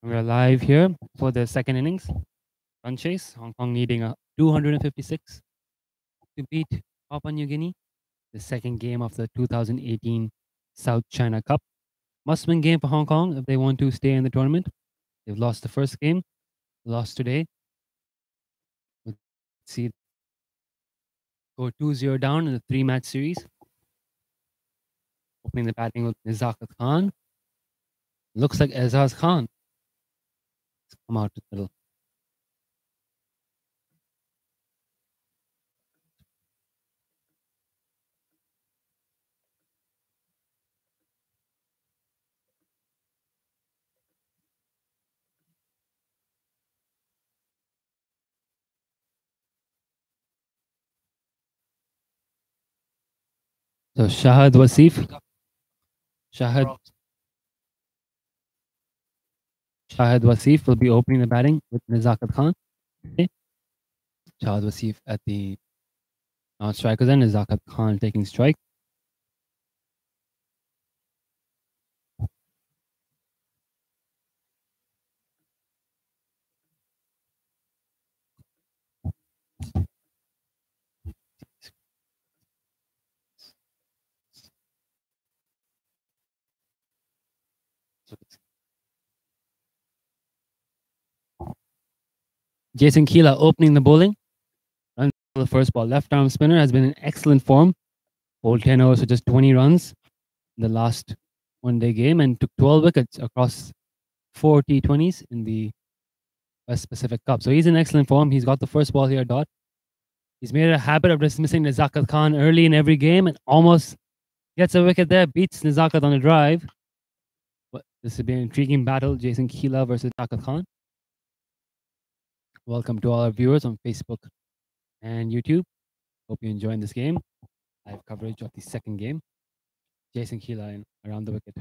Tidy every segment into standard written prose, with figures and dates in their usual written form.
We're live here for the second innings. Run chase. Hong Kong needing a 256 to beat Papua New Guinea. The second game of the 2018 South China Cup. Must-win game for Hong Kong if they want to stay in the tournament. They've lost the first game, lost today. Let's see, go 2-0 down in the 3-match series. Opening the batting with Nizakat Khan. Looks like Azaz Khan. Let's come out to the middle. So Shahid Wasif will be opening the batting with Nizakat Khan. Okay. Shahid Wasif at the strikers end, Nizakat Khan taking strike. Jason Keela opening the bowling. Runs on the first ball. Left arm spinner has been in excellent form. Bowled 10 overs for just 20 runs in the last one-day game and took 12 wickets across 4 T20s in the West Pacific Cup. So he's in excellent form. He's got the first ball here, Dot. He's made it a habit of dismissing Nizakat Khan early in every game and almost gets a wicket there, beats Nizakat on a drive. But this will be an intriguing battle, Jason Keela versus Nizakat Khan. Welcome to all our viewers on Facebook and YouTube. Hope you're enjoying this game. Live coverage of the second game. Jason Keela in around the wicket.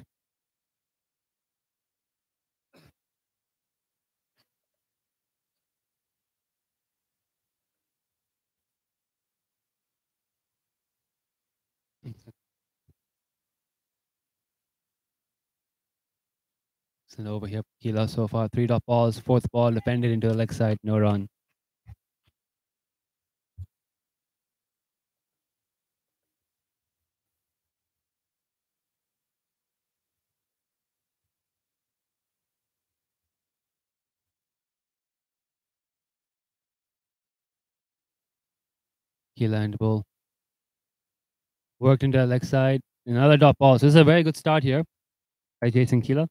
And over here, Keela so far, 3 dot balls, fourth ball defended into the leg side, no run. Keela and the ball. Worked into the leg side, another dot ball. So this is a very good start here by Jason Keela.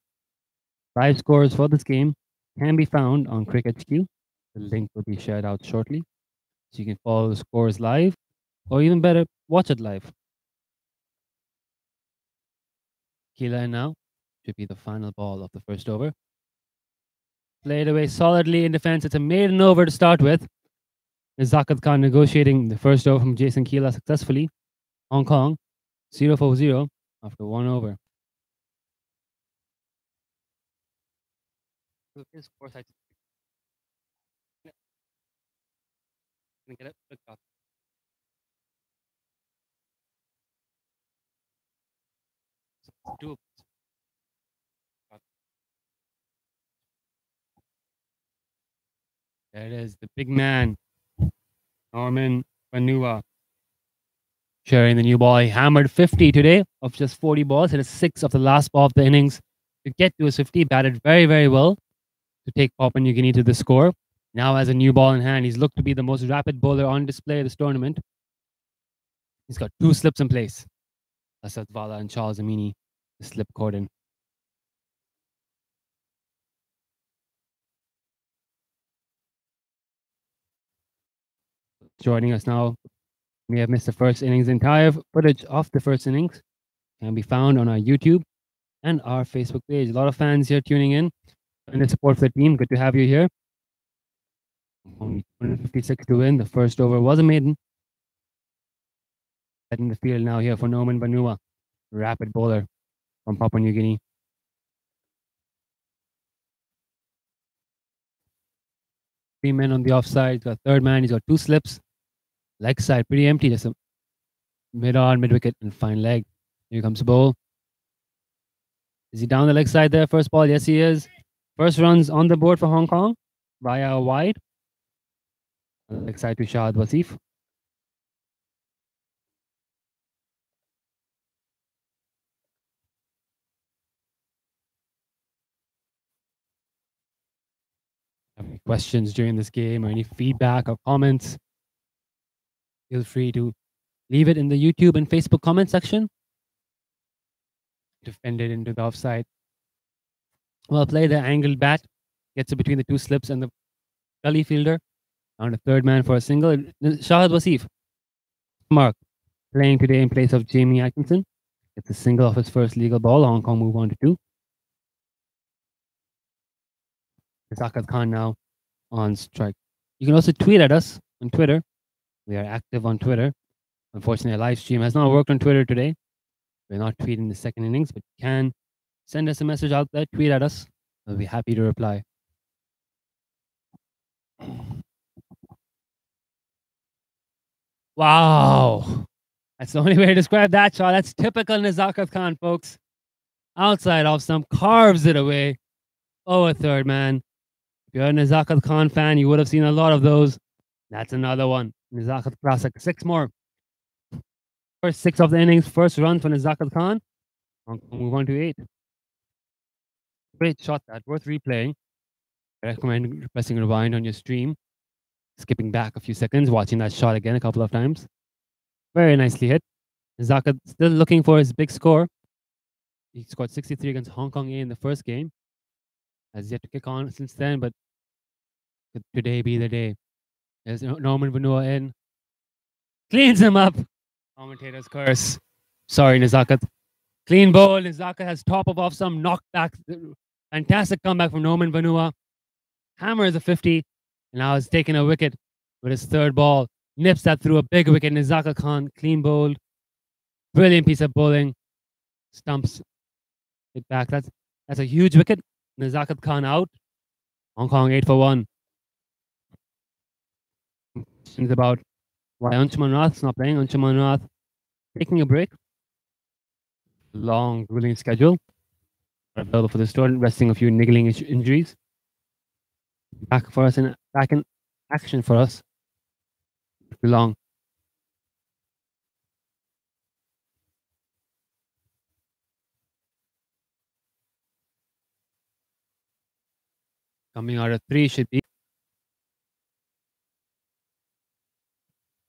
5 scores for this game can be found on Cricket HQ. The link will be shared out shortly. So you can follow the scores live, or even better, watch it live. Keela now should be the final ball of the first over. Played away solidly in defense. It's a maiden over to start with. Nizakat Khan negotiating the first over from Jason Keela successfully. Hong Kong 0-for-0 after 1 over. There it is, the big man, Norman Vanua, sharing the new ball. He hammered 50 today of just 40 balls. Hit a 6 of the last ball of the innings to get to his 50. Batted very, very well to take Papua New Guinea to the score. Now has a new ball in hand. He's looked to be the most rapid bowler on display this tournament. He's got 2 slips in place. Asad Vala and Charles Amini, the slip cordon. Joining us now, we have missed the first innings. Entire footage of the first innings can be found on our YouTube and our Facebook page. A lot of fans here tuning in and the support for the team. Good to have you here. Only 156 to win. The first over was a maiden. In the field now here for Norman Vanua, rapid bowler from Papua New Guinea. Three men on the offside. He's got third man. He's got 2 slips. Leg side pretty empty. Just a mid-on, mid-wicket and fine leg. Here comes the ball. Is he down the leg side there? First ball, yes, he is. First runs on the board for Hong Kong via a wide. On the leg side to Shahid Wasif. Have any questions during this game or any feedback or comments? Feel free to leave it in the YouTube and Facebook comment section. Defended into the offside. Well played, the angled bat gets it between the two slips and the gully fielder. On a third man for a single. Shahid Wasif, mark, playing today in place of Jamie Atkinson. Gets a single off his first legal ball. Hong Kong move on to 2. Zakat Khan now on strike. You can also tweet at us on Twitter. We are active on Twitter. Unfortunately, a live stream has not worked on Twitter today. We're not tweeting the second innings, but you can send us a message out there, tweet at us. We'll be happy to reply. Wow. That's the only way to describe that shot. That's typical Nazakat Khan, folks. Outside off stump, carves it away. Oh, a third man. If you're a Nazakat Khan fan, you would have seen a lot of those. That's another one. Nazakat Classic. 6 more. First 6 of the innings. First run for Nazakat Khan. Move on to 8. Great shot that. Worth replaying. I recommend pressing rewind on your stream. Skipping back a few seconds, watching that shot again a couple of times. Very nicely hit. Nazakat still looking for his big score. He scored 63 against Hong Kong A in the first game. Has yet to kick on since then, but could today be the day? There's Norman Vanua in. Cleans him up. Commentator's curse. Sorry, Nazakat. Clean bowl. Nazakat has top of off some knockback. Fantastic comeback from Norman Vanua. Hammers a 50. And now he's taking a wicket with his third ball. Nips that through a big wicket. Nazakat Khan, clean bowled. Brilliant piece of bowling. Stumps it back. That's a huge wicket. Nazakat Khan out. Hong Kong 8 for 1. Questions about why Anshuman Rath's not playing. Anshuman Rath taking a break. Long, grueling schedule. Available for the student, resting a few niggling injuries. Back in action for us. Too long. Coming out of 3 should be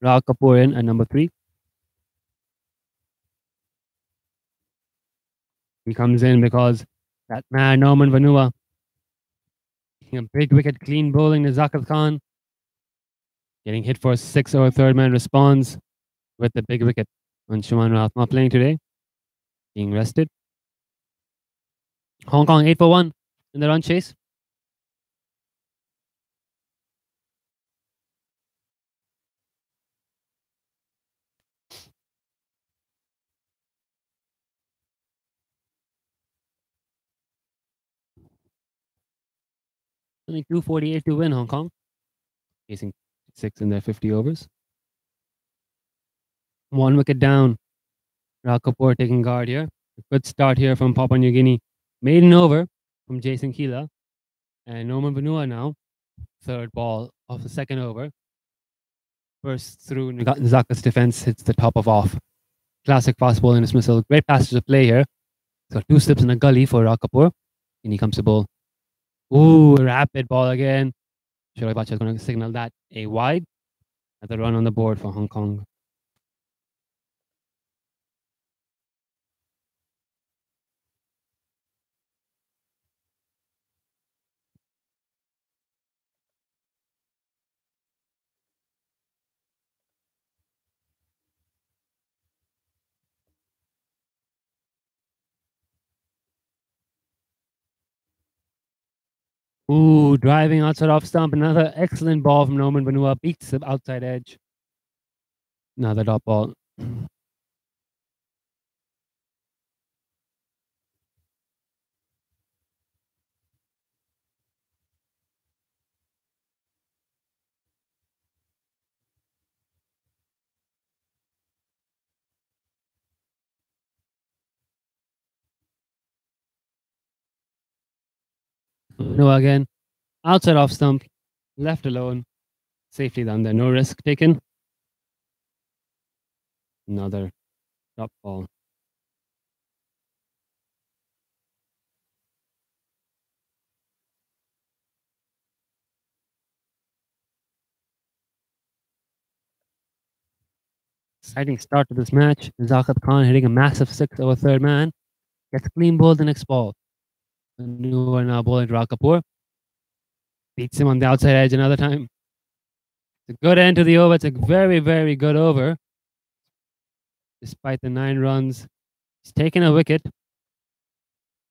Rao Kapoor in at number 3. He comes in because that man Norman Vanua taking a big wicket, clean bowling. Nazakat Khan getting hit for a 6 or third man responds with the big wicket. Anshuman Rath not playing today, being rested. Hong Kong 8 for 1 in the run chase. Only 248 to win Hong Kong. Chasing 6 in their 50 overs. 1 wicket down. Rao Kapoor taking guard here. A good start here from Papua New Guinea. Maiden over from Jason Keela. And Norman Vanua now. Third ball of the second over. Bursts through Nazakat's defense, hits the top of off. Classic fast bowling dismissal. Great passage of play here. So 2 slips in a gully for Rao Kapoor. And he comes to bowl. Ooh, rapid ball again. Shoaib Bacha is going to signal that a wide. At the run on the board for Hong Kong. Ooh, driving outside off stump. Another excellent ball from Norman Vanua. Beats the outside edge. Another dot ball. Vanua again, outside off stump, left alone, safely down there, no risk taken. Another drop ball. Exciting start to this match. Zakat Khan hitting a massive six over third man. Gets clean ball the next ball. Vanua now bowling to Rakapur. Beats him on the outside edge another time. It's a good end to the over. It's a very, very good over. Despite the 9 runs, he's taken a wicket.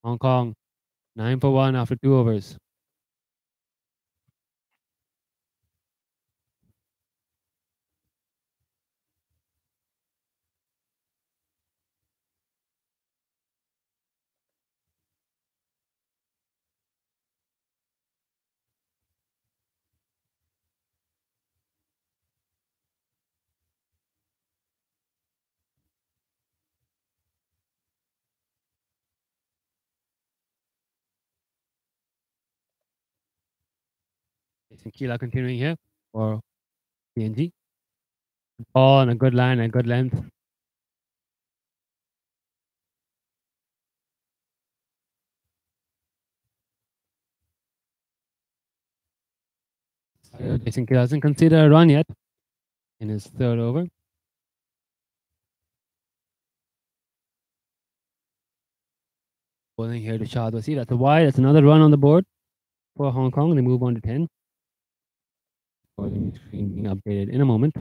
Hong Kong, 9 for 1 after 2 overs. Jason Keela continuing here for PNG. Ball and a good line and a good length. Jason Keela hasn't conceded a run yet in his third over. Bowling here to Shahid Wasi. That's a wide. That's another run on the board for Hong Kong. They move on to 10. Bowling screen being updated in a moment.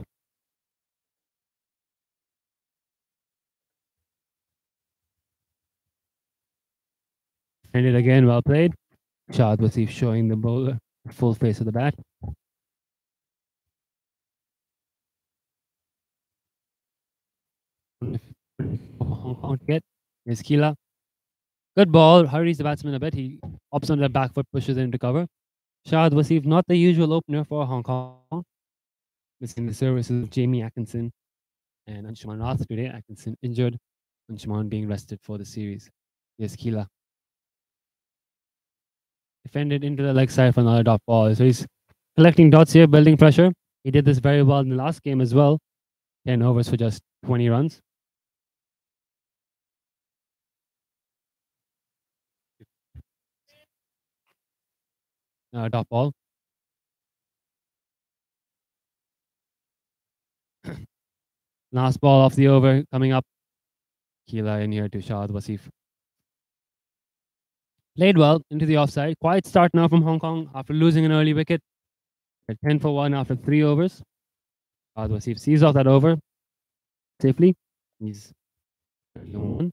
Ended again, well played. Shahid Wasi showing the bowler the full face of the bat. Hong Kong to get. Here's Keela. Good ball. Hurries the batsman a bit. He opts on the back foot, pushes it into cover. Shahid Wasif, not the usual opener for Hong Kong. Missing the services of Jamie Atkinson and Anshuman Rath today. Atkinson injured. Anshuman being rested for the series. Here's Keela. Defended into the leg side for another dot ball. So he's collecting dots here, building pressure. He did this very well in the last game as well. 10 overs for just 20 runs. Dot ball. Last ball off the over coming up. Keela in here to Shahid Wasif. Played well into the offside. Quiet start now from Hong Kong after losing an early wicket. At 10 for 1 after 3 overs. Shahid Wasif sees off that over safely. He's 31.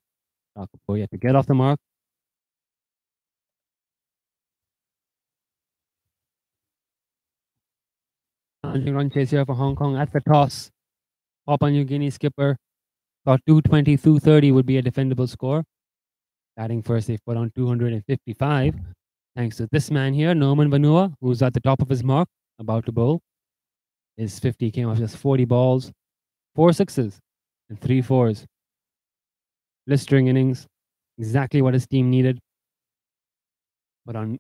Rakapur yet to get off the mark. Run chase here for Hong Kong at the toss. Papua New Guinea skipper thought 220, 230 would be a defendable score. Batting first, they've put on 255. Thanks to this man here, Norman Vanua, who's at the top of his mark, about to bowl. His 50 came off just 40 balls, 4 sixes, and 3 fours. Blistering innings, exactly what his team needed. Put on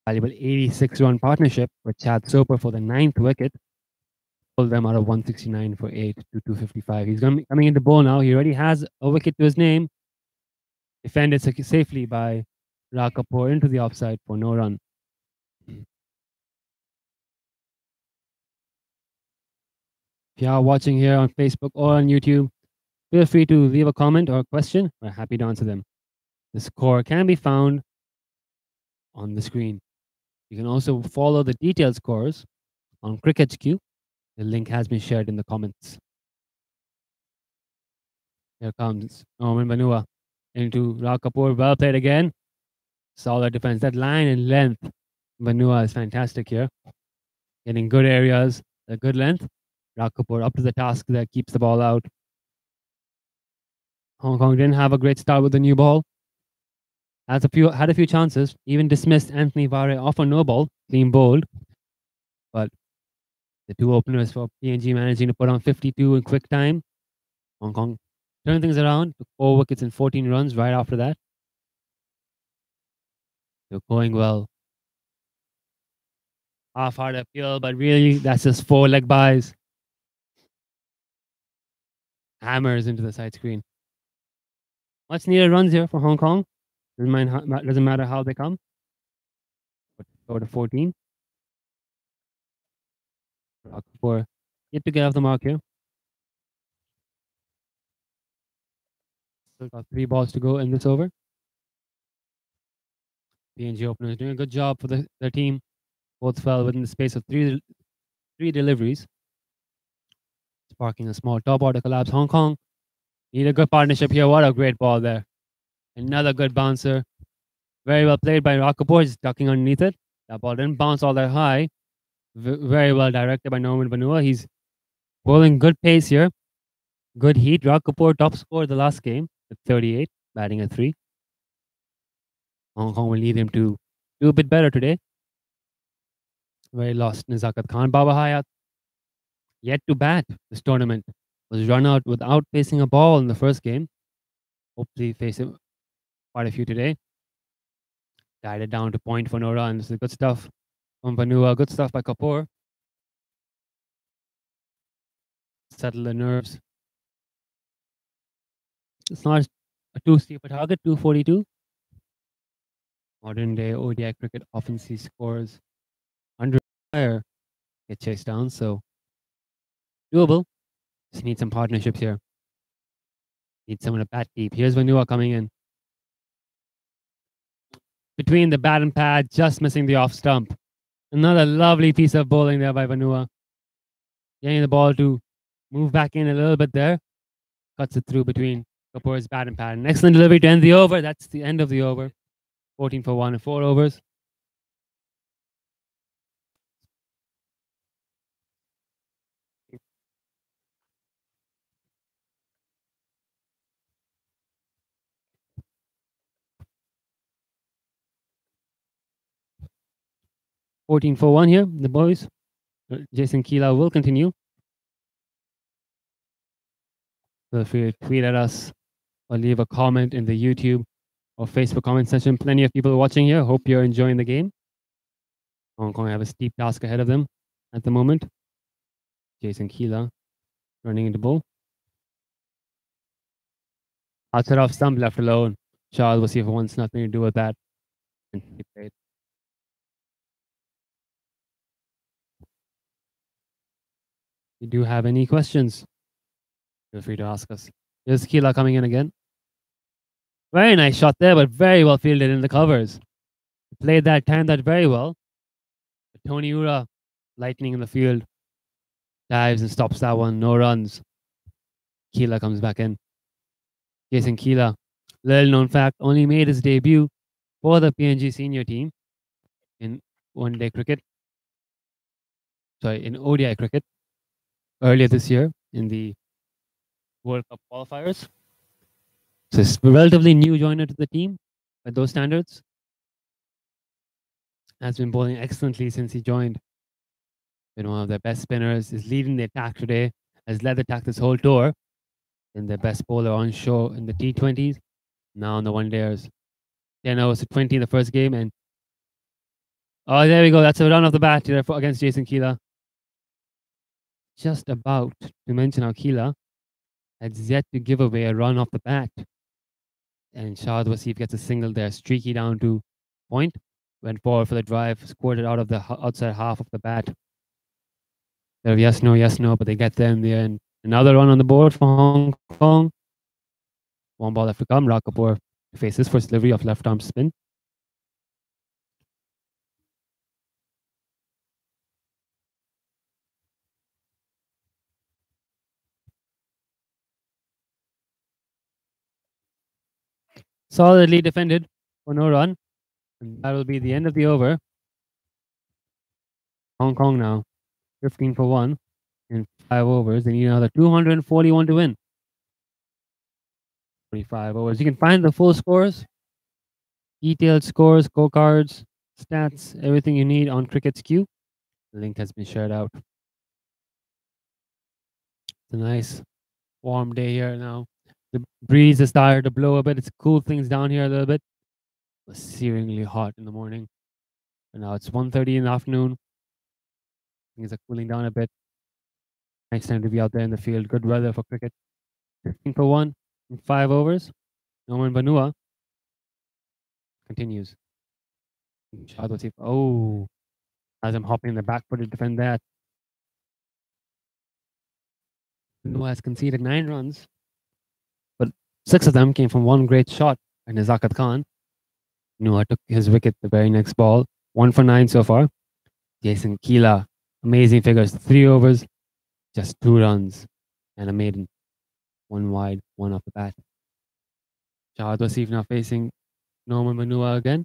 valuable 86-run partnership with Chad Soper for the 9th wicket. Pulled them out of 169 for 8 to 255. He's coming into bowl now. He already has a wicket to his name. Defended safely by Rakapur into the offside for no run. If you are watching here on Facebook or on YouTube, feel free to leave a comment or a question. We're happy to answer them. The score can be found on the screen. You can also follow the detailed scores on Cricket HQ. The link has been shared in the comments. Here comes Norman Vanua into Rakapur. Well played again. Solid defense. That line and length. Vanua is fantastic here. Getting good areas, a good length. Rakapur up to the task that keeps the ball out. Hong Kong didn't have a great start with the new ball. Had a few chances. Even dismissed Anthony Vare off a no ball, clean bowled. But the 2 openers for PNG managing to put on 52 in quick time. Hong Kong turned things around, took 4 wickets and 14 runs right after that. They're going well. Half-hard appeal, but really, that's just 4 leg buys. Hammers into the side screen. Much needed runs here for Hong Kong. Doesn't matter how they come. Go to 14. For yet to get off the mark here. Still got 3 balls to go in this over. PNG openers doing a good job for their team. Both fell within the space of three deliveries. Sparking a small top order collapse. Hong Kong need a good partnership here. What a great ball there. Another good bouncer. Very well played by Rakapur, just ducking underneath it. That ball didn't bounce all that high. Very well directed by Norman Vanua. He's bowling good pace here. Good heat. Rakapur top scorer the last game at 38, batting at 3. Hong Kong will need him to do a bit better today. Very lost Nizakat Khan. Baba Hayat yet to bat this tournament. Was run out without facing a ball in the first game. Hopefully facing quite a few today. Guided down to point for no runs. Good stuff from Vanua. Good stuff by Kapoor. Settle the nerves. It's not a too steep a target, 242. Modern day ODI cricket often sees scores under fire get chased down, so doable. Just need some partnerships here. Need someone to bat deep. Here's Vanua coming in. Between the bat and pad, just missing the off stump. Another lovely piece of bowling there by Vanua. Getting the ball to move back in a little bit there. Cuts it through between Kapoor's bat and pad. An excellent delivery to end the over. That's the end of the over. 14 for 1 in 4 overs. $14 for 1 here, the boys. Jason Keela will continue. Feel free to tweet at us or leave a comment in the YouTube or Facebook comment section. Plenty of people watching here. Hope you're enjoying the game. Hong Kong have a steep task ahead of them at the moment. Jason Keela running into bowl. Outside off stump left alone. Charles will see if it wants nothing to do with that. And he played. If you do have any questions, feel free to ask us. Here's Keela coming in again. Very nice shot there, but very well fielded in the covers. Played that, timed that very well. Tony Ura, lightning in the field, dives and stops that one. No runs. Keela comes back in. Jason Keela, little known fact, only made his debut for the PNG senior team in one-day cricket. Sorry, in ODI cricket earlier this year in the World Cup qualifiers. So it's a relatively new joiner to the team by those standards. Has been bowling excellently since he joined. Been one of their best spinners. Is leading the attack today. Has led the attack this whole tour. And their best bowler on show in the T20s. Now in the one-dayers. 10 overs to 20 in the first game. And oh, there we go. That's a run off the bat against Jason Keela. Just about to mention how Keela has yet to give away a run off the bat. And Shahid Wasif gets a single there. Streaky down to point. Went forward for the drive. Scored it out of the outside half of the bat. They're yes, no, but they get there in the end. Another run on the board for Hong Kong. One ball left to come. Rakapur faces first delivery of left arm spin. Solidly defended for no run. And that will be the end of the over. Hong Kong now, 15 for 1 in 5 overs. They need another 241 to win. 45 overs. You can find the full scores, detailed scores, scorecards, stats, everything you need on Cricket's Queue. The link has been shared out. It's a nice warm day here now. The breeze has started to blow a bit. It's cooled things down here a little bit. was searingly hot in the morning. And now it's 1:30 in the afternoon. Things are cooling down a bit. Nice time to be out there in the field. Good weather for cricket. 15 for 1 in 5 overs. Norman Banua continues. Oh, as I'm hopping in the back foot to defend that. Banua has conceded 9 runs, but 6 of them came from one great shot by Nazakat Khan. Noah took his wicket the very next ball. 1 for 9 so far. Jason Keela, amazing figures. 3 overs, just 2 runs, and a maiden. 1 wide, 1 off the bat. Shahad Wasif now facing Norman Manua again.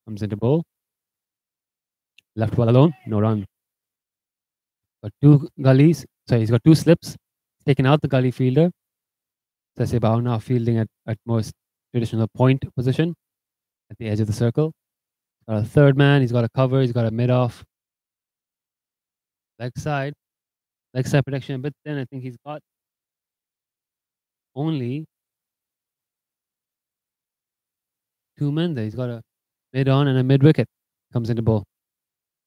Comes into bowl. Left well alone, no run. Got 2 gullies. Sorry, he's got 2 slips. Taken out the gully fielder. Sasebao now fielding at most traditional point position at the edge of the circle. Got a third man. He's got a cover. He's got a mid-off. Leg side protection a bit thin. I think he's got only 2 men there. He's got a mid-on and a mid-wicket. Comes into bowl.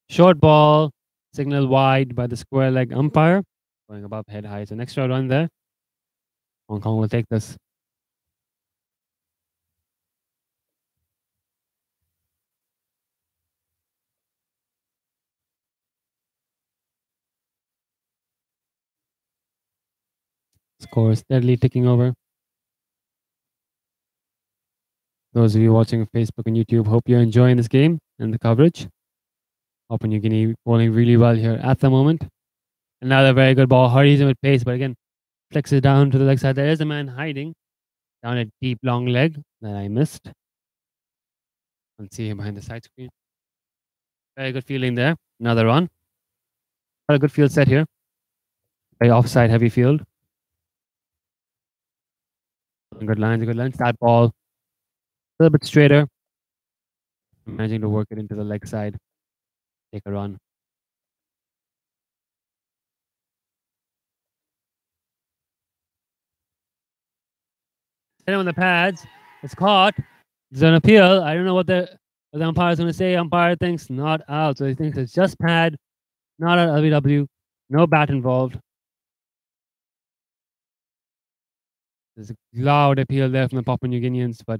Short ball. Signal wide by the square leg umpire. Going above head high. It's an extra run there. Hong Kong will take this. Score is steadily ticking over. Those of you watching on Facebook and YouTube, hope you're enjoying this game and the coverage. Papua New Guinea bowling really well here at the moment. Another very good ball. Hurries him with pace, but again, flicks it down to the leg side. There is a man hiding down a deep long leg that I missed. Can't see him behind the side screen. Very good fielding there. Another run. Got a good field set here. Very offside heavy field. Good lines, good lines. That ball a little bit straighter. Managing to work it into the leg side. Take a run. Hit him on the pads. It's caught. There's an appeal. I don't know what the umpire is going to say. Umpire thinks not out. So he thinks it's just pad, not an LBW. No bat involved. There's a loud appeal there from the Papua New Guineans, but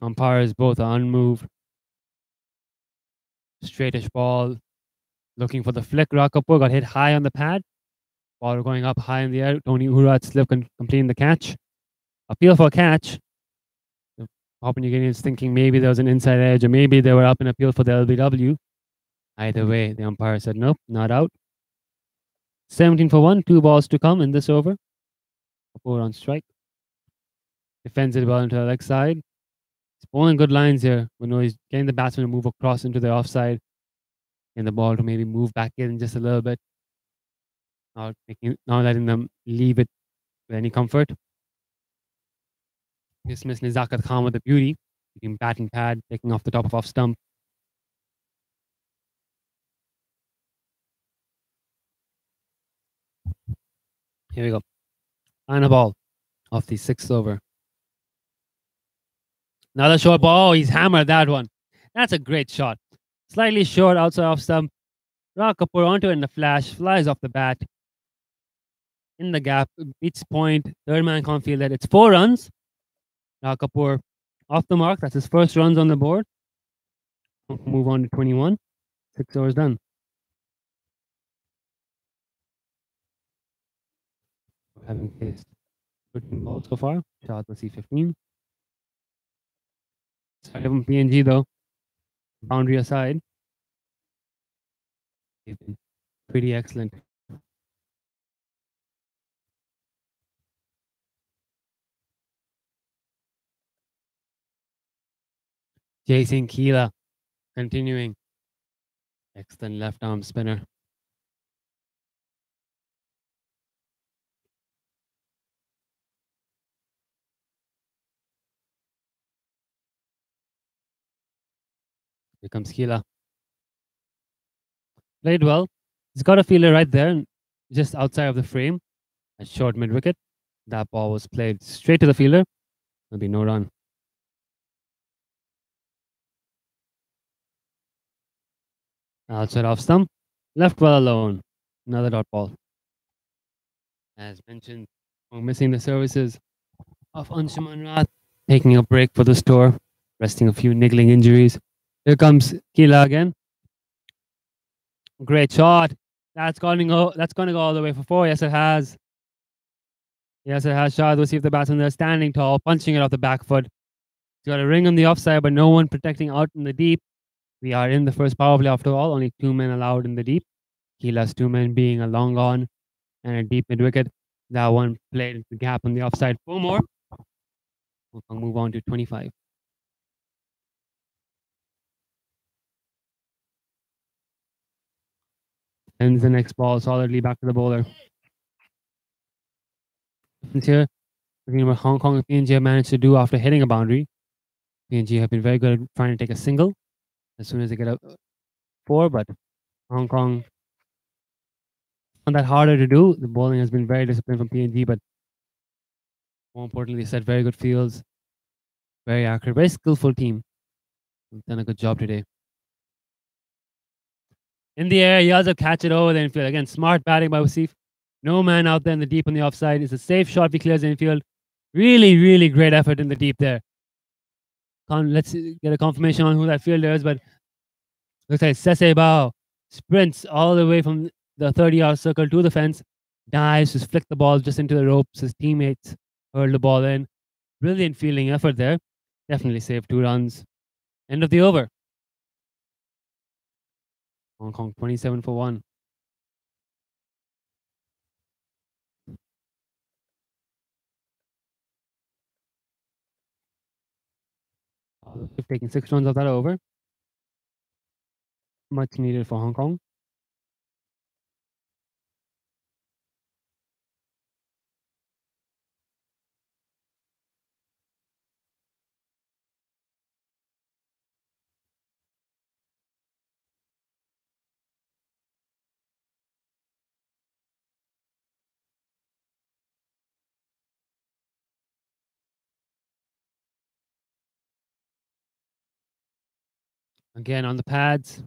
umpires both are unmoved. Straightish ball. Looking for the flick. Rakapur got hit high on the pad. Ball going up high in the air. Tony Urat slip completing the catch. Appeal for a catch. The Papua New Guineans thinking maybe there was an inside edge or maybe they were up in appeal for the LBW. Either way, the umpire said nope, not out. 17 for 1, 2 balls to come in this over. Kapoor on strike. Defends it well into the leg side. He's bowling good lines here. He's getting the batsman to move across into the offside. And the ball to maybe move back in just a little bit. Not letting them leave it with any comfort. Dismiss Nizakat Khan with the beauty. Between bat and pad, taking off the top of off stump. Here we go. Final ball of the 6th over. Another short ball. Oh, he's hammered that one. That's a great shot. Slightly short outside off stump. Rakapur onto it in the flash. Flies off the bat. In the gap. Beats point. Third man can't feel that. It's 4 runs. Rakapur off the mark. That's his first runs on the board. Move on to 21. 6 overs done. Having faced 13 balls so far. Shot to C15. Side of PNG though. Boundary aside. They've been pretty excellent. Jason Keela continuing. Excellent left arm spinner. Here comes Keela. Played well. He's got a fielder right there, just outside of the frame. A short mid wicket. That ball was played straight to the fielder. There'll be no run. Outside off stump. Left well alone. Another dot ball. As mentioned, we're missing the services of Anshuman Rath, taking a break for the store, resting a few niggling injuries. Here comes Kila again. Great shot. That's going to go all the way for 4. Yes, it has. Yes, it has. Shad will see if the batsman there standing tall, punching it off the back foot. He's got a ring on the offside, but no one protecting out in the deep. We are in the first power play after all. Only 2 men allowed in the deep. Kila's 2 men being a long on and a deep mid wicket. That one played into the gap on the offside. 4 more. We'll move on to 25. Sends the next ball solidly back to the bowler. Here, looking at what Hong Kong and PNG have managed to do after hitting a boundary. PNG have been very good at trying to take a single as soon as they get a 4, but Hong Kong found that harder to do. The bowling has been very disciplined from PNG, but more importantly, they set very good fields, very accurate, very skillful team. They've done a good job today. In the air, Yazov catch it over the infield. Again, smart batting by Wasif. No man out there in the deep on the offside. It's a safe shot if he clears the infield. Really, really great effort in the deep there. Let's get a confirmation on who that fielder is, but looks like Sese Bao sprints all the way from the 30-yard circle to the fence, dives, just flick the ball just into the ropes. His teammates hurl the ball in. Brilliant fielding effort there. Definitely saved 2 runs. End of the over. Hong Kong 27 for 1. They've taken 6 runs off that over. Much needed for Hong Kong. Again on the pads.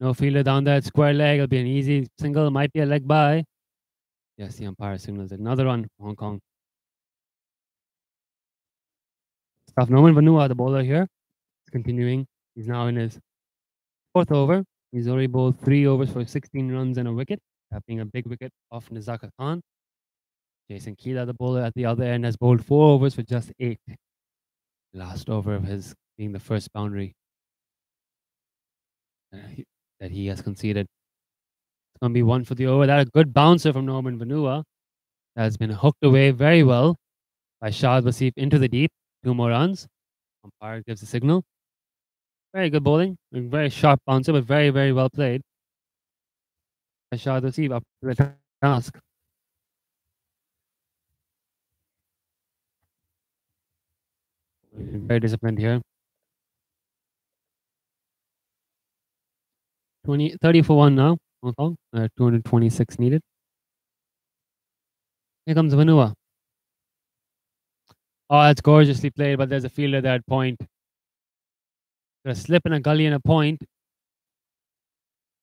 No fielder down there at square leg. It'll be an easy single. Might be a leg by. Yes, the umpire signals another run for Hong Kong. Stuff Norman Vanua, the bowler here, is continuing. He's now in his 4th over. He's already bowled 3 overs for 16 runs and a wicket, that being a big wicket off Nizaka Khan. Jason Keela, the bowler at the other end, has bowled 4 overs for just 8. Last over of his being the first boundary that he has conceded. It's going to be 1 for the over. That a good bouncer from Norman Vanua. That has been hooked away very well by Shahid Wasif into the deep. 2 more runs. Umpire gives the signal. Very good bowling. A very sharp bouncer, but very, very well played by Shahid Wasif up to the task. Very disciplined here. 30 for 1 now. Hong Kong. 226 needed. Here comes Vanua. Oh, that's gorgeously played, but there's a fielder there at point. A slip in a gully and a point.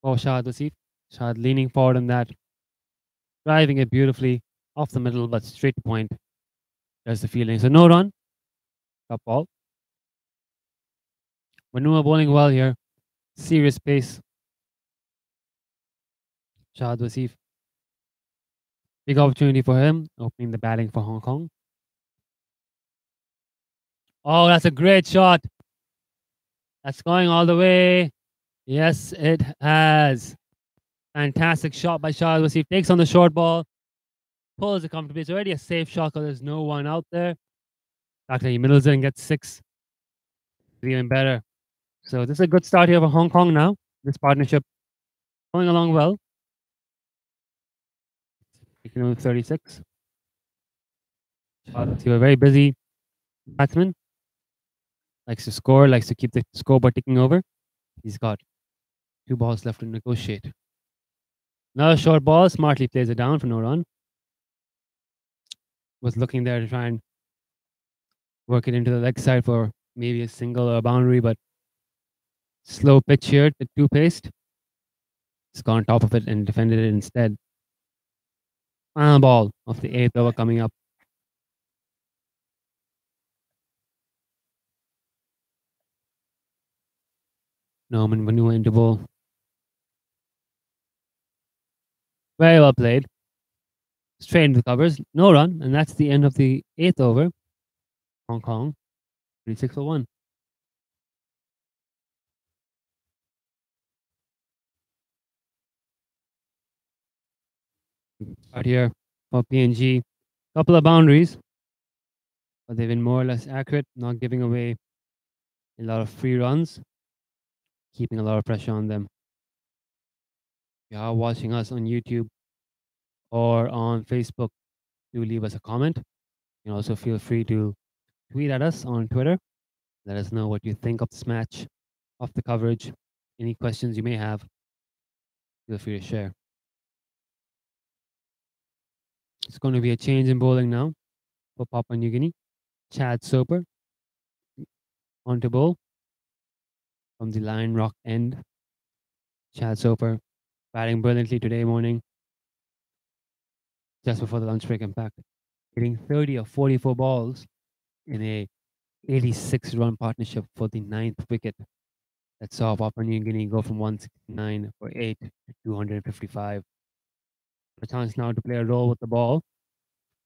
Oh, Shahid Wasif. Shahid leaning forward on that. Driving it beautifully off the middle, but straight to point. There's the fielding. So no run. Top ball. Vanua bowling well here. Serious pace. Shahid Wasif. Big opportunity for him, opening the batting for Hong Kong. Oh, that's a great shot. That's going all the way. Yes, it has. Fantastic shot by Shahid Wasif. Takes on the short ball. Pulls it comfortably. It's already a safe shot because there's no one out there. Actually, he middles it and gets 6. Even better. So this is a good start here for Hong Kong now. This partnership going along well. Taking over 36. Shahid Wasif, a very busy batsman. Likes to score, likes to keep the scoreboard ticking over. He's got 2 balls left to negotiate. Another short ball, smartly plays it down for no run. Was looking there to try and work it into the leg side for maybe a single or a boundary, but slow pitch here, the 2 paced. Just got on top of it and defended it instead. Final ball of the 8th over coming up. Norman Vanua into ball. Very well played. Straight into the covers. No run. And that's the end of the 8th over. Hong Kong. 36 for 1. Out here for PNG. Couple of boundaries. But they've been more or less accurate, not giving away a lot of free runs, keeping a lot of pressure on them. If you are watching us on YouTube or on Facebook, do leave us a comment. You can also feel free to tweet at us on Twitter. Let us know what you think of this match, of the coverage, any questions you may have. Feel free to share. It's going to be a change in bowling now for Papua New Guinea. Chad Soper onto bowl from the Lion Rock end. Chad Soper batting brilliantly today morning, just before the lunch break impact, hitting 30 of 44 balls in a 86-run partnership for the 9th wicket that saw Papua New Guinea go from 169 for 8 to 255. A chance now to play a role with the ball.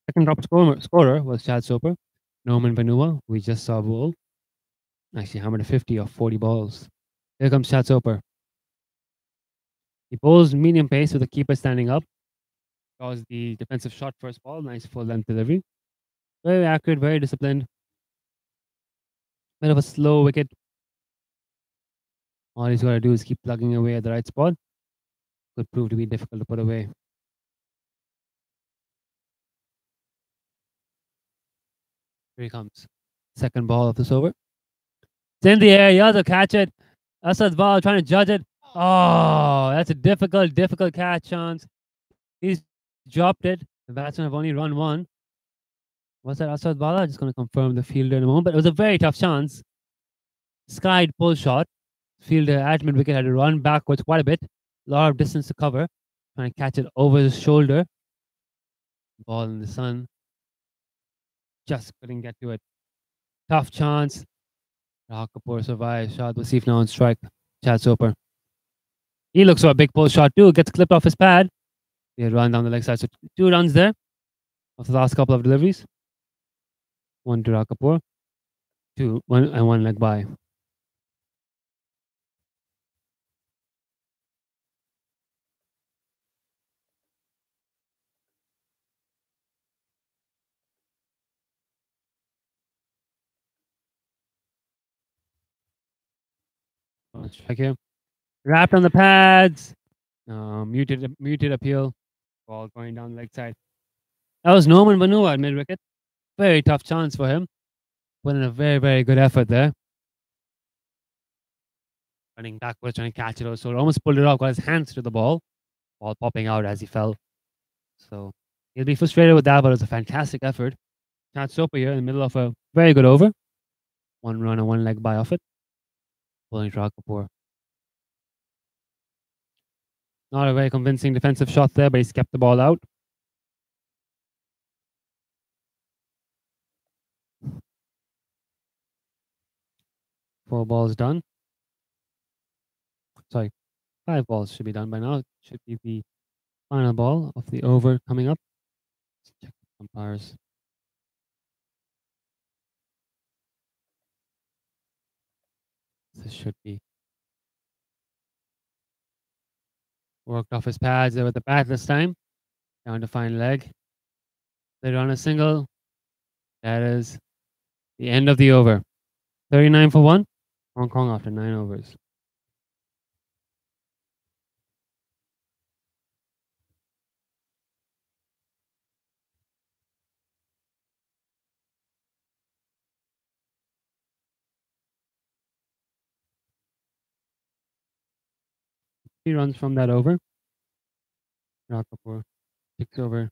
Second top scorer was Chad Soper. Norman Vanua, we just saw bowl. Actually, hammered a 50 of 40 balls. Here comes Chad Soper. He bowls medium pace with the keeper standing up. Draws the defensive shot first ball. Nice full length delivery. Very accurate, very disciplined. Bit of a slow wicket. All he's got to do is keep plugging away at the right spot. Could prove to be difficult to put away. Here he comes. Second ball of this over. It's in the air. He has to catch it. Asad's ball trying to judge it. Oh, that's a difficult catch chance. He's dropped it. The batsmen have only run one. Was that Asad Bala? Just going to confirm the fielder in a moment. But it was a very tough chance. Skied pull shot. Fielder at mid wicket had to run backwards quite a bit. A lot of distance to cover. Trying to catch it over his shoulder. Ball in the sun. Just couldn't get to it. Tough chance. Rahul Kapoor survives. Shad Wasif now on strike. Chad Soper. He looks for a big pull shot too. Gets clipped off his pad. He had run down the leg side. So 2 runs there of the last couple of deliveries. 1 to Rahul Kapoor. 2, 1 and 1 leg by. Strike here. Wrapped on the pads. Muted appeal. Ball going down the leg side. That was Norman Vanua at mid wicket. Very tough chance for him. Put in a very good effort there. Running backwards, trying to catch it. So almost pulled it off, got his hands to the ball. Ball popping out as he fell. So he'll be frustrated with that, but it was a fantastic effort. Chad Soper here in the middle of a very good over. 1 run and 1 leg by off it. Pulling Rahul Kapoor. Not a very convincing defensive shot there, but he's kept the ball out. Four balls done. Sorry, 5 balls should be done by now. It should be the final ball of the over coming up. Let's check the umpires. This should be worked off his pads there with the bat this time. Down to fine leg. They run a single. That is the end of the over. 39 for 1. Hong Kong after 9 overs. He runs from that over. Rahul Kapoor picks over.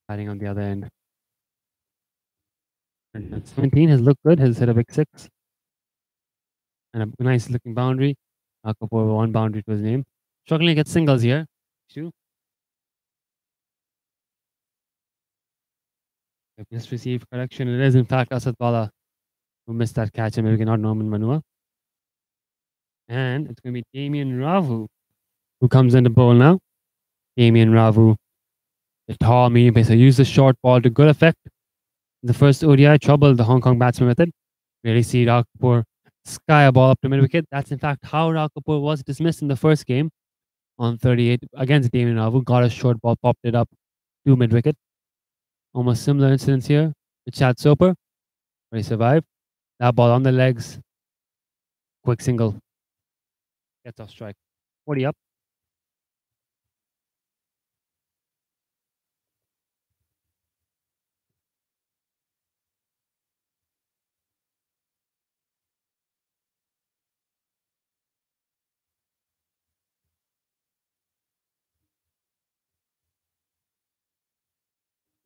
Batting on the other end. And 17 has looked good, has hit a big six. And a nice looking boundary. Kapoor one boundary to his name. Struggling to get singles here. Two. If just received correction, it is in fact Asad Bala who missed that catch and maybe not Norman Manua. And it's going to be Damien Ravu who comes in the bowl now. Damien Ravu, the tall medium pacer, used the short ball to good effect. In the first ODI, troubled the Hong Kong batsman with it. Really see Rao Kapoor sky a ball up to mid wicket. That's in fact how Rao Kapoor was dismissed in the first game on 38 against Damien Ravu. Got a short ball, popped it up to mid wicket. Almost similar incidents here with Chad Soper, where he survived. That ball on the legs. Quick single. Gets off strike. 40 up.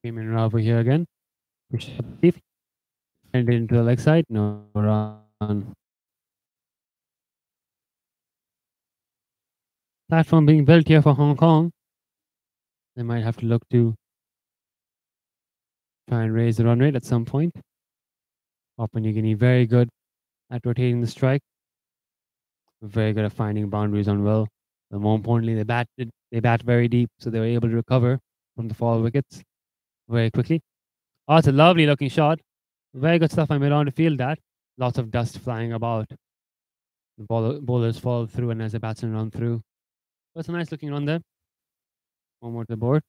Damien Ravu here again. Push up deep. And into the leg side. No run. Platform being built here for Hong Kong. They might have to look to try and raise the run rate at some point. Papua New Guinea very good at rotating the strike. Very good at finding boundaries on will. But more importantly, they bat very deep, so they were able to recover from the fall wickets very quickly. Oh, it's a lovely looking shot. Very good stuff. I made on to field that. Lots of dust flying about. The bowlers fall through, and as the batsmen run through. That's a nice looking run there. One more to the board.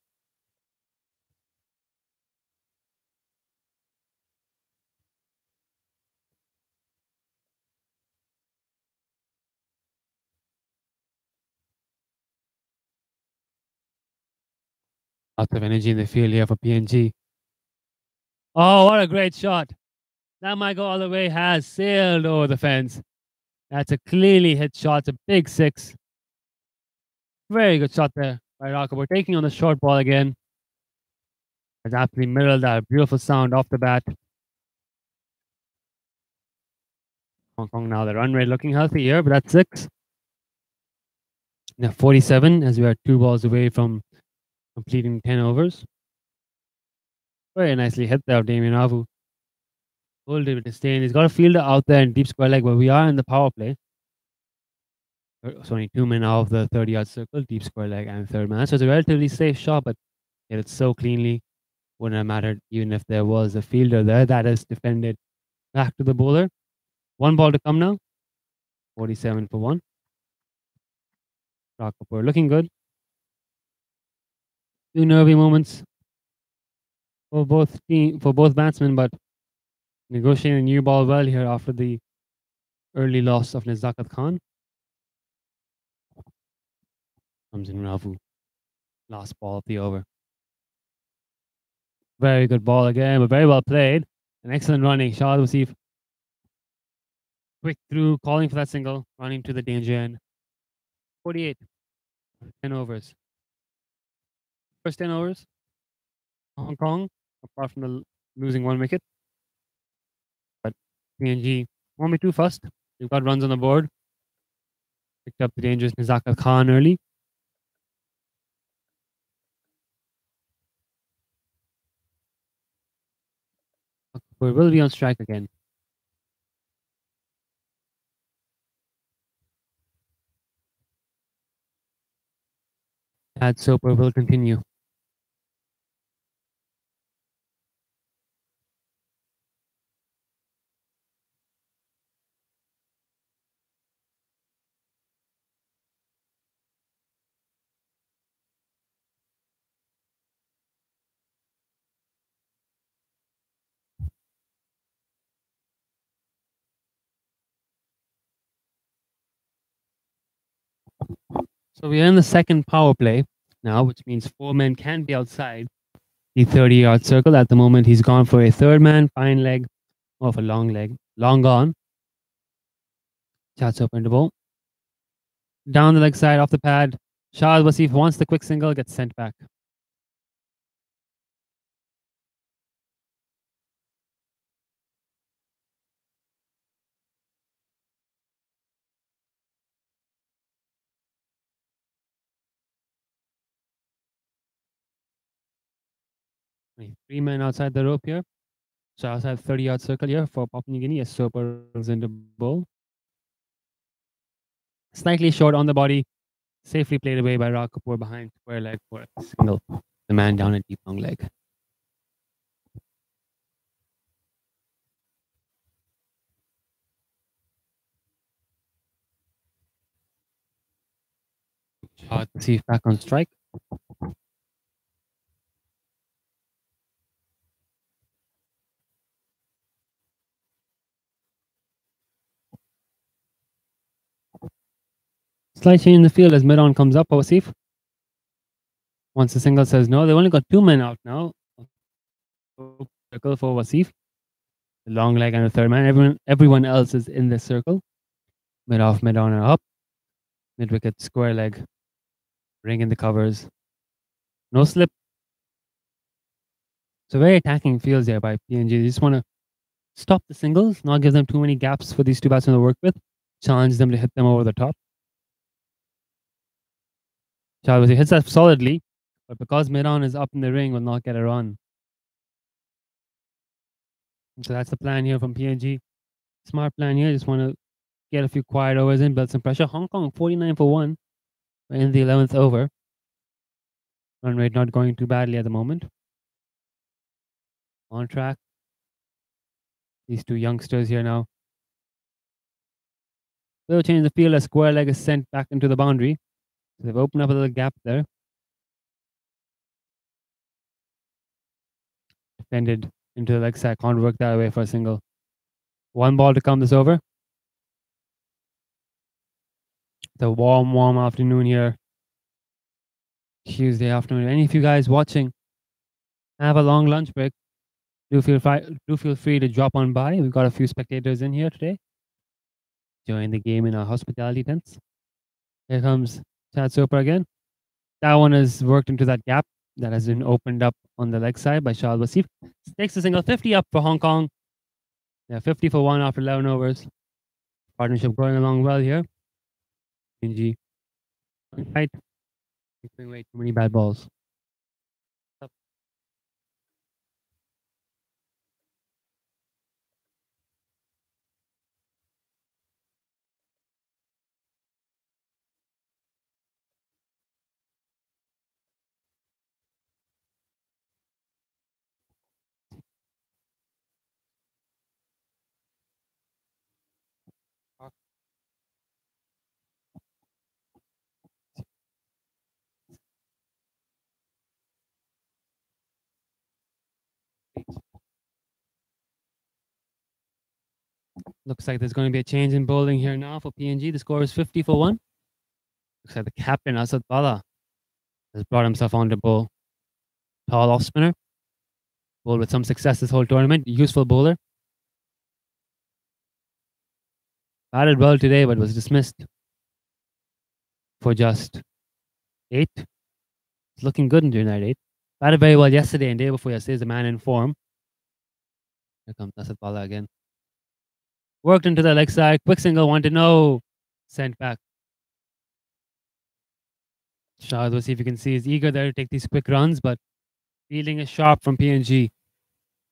Lots of energy in the field here for PNG. Oh, what a great shot. That might go all the way, has sailed over the fence. That's a clearly hit shot. It's a big six. Very good shot there by Rao Kapoor. Taking on the short ball again. Has absolutely mirrored that beautiful sound off the bat. Hong Kong now, the run rate looking healthy here, but that's six. Now 47 as we are 2 balls away from completing 10 overs. Very nicely hit there, Damien Ravu. Hold it with disdain. He's got a fielder out there in deep square leg, but we are in the power play. It's only 2 men out of the 30-yard circle, deep square leg and third man. So it's a relatively safe shot, but hit it so cleanly. Wouldn't have mattered even if there was a fielder there. That is defended back to the bowler. 1 ball to come now. 47 for 1. Rao Kapoor looking good. 2 nervy moments for both batsmen, but negotiating a new ball well here after the early loss of Nizakat Khan. Comes in Ravu. Last ball of the over. Very good ball again, but very well played. An excellent running. Shahid Wasif. Quick through, calling for that single, running to the danger end. 48. 10 overs. First 10 overs. Hong Kong, apart from the losing 1 wicket. But PNG won't be too fast. They've got runs on the board. Picked up the dangerous Nizakat Khan early. We will be on strike again. Chad Soper will continue. So we are in the second power play now, which means 4 men can be outside the 30-yard circle. At the moment, he's gone for a third man, fine leg, or for long leg, long gone. Chats open the ball. Down the leg side, off the pad. Shahid Wasif wants the quick single, gets sent back. Three men outside the rope here. So outside 30-yard circle here for Papua New Guinea. Soper into bowl. Slightly short on the body. Safely played away by Ra Kapoor behind square leg for a single. The man down a deep long leg. Asif back on strike. Slight change in the field as mid-on comes up for Asif. Once the single says no, they've only got two men out now. Circle for Wasif. The long leg and the third man. Everyone else is in this circle. Mid-off, mid-on, and up. Mid-wicket, square leg. Ring in the covers. No slip. So very attacking fields here by PNG. They just want to stop the singles, not give them too many gaps for these two batsmen to work with. Challenge them to hit them over the top. Chalwasi hits that solidly, but because mid-on is up in the ring, will not get a run. So that's the plan here from PNG. Smart plan here. Just want to get a few quiet overs in, build some pressure. Hong Kong 49 for 1 in the 11th over. Run rate not going too badly at the moment. On track. These two youngsters here now. They'll change the field as square leg is sent back into the boundary. So they've opened up a little gap there. Defended into the leg side. Can't work that away for a single. One ball to come this over. The warm afternoon here. Tuesday afternoon. Any of you guys watching have a long lunch break, do feel free to drop on by. We've got a few spectators in here today. Join the game in our hospitality tents. Here comes Chad Soper again. That one has worked into that gap that has been opened up on the leg side by Shahid Wasif. Takes a single 50 up for Hong Kong. They're 50 for 1 after 11 overs. Partnership going along well here. PNG. Right. Way too many bad balls. Looks like there's going to be a change in bowling here now for PNG. The score is 50 for 1. Looks like the captain, Asad Bala, has brought himself on to bowl. Tall off spinner. Bowled with some success this whole tournament. Useful bowler. Batted well today, but was dismissed for just 8. It's looking good in that 8. Batted very well yesterday and day before yesterday. Is the man in form. Here comes Asad Bala again. Worked into the leg side. Quick single, 1 to no. Sent back. Shahid Wasif, if you can see, is eager there to take these quick runs, but fielding is sharp from PNG.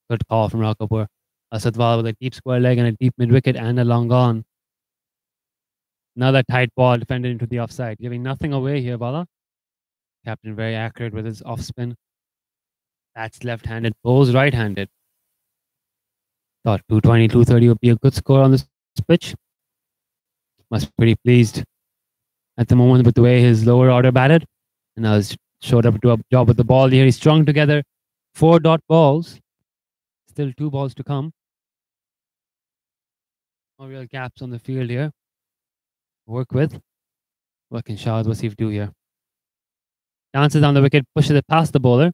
Good call from Ra Kapoor. Asad Bala with a deep square leg and a deep mid wicket and a long on. Another tight ball defended into the offside, giving nothing away here, Bala. Captain very accurate with his off spin. That's left-handed, bowls right-handed. Thought 220, 230 would be a good score on this pitch. Must be pretty pleased at the moment with the way his lower order batted. And now he's showed up to do a job with the ball here. He's strung together 4 dot balls. Still 2 balls to come. No real gaps on the field here. Work with. What can Shahid Wasif do here? Dances down the wicket, pushes it past the bowler.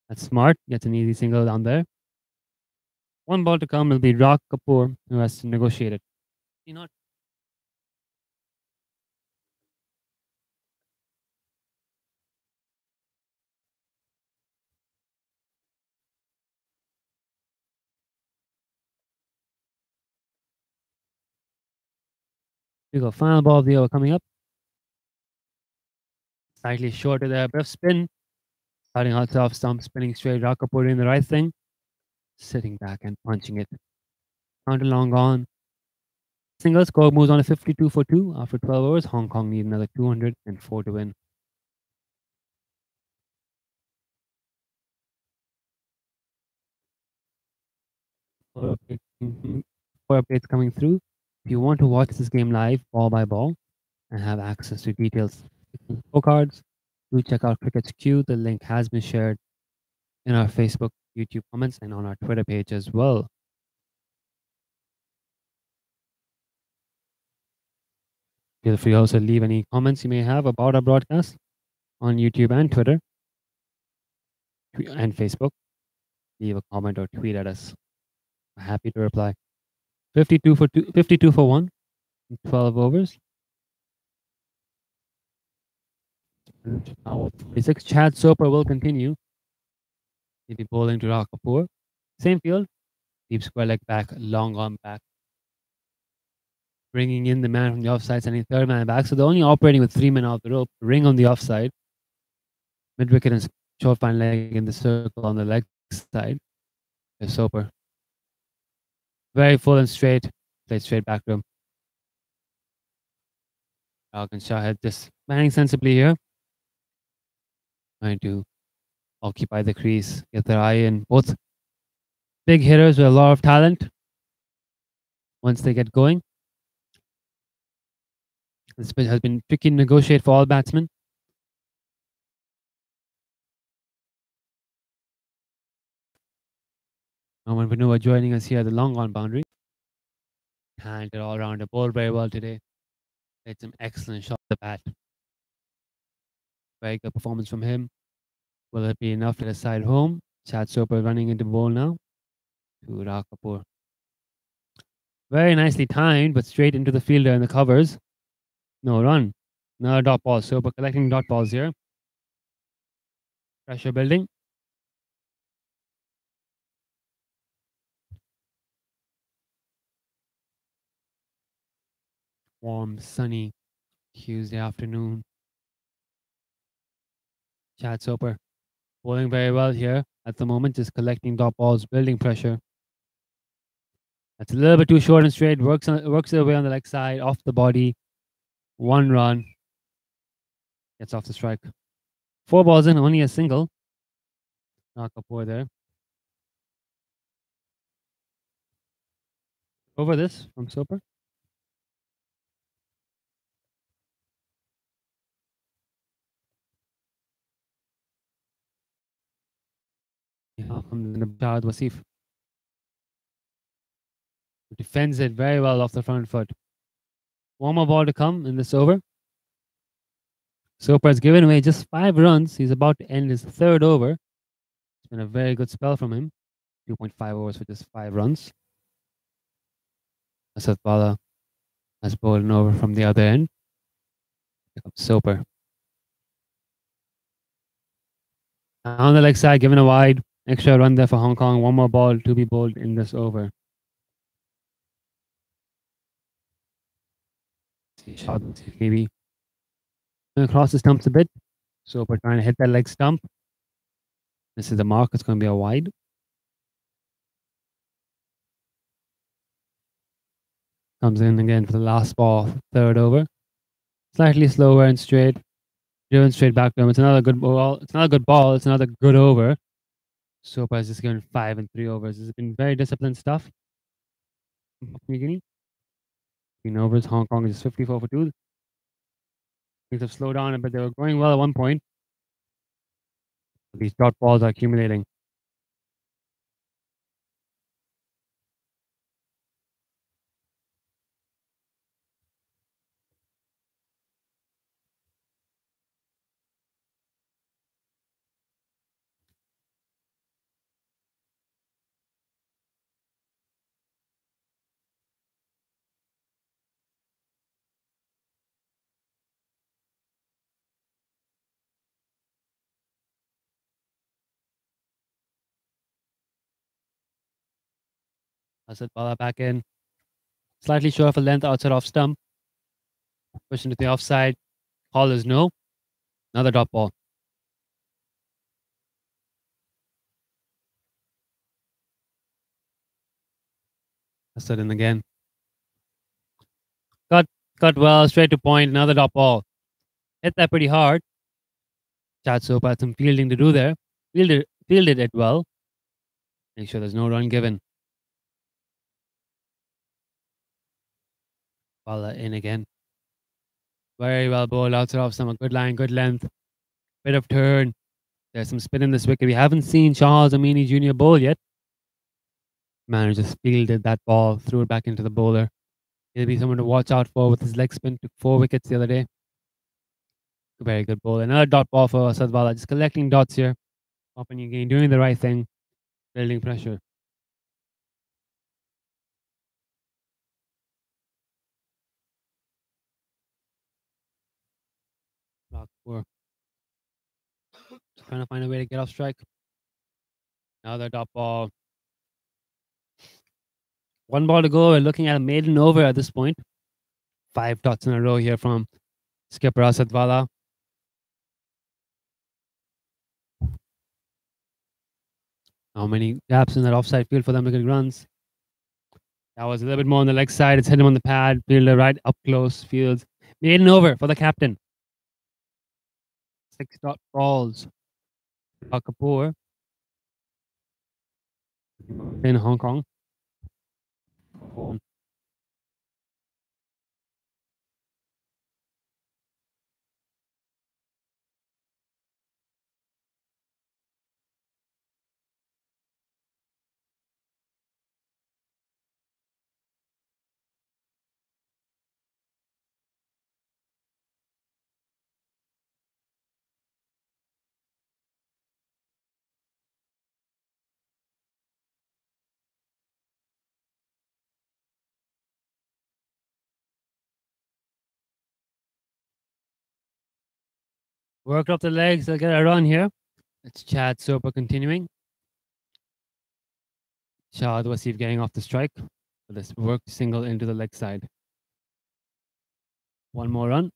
That's smart. Gets an easy single down there. 1 ball to come. It'll be Ra Kapoor who has to negotiate it. Not. We go. Final ball of the over coming up. Slightly shorter there. Brief spin. Starting out off stump, spinning straight, Rakapur doing the right thing, sitting back and punching it. Counter long on. Single score moves on to 52 for 2 after 12 overs. Hong Kong need another 204 to win. Four updates coming through. If you want to watch this game live, ball by ball, and have access to details scorecards, do check out Cricket's Queue. The link has been shared in our Facebook, YouTube comments, and on our Twitter page as well. Feel free also to leave any comments you may have about our broadcast on YouTube and Twitter and Facebook. Leave a comment or tweet at us. Happy to reply. 52 for 2, 52 for 1, 12 overs. 46. Chad Soper will continue. He'll be bowling to Rak Kapoor. Same field. Deep square leg back, long arm back. Bringing in the man from the offside, sending third man back. So they're only operating with 3 men off the rope. Ring on the offside. Mid wicket and short fine leg in the circle on the leg side. There's Soper. Very full and straight. Played straight back to him. Rag and Shahid just batting sensibly here. Trying to occupy the crease, get their eye in. Both big hitters with a lot of talent. Once they get going. This pitch has been tricky to negotiate for all batsmen. Norman Vanua joining us here at the long on boundary. Handed all around the ball very well today. Made some excellent shots at the bat. Very good performance from him. Will it be enough to decide home? Chad Soper running into the ball now to Rak Kapoor. Very nicely timed, but straight into the fielder in the covers. No run. Another dot ball. Soper collecting dot balls here. Pressure building. Warm, sunny Tuesday afternoon. Chad Soper bowling very well here at the moment, just collecting dot balls, building pressure. That's a little bit too short and straight. Works their way on the leg side, off the body. 1 run. Gets off the strike. 4 balls in, only a single. Rak Kapoor there. Over this from Soper. Shahid Wasif defends it very well off the front foot. One more ball to come in this over. Soper has given away just 5 runs. He's about to end his 3rd over. It's been a very good spell from him. 2.5 overs for just 5 runs. Asad Bala has bowled an over from the other end. Here comes Soper. On the leg side, given a wide. Extra run there for Hong Kong. 1 more ball to be bowled in this over. Shot maybe across the stumps a bit. Soper trying to hit that leg stump. This is the mark. It's going to be a wide. Comes in again for the last ball, 3rd over. Slightly slower and straight. Driven straight back to him. It's another good ball. It's not a good ball. It's another good over. Soper has just given 5 and 3 overs. This has been very disciplined stuff. Guinea. 3 overs. Hong Kong is just 54 for 2. Things have slowed down, but they were going well at one point. These dot balls are accumulating. Asad Bala back in. Slightly short of a length outside off stump. Push into the offside. Call is no. Another dot ball. That's it in again. Cut well, straight to point. Another dot ball. Hit that pretty hard. Chatsopa had some fielding to do there. Fielded it well. Make sure there's no run given. Ball in again. Very well bowled. Outside off some good line, good length. Bit of turn. There's some spin in this wicket. We haven't seen Charles Amini Jr. bowl yet. Man just fielded that ball, threw it back into the bowler. He'll be someone to watch out for with his leg spin. Took 4 wickets the other day. Very good ball. Another dot ball for Sadwala. Just collecting dots here. Papua New Guinea doing the right thing. Building pressure. Block 4. Just trying to find a way to get off strike. Another dot ball. 1 ball to go. We're looking at a maiden over at this point. 5 dots in a row here from skipper Asadwala. How many gaps in that offside field for them to get runs? That was a little bit more on the leg side. It's hit him on the pad. Fielder right up close. Fields. Maiden over for the captain. 6 dot balls. Kapoor in Hong Kong. Work up the legs. They'll get a run here. It's Chad Soper continuing. Shahad Wasif getting off the strike for this work single into the leg side. 1 more run.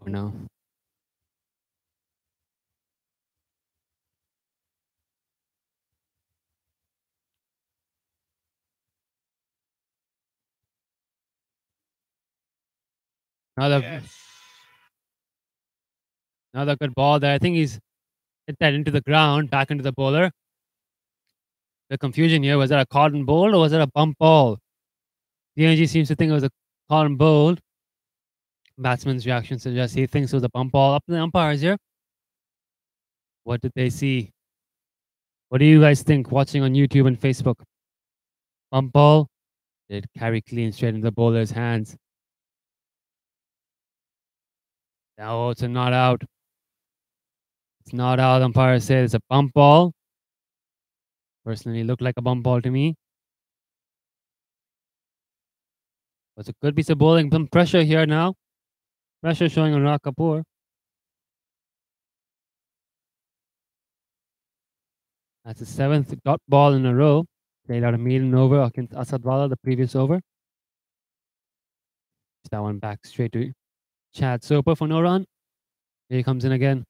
For now. Another good ball there. I think he's hit that into the ground, back into the bowler. The confusion here, was that a cotton bowl or was it a bump ball? The energy seems to think it was a cotton bowl. Batsman's reaction suggests he thinks it was a bump ball. Up to the umpires here. What did they see? What do you guys think watching on YouTube and Facebook? Bump ball. Did carry clean straight into the bowler's hands. Now it's a not out. It's not out. Umpire says it's a bump ball. Personally, looked like a bump ball to me. But it's a good piece of bowling. Some pressure here now. Pressure showing on Kapoor. That's the 7th dot ball in a row. Played out a maiden over against Asadwala the previous over. That one back straight to Chad Soper for no run. Here he comes in again.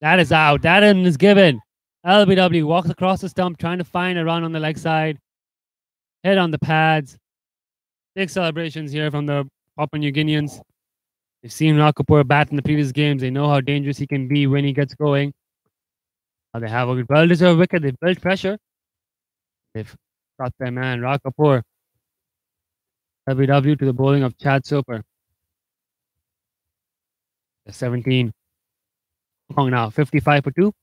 That is out. That is given. LBW walks across the stump trying to find a run on the leg side. Hit on the pads. Big celebrations here from the Papua New Guineans. They've seen Kapoor bat in the previous games. They know how dangerous he can be when he gets going. They have a well-deserved wicket. They've built pressure. They've got their man, Kapoor. LBW to the bowling of Chad Soper. 17. Hong Kong now, 55 for 2.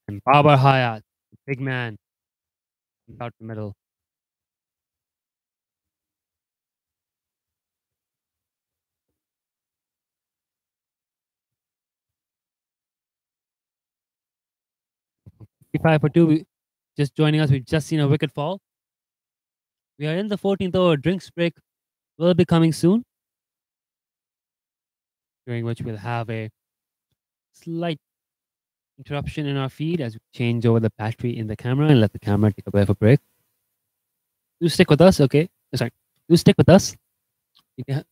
And Babar Hayat, big man, out the middle. For 2. Just joining us, we've just seen a wicket fall. We are in the 14th over. Drinks break will be coming soon, during which we'll have a slight interruption in our feed as we change over the battery in the camera and let the camera take a bit of a break. Do stick with us, okay? Sorry. Do stick with us.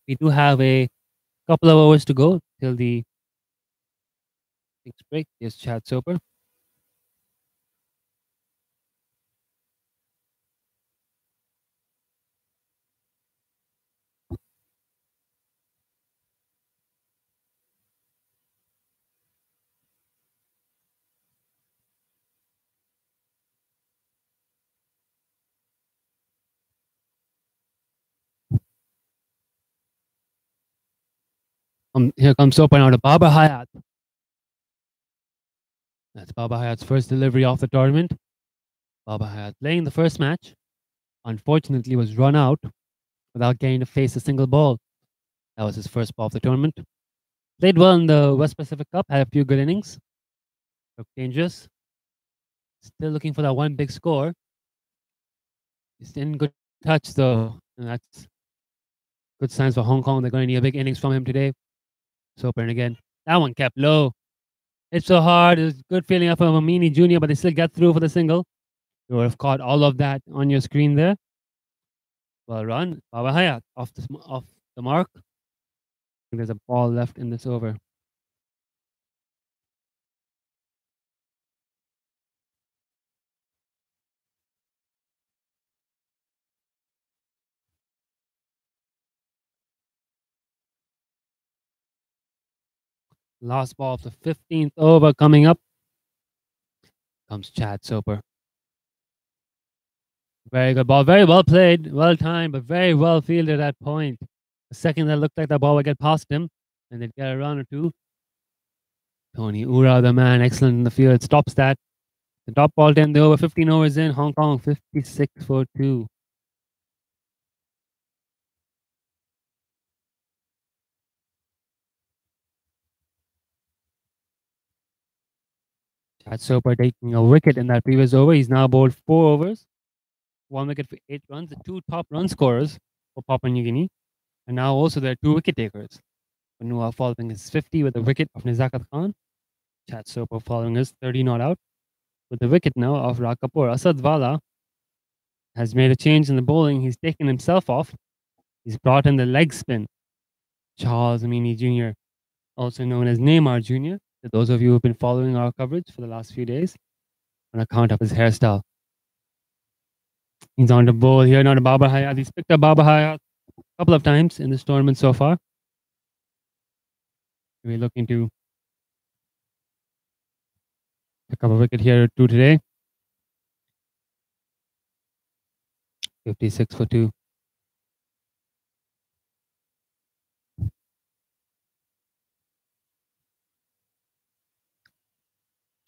We do have a Couple of hours to go till the next break. Here's Chad Soper. Here comes Soper now to Baba Hayat. That's Baba Hayat's first delivery off the tournament. Baba Hayat playing the first match. Unfortunately, was run out without getting to face a single ball. That was his first ball of the tournament. Played well in the West Pacific Cup, had a few good innings. Looked dangerous. Still looking for that one big score. He's in good touch though, and that's good signs for Hong Kong. They're going to need a big innings from him today. Soper again. That one kept low. It's so hard. It's good feeling up from Amini Jr., but they still get through for the single. You would have caught all of that on your screen there. Well run. Baba Hayat off the mark. I think there's a ball left in this over. Last ball of the 15th over coming up. Comes Chad Soper. Very good ball. Very well played. Well timed, but very well fielded at point. The second that looked like the ball would get past him and they'd get a run or two. Tony Ura, the man, excellent in the field. Stops that. The top ball 10, the over 15 overs in. Hong Kong 56 for 2. Chad Soper taking a wicket in that previous over. He's now bowled 4 overs. 1 wicket for 8 runs. The 2 top run scorers for Papua New Guinea. And now also there are 2 wicket takers. Vanua following his 50 with a wicket of Nizakat Khan. Chad Soper following his 30 not out. With the wicket now of Rakapur. Asad Vala has made a change in the bowling. He's taken himself off. He's brought in the leg spin. Charles Amini Jr., also known as Neymar Jr., to those of you who've been following our coverage for the last few days, on account of his hairstyle. He's on the bowl here, not a Baba Hayat. He's picked up Baba Hayat a couple of times in this tournament so far. We're looking to pick up a wicket here too today. 56 for 2.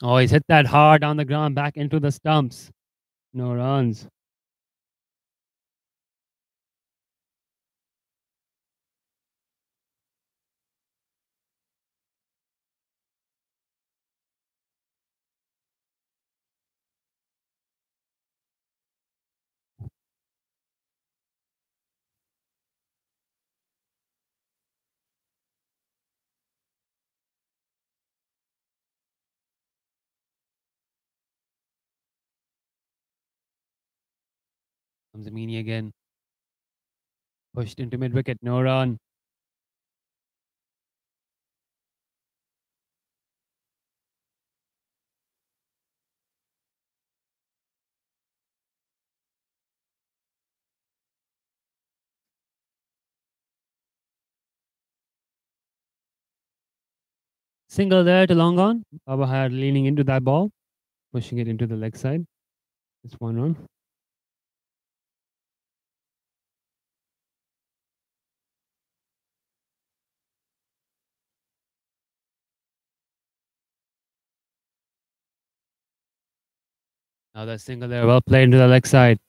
Oh, he's hit that hard on the ground, back into the stumps. No runs. Comes Amini again. Pushed into mid wicket, no run. Single there to long on. Baba Hayat leaning into that ball, pushing it into the leg side. It's 1 run. Now that single there, well played into the leg side.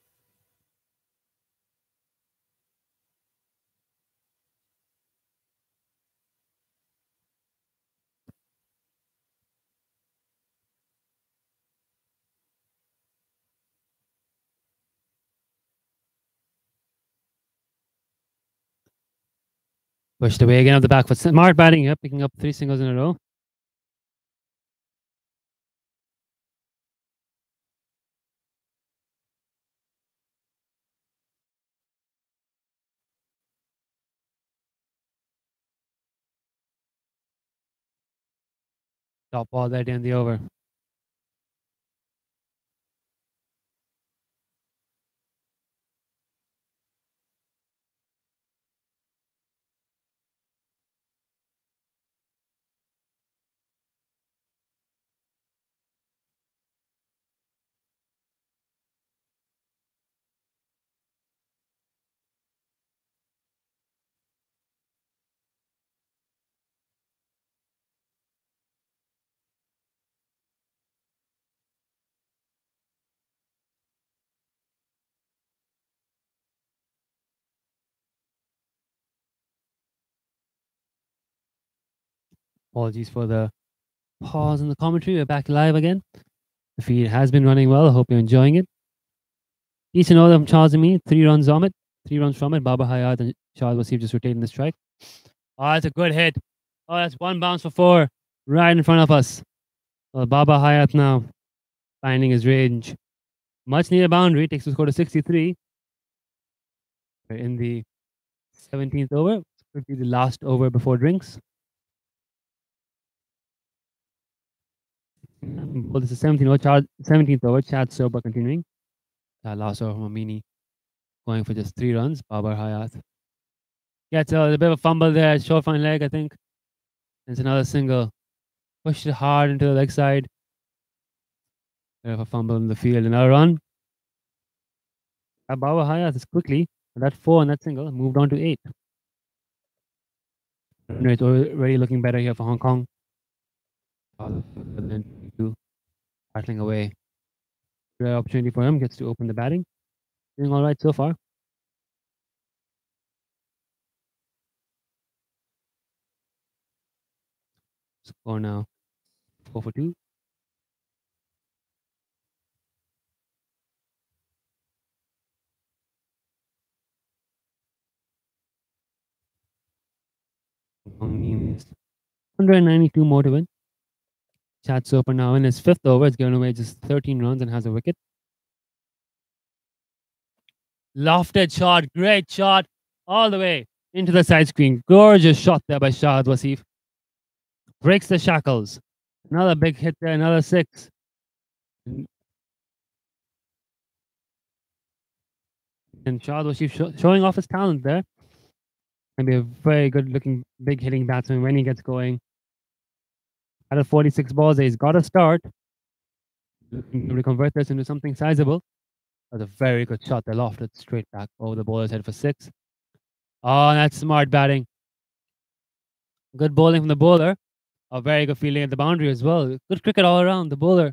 Pushed away again off the back foot. Smart batting here, picking up 3 singles in a row. Top ball there to end the over. Apologies for the pause in the commentary. We're back live again. The feed has been running well. I hope you're enjoying it. Decent order from Charles and me. 3 runs on it. 3 runs from it. Baba Hayat and Charles Wasif just rotating the strike. Oh, that's a good hit. Oh, that's one bounce for 4. Right in front of us. Well, Baba Hayat now finding his range. Much needed boundary. Takes the score to 63. We're in the 17th over. Could be the last over before drinks. Well, this is 17th over. Chad Soba continuing. Last over from Amini. Going for just 3 runs. Babar Hayat gets a bit of a fumble there. Short fine leg, I think. It's another single. Pushed it hard into the leg side. Bit of a fumble in the field. Another run. Babar Hayat is quickly. That 4 and that single moved on to 8. It's already looking better here for Hong Kong. Battling away. Great opportunity for him. Gets to open the batting. Doing all right so far. Score now 4 for 2. Hong Kong needs 192 more to win. Chad Soper now in his 5th over. It's given away just 13 runs and has a wicket. Lofted shot. Great shot. All the way into the side screen. Gorgeous shot there by Shahid Wasif. Breaks the shackles. Another big hit there. Another 6. And Shahid Wasif showing off his talent there. Maybe a very good looking big hitting batsman when he gets going. Out of 46 balls, he's got a start. Looking to convert this into something sizable. That's a very good shot. They lofted straight back over the bowler's head for 6. Oh, that's smart batting. Good bowling from the bowler. A very good fielding at the boundary as well. Good cricket all around. The bowler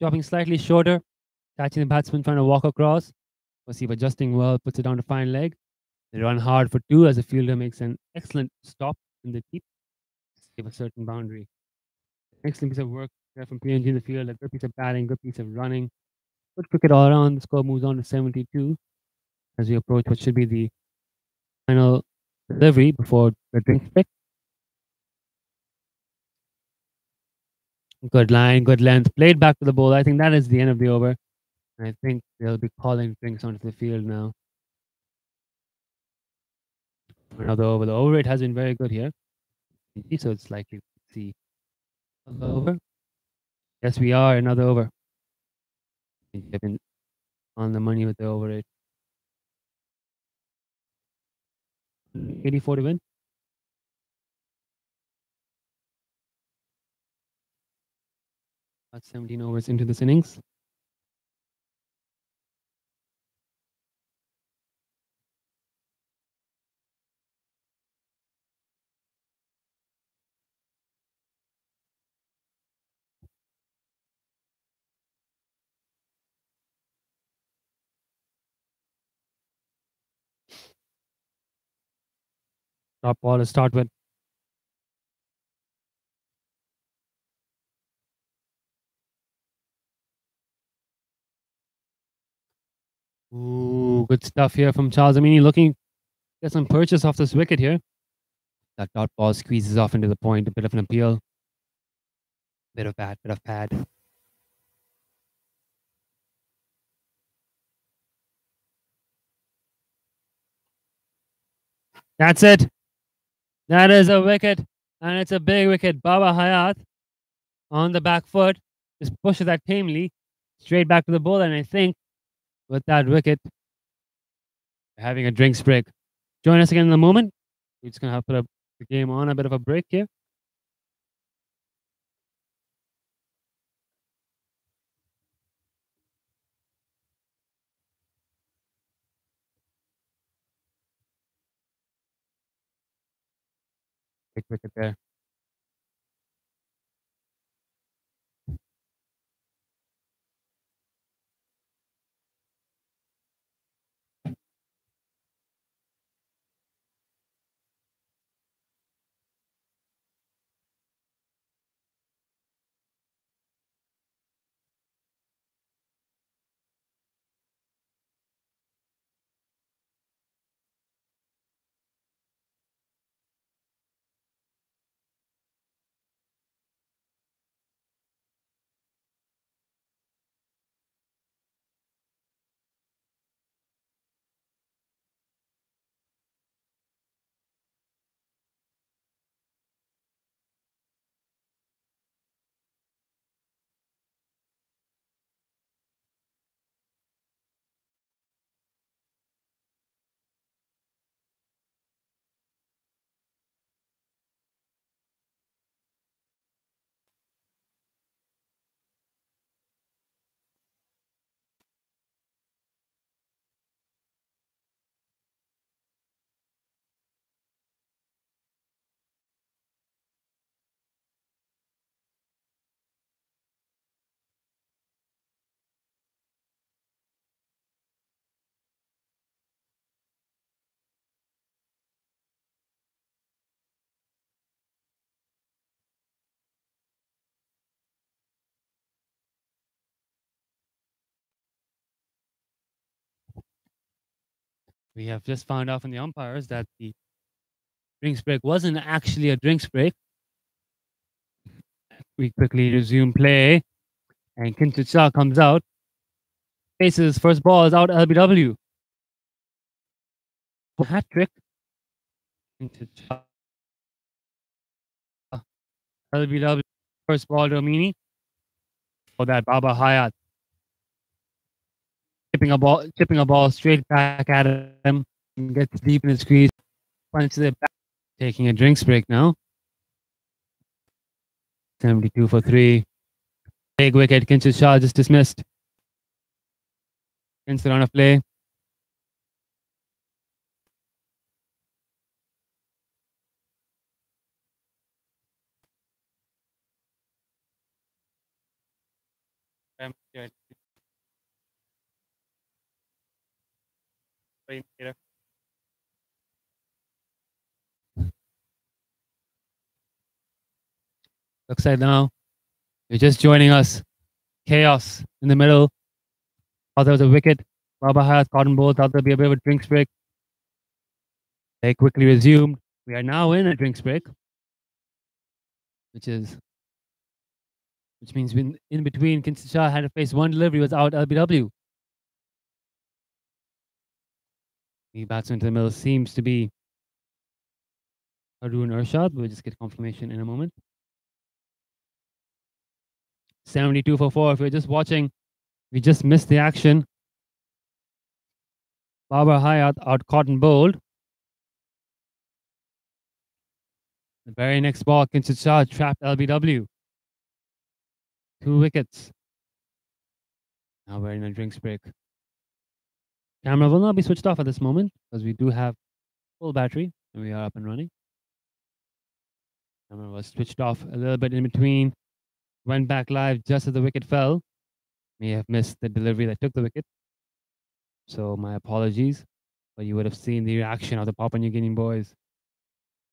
dropping slightly shorter, catching the batsman trying to walk across. Wasif adjusting well, puts it down to fine leg. They run hard for 2 as the fielder makes an excellent stop in the deep to save a certain boundary. Excellent piece of work there from PNG in the field. A good piece of batting, good piece of running. Good cricket all around. The score moves on to 72 as we approach what should be the final delivery before the drink pick. Good line, good length. Played back to the bowler. I think that is the end of the over. I think they'll be calling drinks onto the field now. Another over. The over rate has been very good here. So it's likely to see another over. Yes, we are. Another over. They've been on the money with the over rate. 84 to win. That's 17 overs into this innings. Top ball to start with. Ooh, good stuff here from Charles Amini. Looking to get some purchase off this wicket here. That dot ball squeezes off into the point. A bit of an appeal. Bit of bat, bit of pad. That's it. That is a wicket. And it's a big wicket. Baba Hayat on the back foot, just pushes that tamely straight back to the bowler. And I think with that wicket, we're having a drinks break. Join us again in a moment. We're just going to have to put the game on a bit of a break here. Quick wicket there. We have just found out from the umpires that the drinks break wasn't actually a drinks break. We quickly resume play, and Kinshit Shah comes out. Faces first ball is out LBW. Hat trick. Kinshit Shah. LBW. First ball to Amini. For that, Baba Hayat chipping a ball straight back at him. And gets deep in his crease. Punches it back. Taking a drinks break now. 72 for 3. Big wicket. Kinshit Shah just dismissed. Ends the run of play. Looks like now you're just joining us. Chaos in the middle. Thought there was a wicket. Baba Hayat cotton ball. Thought there'd be a bit of a drinks break. They quickly resumed. We are now in a drinks break, which means in between, Kinshit Shah had to face one delivery, was out LBW. The batsman to the middle seems to be Arun Urshad. We'll just get confirmation in a moment. 72 for 4. If you're just watching, we just missed the action. Baba Hayat out cotton bowled. The very next ball, Kinshit Shah trapped LBW. 2 wickets. Now we're in a drinks break. Camera will not be switched off at this moment because we do have full battery and we are up and running. Camera was switched off a little bit in between. Went back live just as the wicket fell. May have missed the delivery that took the wicket. So my apologies. But you would have seen the reaction of the Papua New Guinea boys.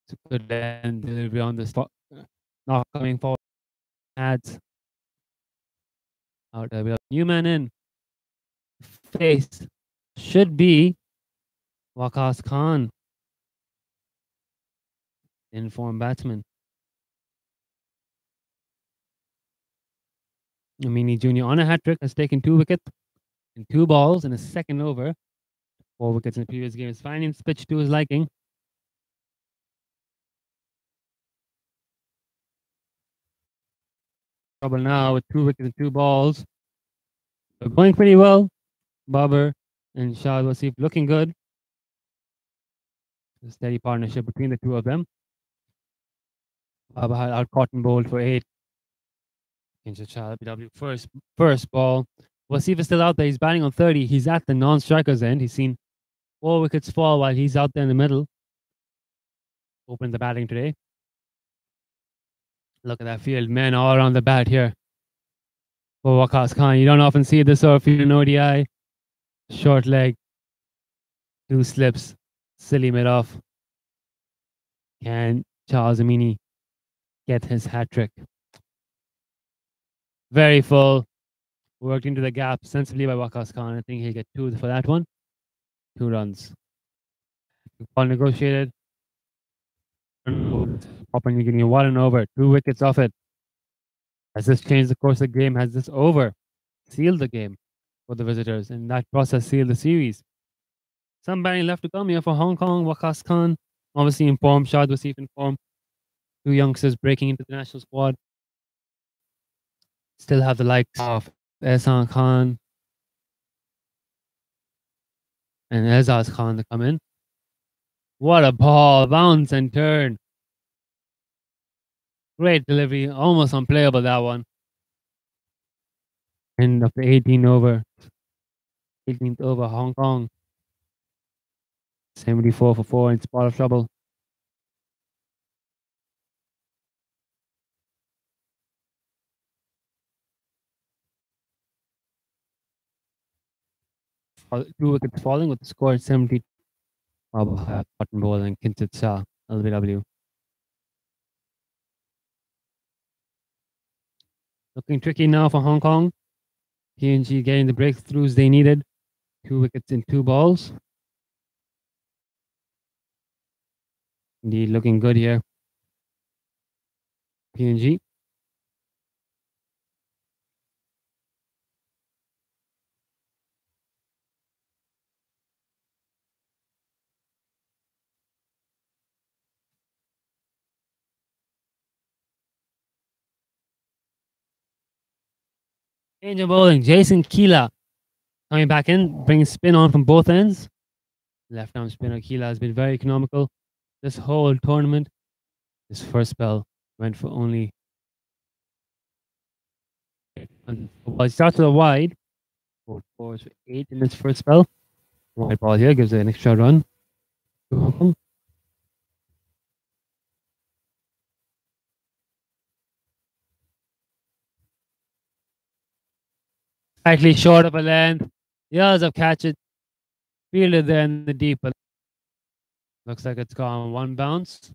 It's a good end delivery on the spot. Not coming forward. Ads. Out there. New man in. Face should be Waqas Khan. Informed batsman. Amini Jr. on a hat trick has taken 2 wickets in 2 balls in a second over. 4 wickets in the previous game. Is finding this pitch to his liking. trouble now with 2 wickets and 2 balls. They're going pretty well. Babar and Shahid Wasif looking good. A steady partnership between the two of them. Babar had out cotton bowled for 8. Into Shahid BW first ball. Wasif is still out there. He's batting on 30. He's at the non-striker's end. He's seen 4 wickets fall while he's out there in the middle. Open the batting today. Look at that field. Men all around the bat here. For Waqas Khan. You don't often see this or if you're an ODI. Short leg. 2 slips. Silly mid-off. Can Charles Amini get his hat-trick? Very full. Worked into the gap sensibly by Waqas Khan. I think he'll get 2 for that one. 2 runs. Ball negotiated. Papua New Guinea 1 over. 2 wickets off it. Has this changed the course of the game? Has this over sealed the game for the visitors? And that process sealed the series. Some batting left to come here for Hong Kong. Waqas Khan, obviously in form. Shahid Wasif in form. 2 youngsters breaking into the national squad. Still have the likes of Ehsan Khan and Ezaz Khan to come in. What a ball. Bounce and turn. Great delivery. Almost unplayable, that one. End of the 18th over. 18th over, Hong Kong. 74 for 4 in spot of trouble. Two wickets falling with the score at 70. Cotton Bowl and Kinsit Shah, LBW. Looking tricky now for Hong Kong. PNG getting the breakthroughs they needed. 2 wickets in 2 balls. Indeed, looking good here. PNG. Change of bowling. Jason Keela coming back in, bringing spin on from both ends. Left arm spinner Keela has been very economical this whole tournament. His first spell went for only. Well, he starts with a wide. 4 for 8 in his first spell. Wide ball here gives it an extra run. Slightly short of a length. Years of catch it. Fielded there in the deep. Looks like it's gone 1 bounce.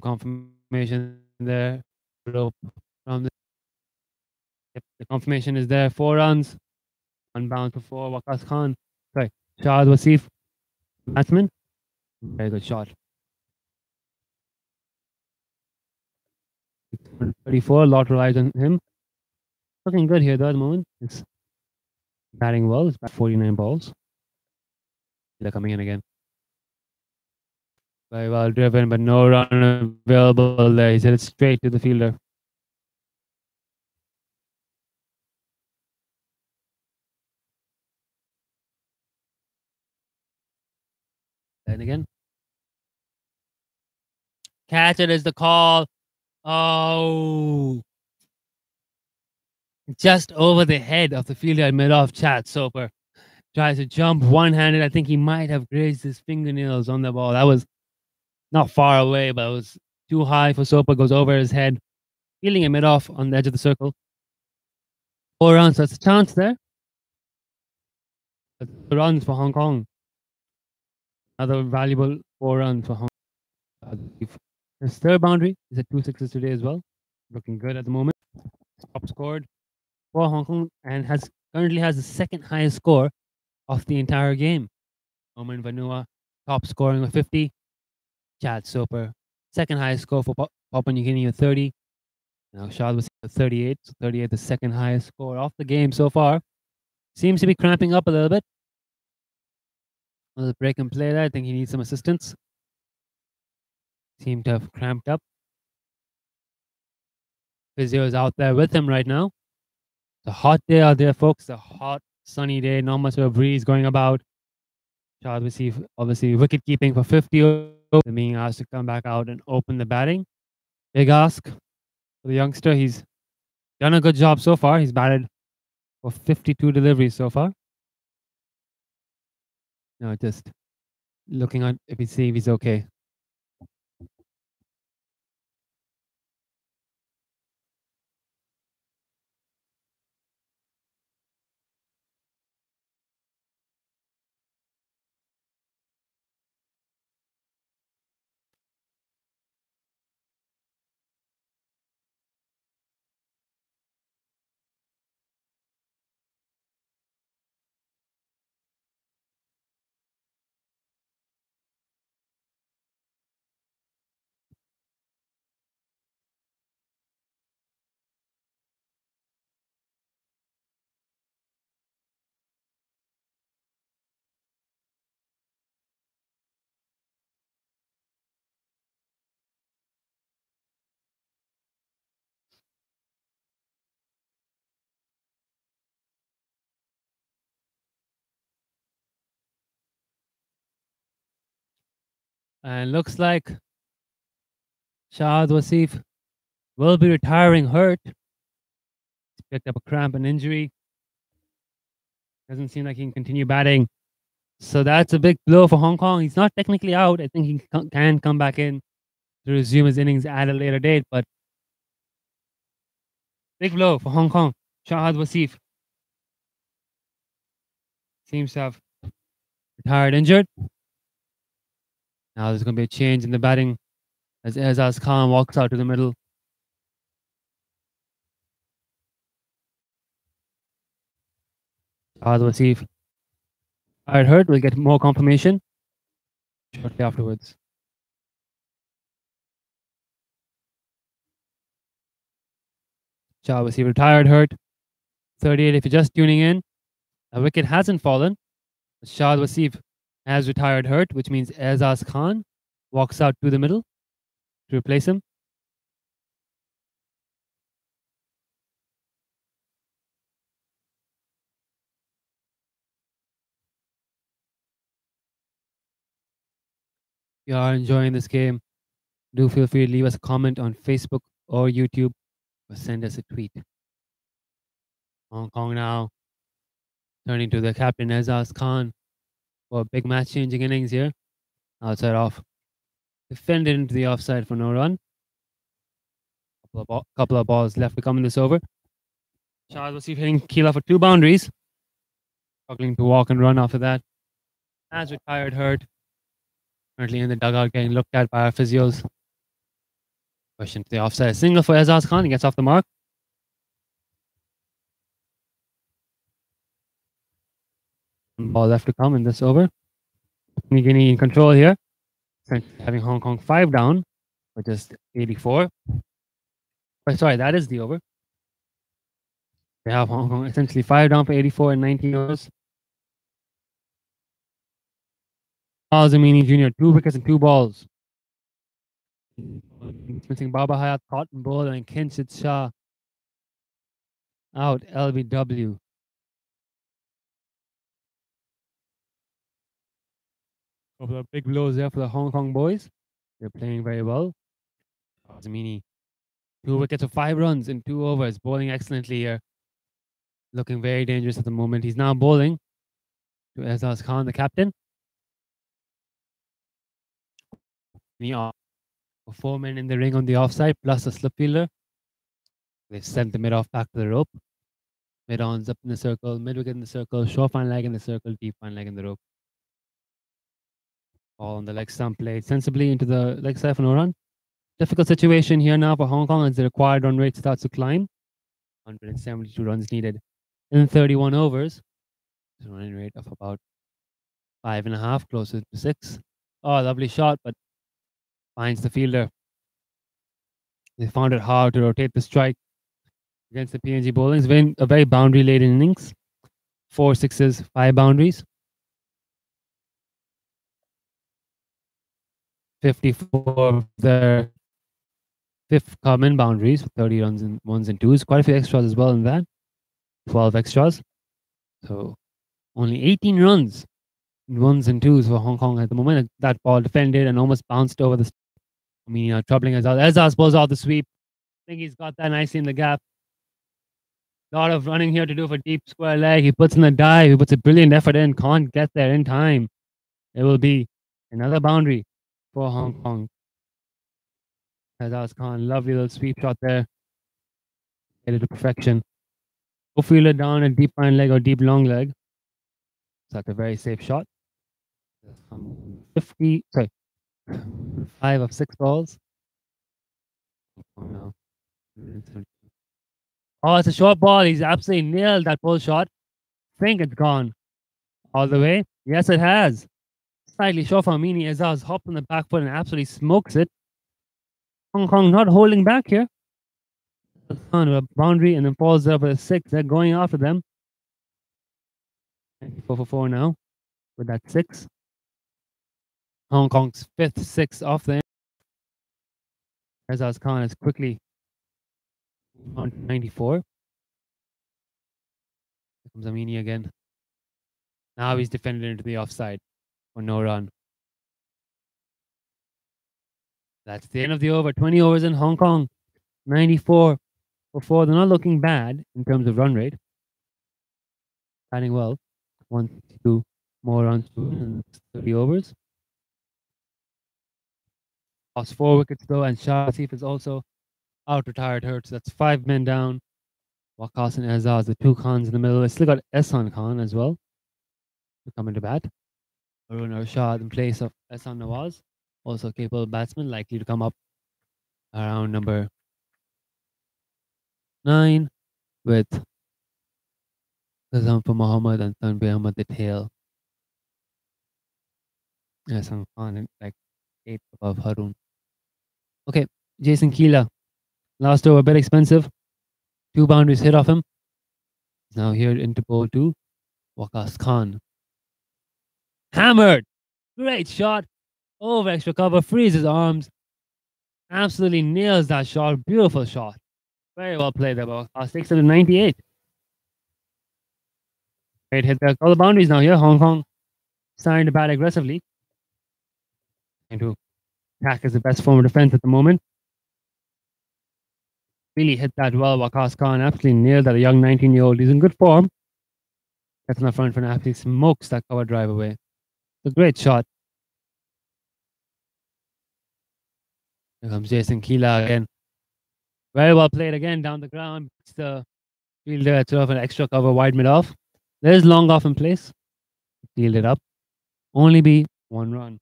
Confirmation there. Rope from the. Yep, the confirmation is there. 4 runs. 1 bounce before Waqas Khan. Sorry, Shahid Wasif, batsman. Very good shot. 34, a lot relies on him. Looking good here though at the moment. It's batting well. It's about 49 balls. They're coming in again. Very well driven, but no run available there. He's hit it straight to the fielder. Then again. Catch it is the call. Oh. Just over the head of the fielder mid-off. Chad Soper tries to jump one-handed. I think he might have grazed his fingernails on the ball. That was not far away, but it was too high for Soper. Goes over his head. Fielding it mid-off on the edge of the circle. 4 runs. That's a chance there. That's 2 runs for Hong Kong. Another valuable 4 runs for Hong Kong. His third boundary is at 2 sixes today as well. Looking good at the moment. Top scored for Hong Kong and currently has the second highest score of the entire game. Oman Vanua top scoring with 50. Chad Soper second highest score for Papua New Guinea with 30. Now Shahid was 38. So 38 the second highest score of the game so far. Seems to be cramping up a little bit. Another break and play there. I think he needs some assistance. Seem to have cramped up. Physio is out there with him right now. It's a hot day out there, folks. A hot, sunny day. Not much of a breeze going about. Shah obviously wicket keeping for 50 overs. Being asked to come back out and open the batting. Big ask for the youngster. He's done a good job so far. He's batted for 52 deliveries so far. No, just looking at if he's okay. And looks like Shahid Wasif will be retiring hurt. He's picked up a cramp and injury. Doesn't seem like he can continue batting. So that's a big blow for Hong Kong. He's not technically out. I think he can come back in to resume his innings at a later date. But big blow for Hong Kong. Shahid Wasif seems to have retired injured. Now there's going to be a change in the batting as Azaz Khan walks out to the middle. Shahid Wasif retired hurt. We'll get more confirmation shortly afterwards. Shahid Wasif retired hurt. 38 if you're just tuning in. A wicket hasn't fallen. Shahid Wasif has retired hurt, which means Azaz Khan walks out to the middle to replace him. If you are enjoying this game, do feel free to leave us a comment on Facebook or YouTube or send us a tweet. Hong Kong now turning to the captain Azaz Khan for a big match changing innings here. Outside off. Defended into the offside for no run. Couple of balls left to come in this over. Shahid Wasif hitting Keela for 2 boundaries. Struggling to walk and run after that. Has retired hurt. Currently in the dugout getting looked at by our physios. Question to the offside. Single for Azaz Khan. He gets off the mark. Ball left to come in this over. Guinea in control here. Having Hong Kong 5 down for just 84. Oh, sorry, that is the over. They have Hong Kong essentially 5 down for 84 and 19 overs. Zamini Jr., 2 wickets and 2 balls. Missing Baba Hayat, Cotton Bowler, and Kinshit Shah. Out, LBW. Couple of big blows there for the Hong Kong boys. They're playing very well. Zamini, 2 wickets for 5 runs in 2 overs, bowling excellently here. Looking very dangerous at the moment. He's now bowling to Azaz Khan, the captain. For 4 men in the ring on the offside, plus a slip fielder. They've sent the mid-off back to the rope. Mid-ons up in the circle, mid-wicket in the circle, short fine leg in the circle, deep fine leg in the rope. All on the leg stump played sensibly into the leg side for no run. Difficult situation here now for Hong Kong as the required run rate starts to climb. 172 runs needed in 31 overs. It's a running rate of about 5.5, closer to 6. Oh, lovely shot, but finds the fielder. They found it hard to rotate the strike against the PNG bowling. It's been a very boundary-laden innings. 4 sixes, 5 boundaries. 54 of their fifth common boundaries with 30 runs in ones and twos. Quite a few extras as well in that. 12 extras. So only 18 runs in ones and twos for Hong Kong at the moment. That ball defended and almost bounced over the. Troubling Azaz. Azaz pulls off the sweep. I think he's got that nicely in the gap. A lot of running here to do for deep square leg. He puts in the dive. He puts a brilliant effort in. Can't get there in time. It will be another boundary for Hong Kong. Azaz Khan, lovely little sweep shot there. Get it to perfection. Go field it down a deep fine leg or deep long leg. So that's a very safe shot. 5 of 6 balls. Oh, no. Oh, it's a short ball. He's absolutely nailed that pull shot. Think it's gone all the way. Yes, it has. Slightly short for Amini. Azaz hopped on the back foot and absolutely smokes it. Hong Kong not holding back here. On a boundary and then falls up with a 6. They're going after them. 4 for 4 now with that 6. Hong Kong's 5th 6 off the end. Azaz Khan is quickly on 94. Here comes Amini again. Now he's defended into the offside for no run. That's the end of the over. 20 overs in Hong Kong. 94 for 4. They're not looking bad in terms of run rate. Batting well. 162 more runs in 30 overs. Lost 4 wickets though, and Shah Asif is also out retired hurt. So that's 5 men down. Waqas and Azaz, the 2 Khans in the middle. They still got Ehsan Khan as well to come into bat. Arun Arshad in place of Ehsan Nawaz, also capable batsman, likely to come up around number 9 with Zamfar Muhammad and Tanbih Ahmad the tail. Ehsan Khan like 8 above Harun. Okay, Jason Keela. Last over, a bit expensive. 2 boundaries hit off him. He's now here into bowl 2. Waqas Khan. Hammered! Great shot. Over extra cover. Frees his arms. Absolutely nails that shot. Beautiful shot. Very well played there, Waqas. Takes it to 98. Great hit there. All the boundaries now here. Hong Kong starting to bat aggressively. Trying to attack is the best form of defense at the moment. Really hit that well. Waqas Khan absolutely nailed that. A young 19-year-old. He's in good form. Gets on the front foot and absolutely smokes that cover drive away. It's a great shot. Here comes Jason Keela again. Very well played again down the ground. It's the fielder at sort of an extra cover wide mid off. There's long off in place. Field it up. Only be 1 run.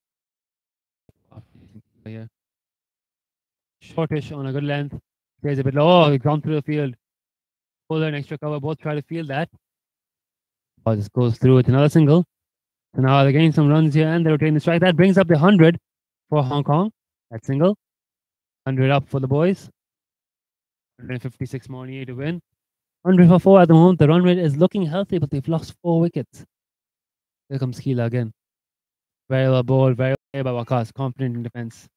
Here. Shortish on a good length. Stays a bit low. Oh, he's gone through the field. Bowler and extra cover both try to field that. Ball just goes through with another single. So now they're getting some runs here and they're rotating the strike. That brings up the 100 for Hong Kong. That single. 100 up for the boys. 156 more need to win. 100 for 4 at the moment. The run rate is looking healthy, but they've lost 4 wickets. Here comes Keela again. Very well bowled. Very well by Waqas. Confident in defense.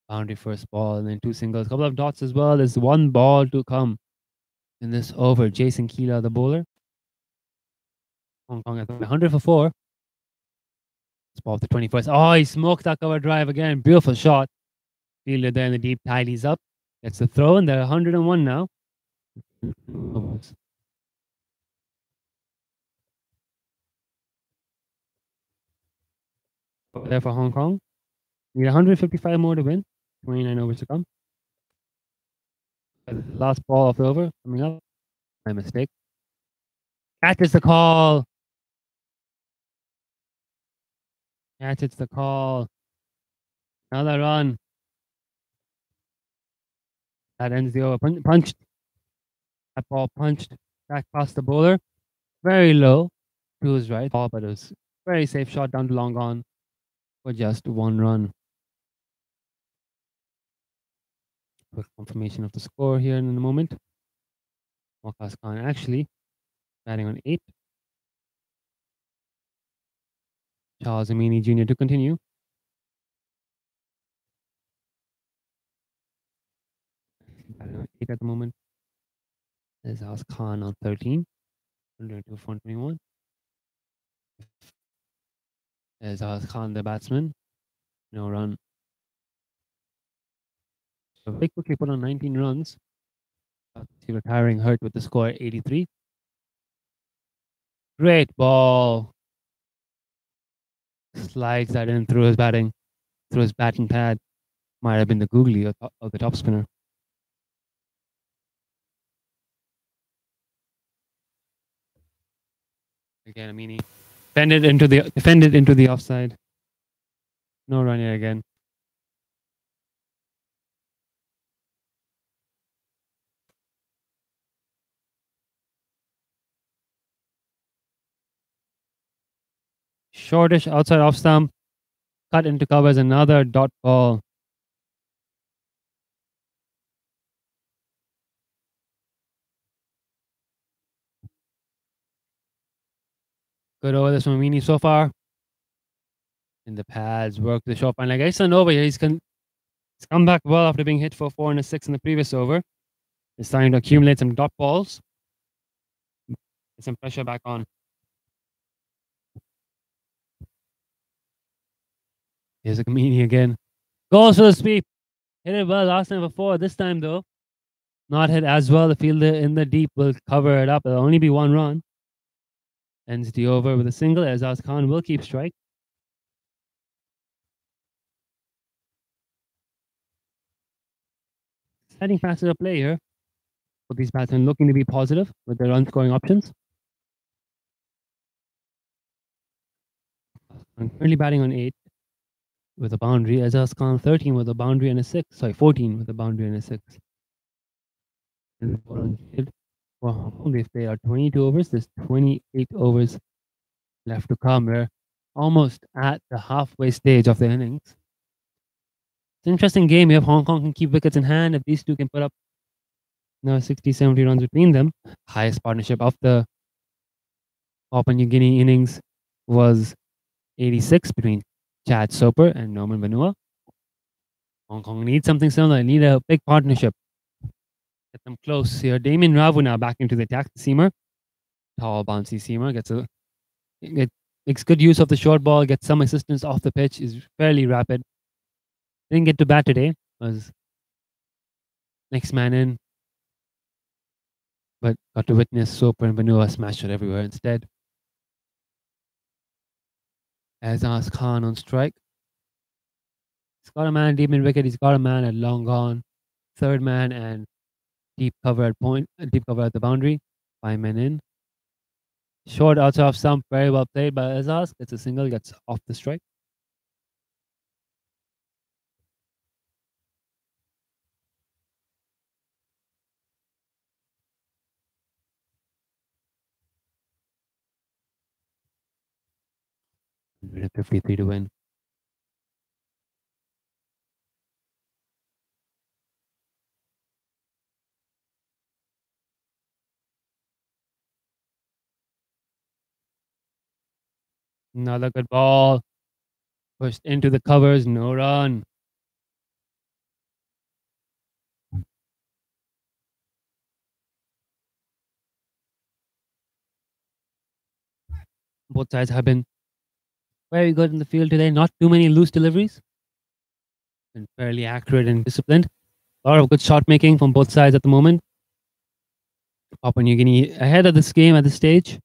Boundary first ball and then 2 singles. Couple of dots as well. There's 1 ball to come in this over. Jason Keela, the bowler. Hong Kong at 100 for 4. It's ball the 21st. Oh, he smoked that cover drive again. Beautiful shot. Fielded there in the deep tide. He's up. Gets the throw and they're 101 now. There for Hong Kong. Need 155 more to win. 29 overs to come. Last ball off the over coming up. My mistake. Catches the call. Catches the call. Another run. That ends the over. Punched. That ball punched back past the bowler. Very low to his right. Ball, but it was very safe shot down to long on for just 1 run. Quick confirmation of the score here in a moment. Waqas Khan actually batting on 8. Charles Amini Jr. to continue. 8 at the moment. There's House Khan on 13. 102 for 121. There's House Khan, the batsman. No run. So they quickly put on 19 runs. He retiring hurt with the score 83. Great ball. Slides that in through his batting, through his batting pad. Might have been the googly of the top spinner. Again, Amini defended into the offside. No run here again. Shortish outside off stump. Cut into covers, another dot ball. Good over this from Amini so far. In the pads, work the short line. Like Iceland over here, he's come back well after being hit for 4 and a 6 in the previous over. He's starting to accumulate some dot balls. Get some pressure back on. Here's a Kamini again. Goes for the sweep. Hit it well last time before. This time, though, not hit as well. The fielder in the deep will cover it up. It'll only be 1 run. Ends the over with a single. Azaz Khan will keep strike. Exciting passage of play here. For these batsmen looking to be positive with their run scoring options. I'm currently batting on 8 with a boundary. Azaz Khan 13 with a boundary and a 6. Sorry, 14 with a boundary and a 6. Well, they've played out 22 overs. There's 28 overs left to come. We're almost at the halfway stage of the innings. It's an interesting game. If Hong Kong can keep wickets in hand, if these two can put up 60, 70 runs between them, highest partnership of the Papua New Guinea innings was 86 between Chad Soper and Norman Vanua. Hong Kong needs something similar. Need a big partnership. Get them close here. Damien Ravu now back into the attack. The seamer, tall, bouncy seamer, makes good use of the short ball. Gets some assistance off the pitch. Is fairly rapid. Didn't get to bat today. Was next man in, but got to witness Soper and Vanua smash it everywhere instead. Azaz Khan on strike. He's got a man deep in wicket. He's got a man at long gone. Third man and deep cover at the boundary. 5 men in. Short outside off stump. Very well played by Azaz. Gets a single. Gets off the strike. Minute 53 to win. Another good ball. Pushed into the covers. No run. Both sides have been very good in the field today. Not too many loose deliveries. And fairly accurate and disciplined. A lot of good shot making from both sides at the moment. Papua New Guinea ahead of this game at this stage.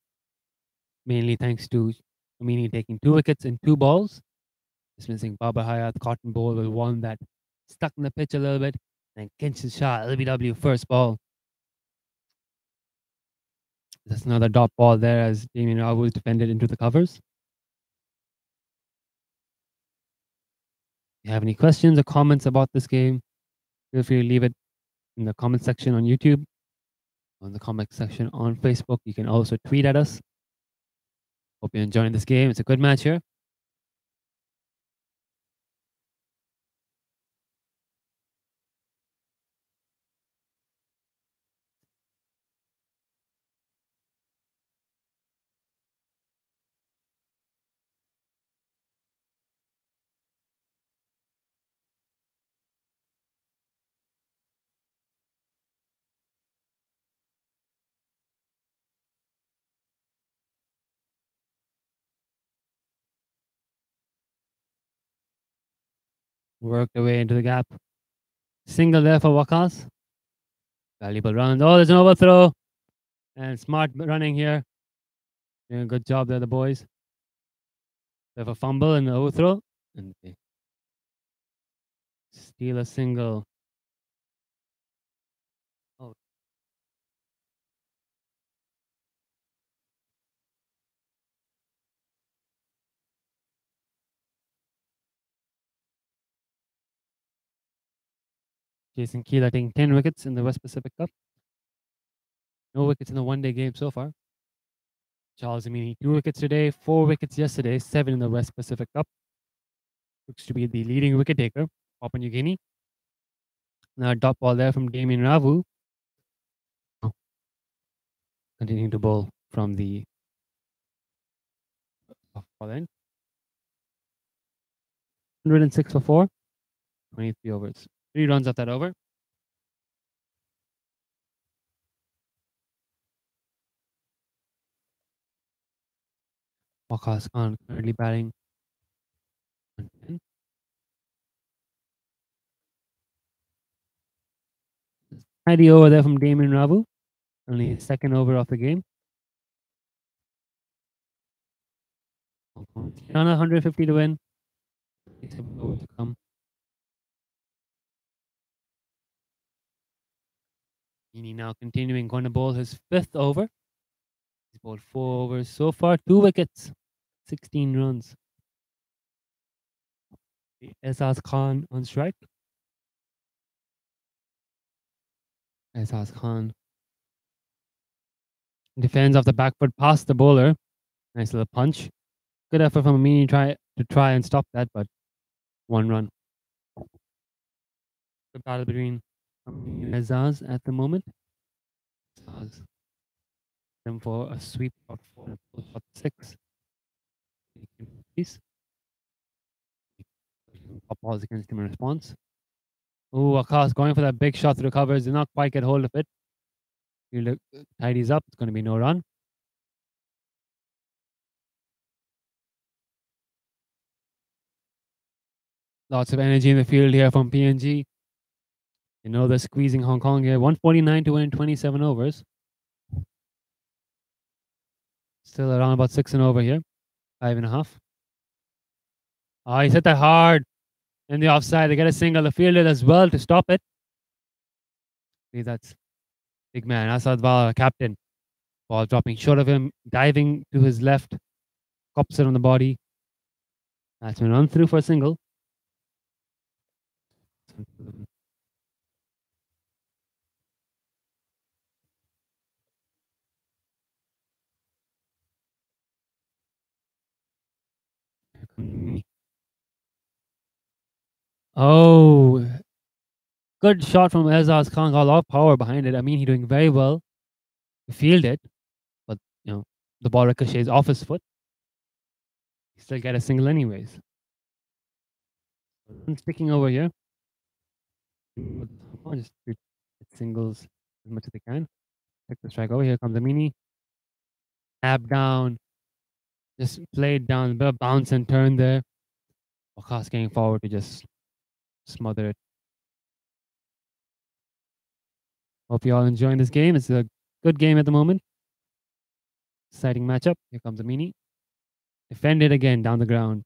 Mainly thanks to Amini taking 2 wickets in 2 balls. Dismissing Baba Hayat, cotton ball with one that stuck in the pitch a little bit. And Kenshin Shah, LBW, first ball. That's another dot ball there as Damien Ravu defended into the covers. If you have any questions or comments about this game, feel free to leave it in the comment section on YouTube, on the comment section on Facebook. You can also tweet at us. Hope you're enjoying this game. It's a good match here. Worked away into the gap. Single there for Wakas. Valuable runs. Oh, there's an overthrow. And smart running here. Doing a good job there, the boys. They have a fumble and an overthrow. And they steal a single. Oh. Jason Keeler taking 10 wickets in the West Pacific Cup. No wickets in the one-day game so far. Charles Amini, 2 wickets today, 4 wickets yesterday, 7 in the West Pacific Cup. Looks to be the leading wicket taker, Papua New Guinea. Now dot ball there from Damien Ravu. Continuing to bowl from the off-ball end. 106 for 4, 23 overs. 3 runs off that over. Waqas Khan currently batting. 110. Tidy over there from Damien Ravu. Only his second over of the game. Another 150 to win. Over to come. Heaney now continuing, going to bowl his 5th over. He's bowled 4 overs so far, 2 wickets, 16 runs. Esaz Khan on strike. Esaz Khan defends off the back foot past the bowler. Nice little punch. Good effort from Amini to try and stop that, but 1 run. The battle between Esaz at the moment. Esaz them for a sweep of 4, 6. Please. Pop balls against him in response. Oh, Akas going for that big shot through covers. Did not quite get hold of it. He tidies up. It's going to be no run. Lots of energy in the field here from PNG. You know they're squeezing Hong Kong here. 149 to win 27 overs. Still around about 6 and over here. 5.5. Oh, he's hit that hard in the offside. They get a single. The fielder as well to stop it. See, that's big man. Asad Bala, captain. Ball dropping short of him, diving to his left. Cops it on the body. That's been run through for a single. Oh, good shot from Ezaz Khan. Got a lot of power behind it. I mean, he's doing very well to field it, but the ball ricochets off his foot. He still get a single anyways. Sticking over here. Just singles as much as they can. Take the strike over. Here comes Amini. Tap down. Just played down. A bit of bounce and turn there. Wakas getting forward to just smother it. Hope you all enjoying this game. It's a good game at the moment. Exciting matchup. Here comes Amini. Defended again down the ground.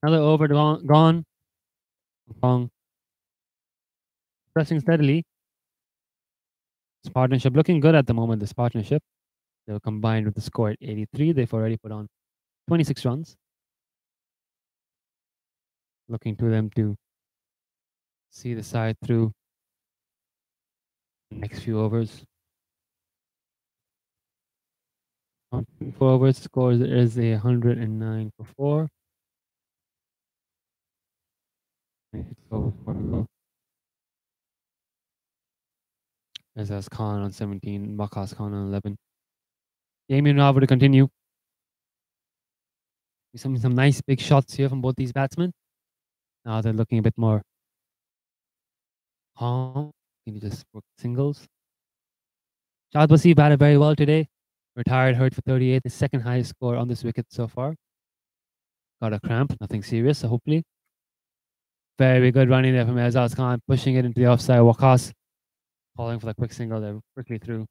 Another over gone. Wrong. Pressing steadily. This partnership looking good at the moment, this partnership. They were combined with the score at 83. They've already put on 26 runs. Looking to them to see the side through the next few overs. 4 overs, score is a 109 for 4. Ezaz Khan on 17, Wakas Khan on 11. Damien Ravu to continue. Some nice big shots here from both these batsmen. Now they're looking a bit more calm. Can you just work singles? Shad Basi batted very well today. Retired hurt for 38, the second highest score on this wicket so far. got a cramp, nothing serious, so hopefully. Very good running there from Azaz Khan, pushing it into the offside. Waqas calling for the quick single there, quickly through.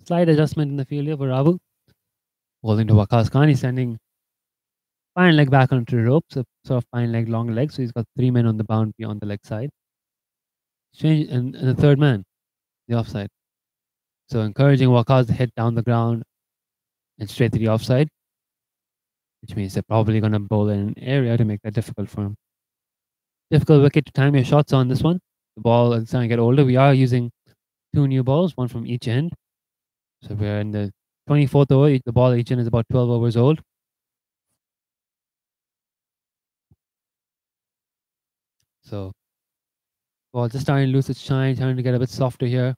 Slight adjustment in the field here for Ravu. Holding to Waqas Khan, he's sending fine leg back onto the rope, so sort of fine leg, long leg. So he's got 3 men on the boundary on the leg side. Change and the third man, the offside. So encouraging Waqas to hit down the ground and straight to the offside, which means they're probably going to bowl in an area to make that difficult for him. Difficult wicket to time your shots on this one. The ball is starting to get older. We are using 2 new balls, one from each end. So we're in the 24th over. The ball each end is about 12 overs old. So ball just starting to lose its shine, starting to get a bit softer here.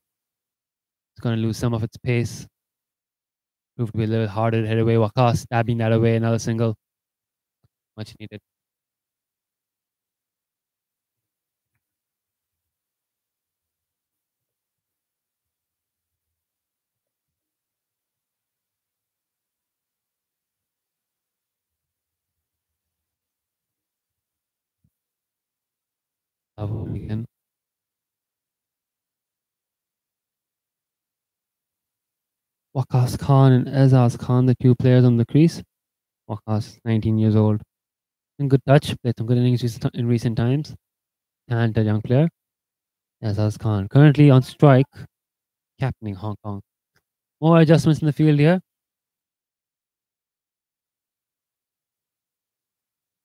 It's going to lose some of its pace. Proved to be a little harder to hit away. Waqas stabbing that away, another single. Much needed. Again. Waqas Khan and Azaz Khan, the 2 players on the crease. Waqas, 19 years old. In good touch, played some good innings in recent times. And a young player. Azaz Khan, currently on strike, captaining Hong Kong. More adjustments in the field here.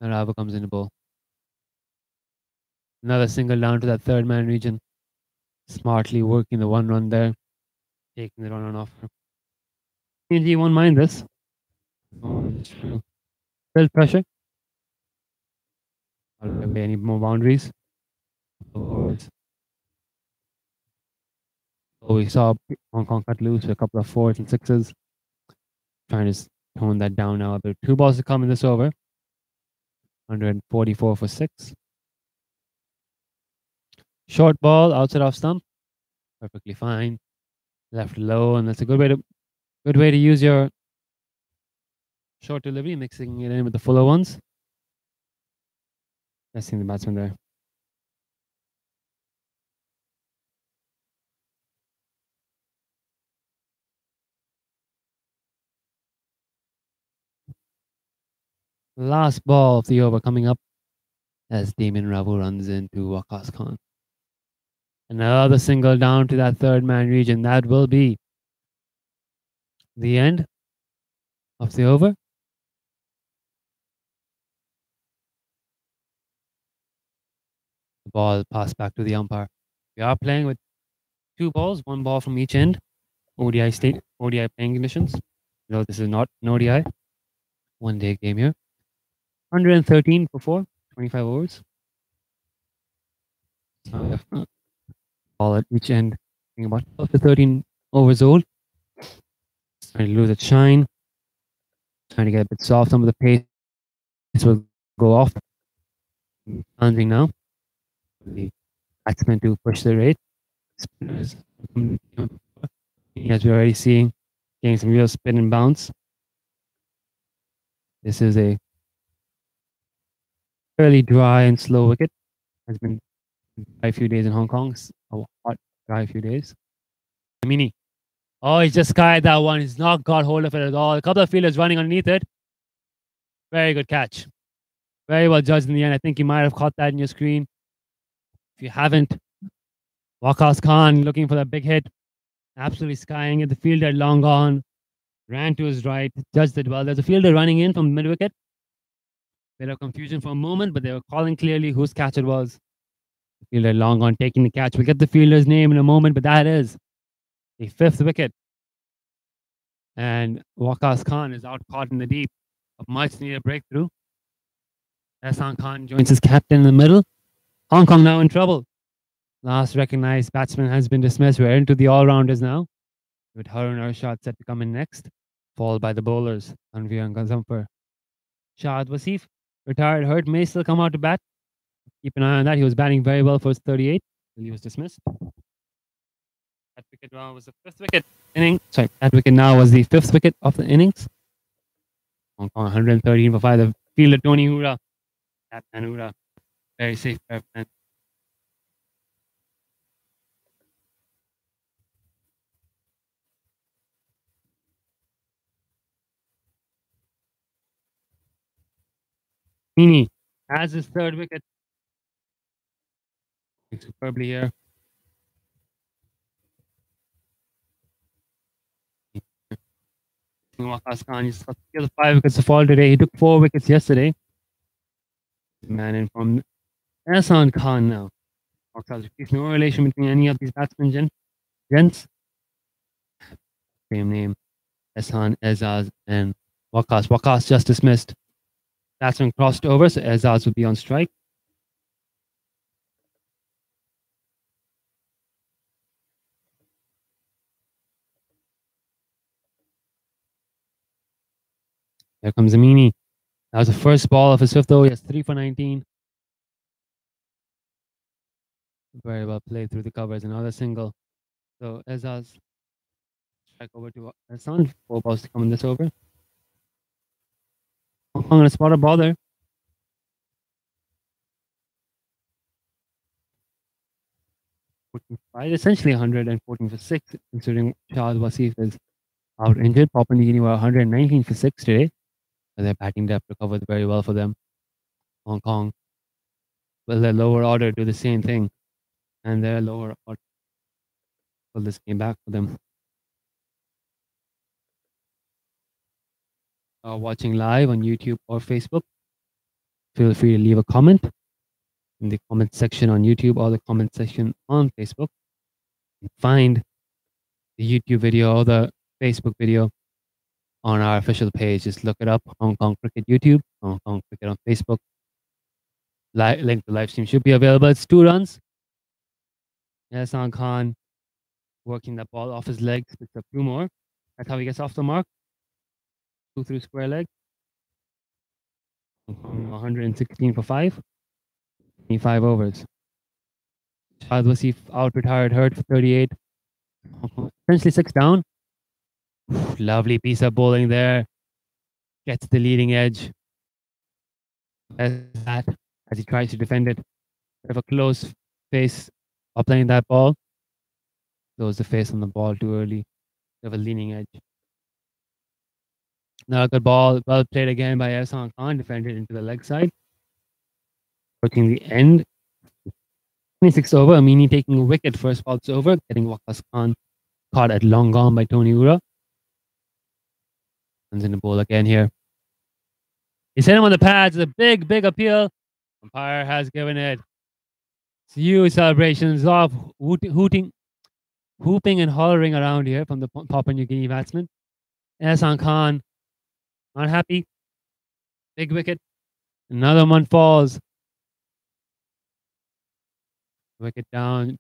And Rava comes in the bowl. Another single down to that third man region. Smartly working the 1 run there. Taking the run on offer. PNG won't mind this. Still pressure. Any more boundaries? So we saw Hong Kong cut loose with a couple of 4s and 6s. Trying to tone that down now. There are 2 balls to come in this over. 144 for 6. Short ball outside off stump. Perfectly fine. Left low, and that's a good way to use your short delivery, mixing it in with the fuller ones. Testing the batsman there. Last ball of the over coming up as Damien Ravu runs into Waqas Khan. Another single down to that third man region. That will be the end of the over. The ball passed back to the umpire. We are playing with 2 balls, 1 ball from each end. ODI playing conditions. No, this is not an ODI. 1 day game here. 113 for 4, 25 overs. Ball at each end, about 12 to 13 overs old. Trying to lose its shine. Trying to get a bit soft. Some of the pace will go off. Challenging now. The batsman to push the rate. As we're already seeing, getting some real spin and bounce. This is a fairly dry and slow wicket. Has been dry a few days in Hong Kong. A hot, dry few days. Amini. Oh, he's just skied that one. He's not got hold of it at all. A couple of fielders running underneath it. Very good catch. Very well judged in the end. I think you might have caught that in your screen. If you haven't, Waqas Khan looking for that big hit. Absolutely skying it. The fielder long gone. Ran to his right. Judged it well. There's a fielder running in from mid wicket. Bit of confusion for a moment, but they were calling clearly whose catch it was. The fielder long gone taking the catch. We'll get the fielder's name in a moment, but that is the 5th wicket. And Waqas Khan is out caught in the deep. A much needed breakthrough. Ehsan Khan joins his captain in the middle. Hong Kong now in trouble. Last recognized batsman has been dismissed. We're into the all-rounders now. with Harun Arshad set to come in next, followed by the bowlers, Anvir and Gazamfar. Shahid Wasif, retired hurt, may still come out to bat. Keep an eye on that. He was batting very well for his 38 till he was dismissed. That wicket now was the fifth wicket inning. Sorry, that wicket now was the fifth wicket of the innings. Hong Kong 113 for 5. The fielder Tony Hura. Captain Hura. Very safe pair of hands. Meany has his third wicket. Superbly here. Waqas Khan, he's got 5 wickets to fall today. He took 4 wickets yesterday. Man in from Ehsan Khan now. There's no relation between any of these batsmen, gents. Same name. Ehsan, Ezaz, and Waqas. Waqas just dismissed. Batsman crossed over, so Ezaz would be on strike. Here comes Amini. That was the first ball of his fifth over. He has 3 for 19. Very well played through the covers. Another single. So Ezaz strike over to Ehsan. 4 balls to come in this over. I'm going to spot a ball there. Essentially 114 for 6, considering Shahid Wasif is out injured. Papua New Guinea were 119 for 6 today. And their batting depth recovered very well for them. Hong Kong, will their lower order do the same thing? And their lower order pull this game back for them. Watching live on YouTube or Facebook, feel free to leave a comment in the comment section on YouTube or the comment section on Facebook. Find the YouTube video or the Facebook video on our official page. Just look it up, Hong Kong Cricket YouTube, Hong Kong Cricket on Facebook. Link to live stream should be available. It's 2 runs. Ehsan Khan working that ball off his legs, picks up 2 more. That's how he gets off the mark. 2 through square leg. 116 for 5. 25 overs. Shahid Wasif out, retired, hurt for 38. Essentially 6 down. Lovely piece of bowling there. Gets the leading edge. As he tries to defend it. Have a close face of playing that ball. Close the face on the ball too early. Have a leaning edge. Now a good ball. Well played again by Ehsan Khan. Defended into the leg side. Approaching the end. 26th over. Amini taking a wicket. First ball's over. Getting Waqas Khan caught at long gone by Tony Hura. Comes in the bowl again here. He's hit him on the pads. It's a big, big appeal. Umpire has given it. It's huge celebrations of hooping and hollering around here from the Papua New Guinea batsman. Ehsan Khan, not happy. Big wicket. Another one falls. Wicket down.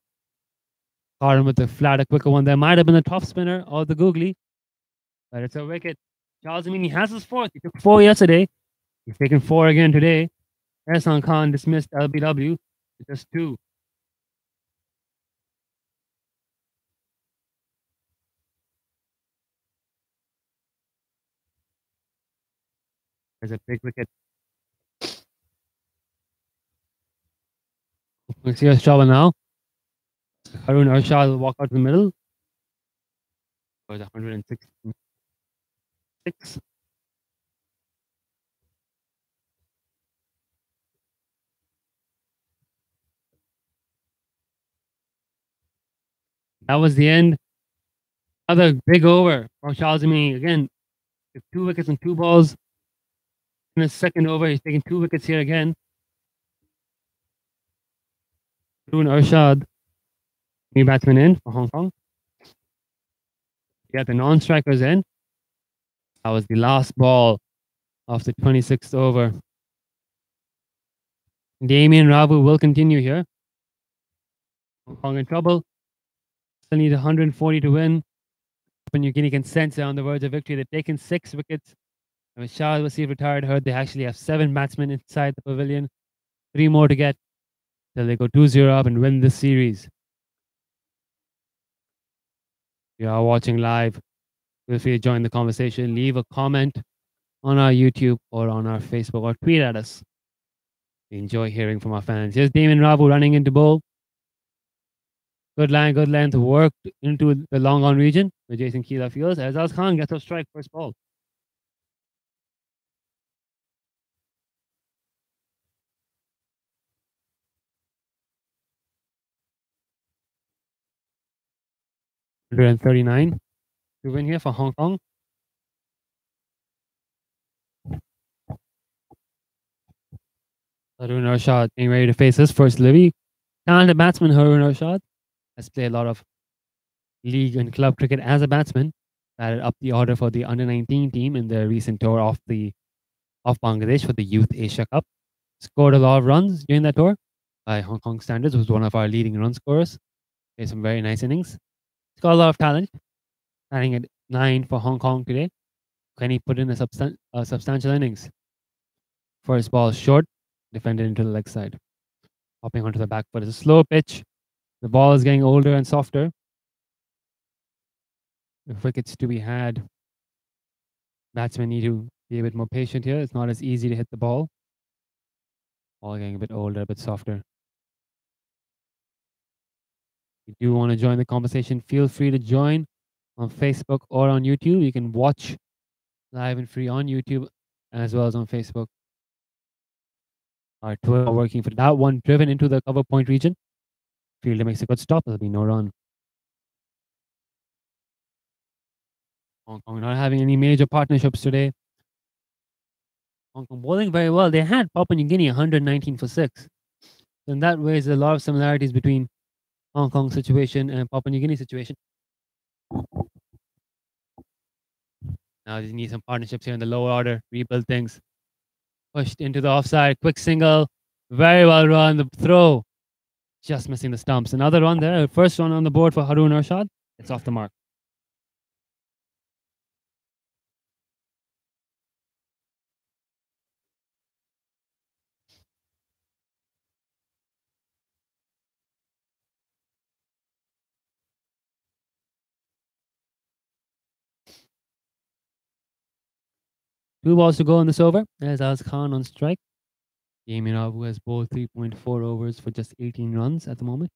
Caught him with the flatter, quicker one. There might have been the top spinner or the googly, but it's a wicket. Charles Amini has his 4th. He took 4 yesterday. He's taken 4 again today. Ehsan Khan dismissed LBW with just 2. There's a big wicket. We'll see us trouble now. Harun Arshad will walk out to the middle. For the 166. That was the end. Another big over for Charles Amini. Again, 2 wickets and 2 balls. In his second over, he's taking 2 wickets here again. Harun Arshad, new batsman in for Hong Kong. We got the non-strikers in. That was the last ball of the 26th over. Damien Ravu will continue here. Hong Kong in trouble. Still need 140 to win. Papua New Guinea can sense they're on the verge of victory. They've taken 6 wickets. And with Shah Wasif retired hurt, they actually have 7 batsmen inside the pavilion. 3 more to get till they go 2-0 up and win this series. If you are watching live, feel free to join the conversation. Leave a comment on our YouTube or on our Facebook or tweet at us. We enjoy hearing from our fans. Here's Damien Rabu running into bowl. Good line, good length, worked into the long on region where Jason Keela fields. Azaz Khan gets a strike first ball. $139 to win here for Hong Kong. Harun Arshad being ready to face his first Livy. Talented batsman Harun Arshad has played a lot of league and club cricket as a batsman. Added up the order for the under-19 team in the recent tour of Bangladesh for the Youth Asia Cup. Scored a lot of runs during that tour by Hong Kong standards. Was one of our leading run scorers. Played some very nice innings. He's got a lot of talent. Starting at 9 for Hong Kong today. Can he put in a substantial innings? First ball short, defended into the leg side. Hopping onto the back foot. It's a slow pitch. The ball is getting older and softer. The wickets to be had. Batsmen need to be a bit more patient here. It's not as easy to hit the ball. Ball getting a bit older, a bit softer. If you do want to join the conversation, feel free to join on Facebook or on YouTube. You can watch live and free on YouTube as well as on Facebook. Our Twitter working for that one, driven into the cover point region. Fielder makes a good stop. There'll be no run. Hong Kong not having any major partnerships today. Hong Kong bowling very well. They had Papua New Guinea 119 for 6. So in that way, there's a lot of similarities between Hong Kong situation and Papua New Guinea situation. Now they need some partnerships here in the lower order. Rebuild things. Pushed into the offside. Quick single. Very well run. The throw. Just missing the stumps. Another run there. First one on the board for Harun Arshad. It's off the mark. Two balls to go in this over. There's Az Khan on strike. Damien Rabu has bowled 3.4 overs for just 18 runs at the moment.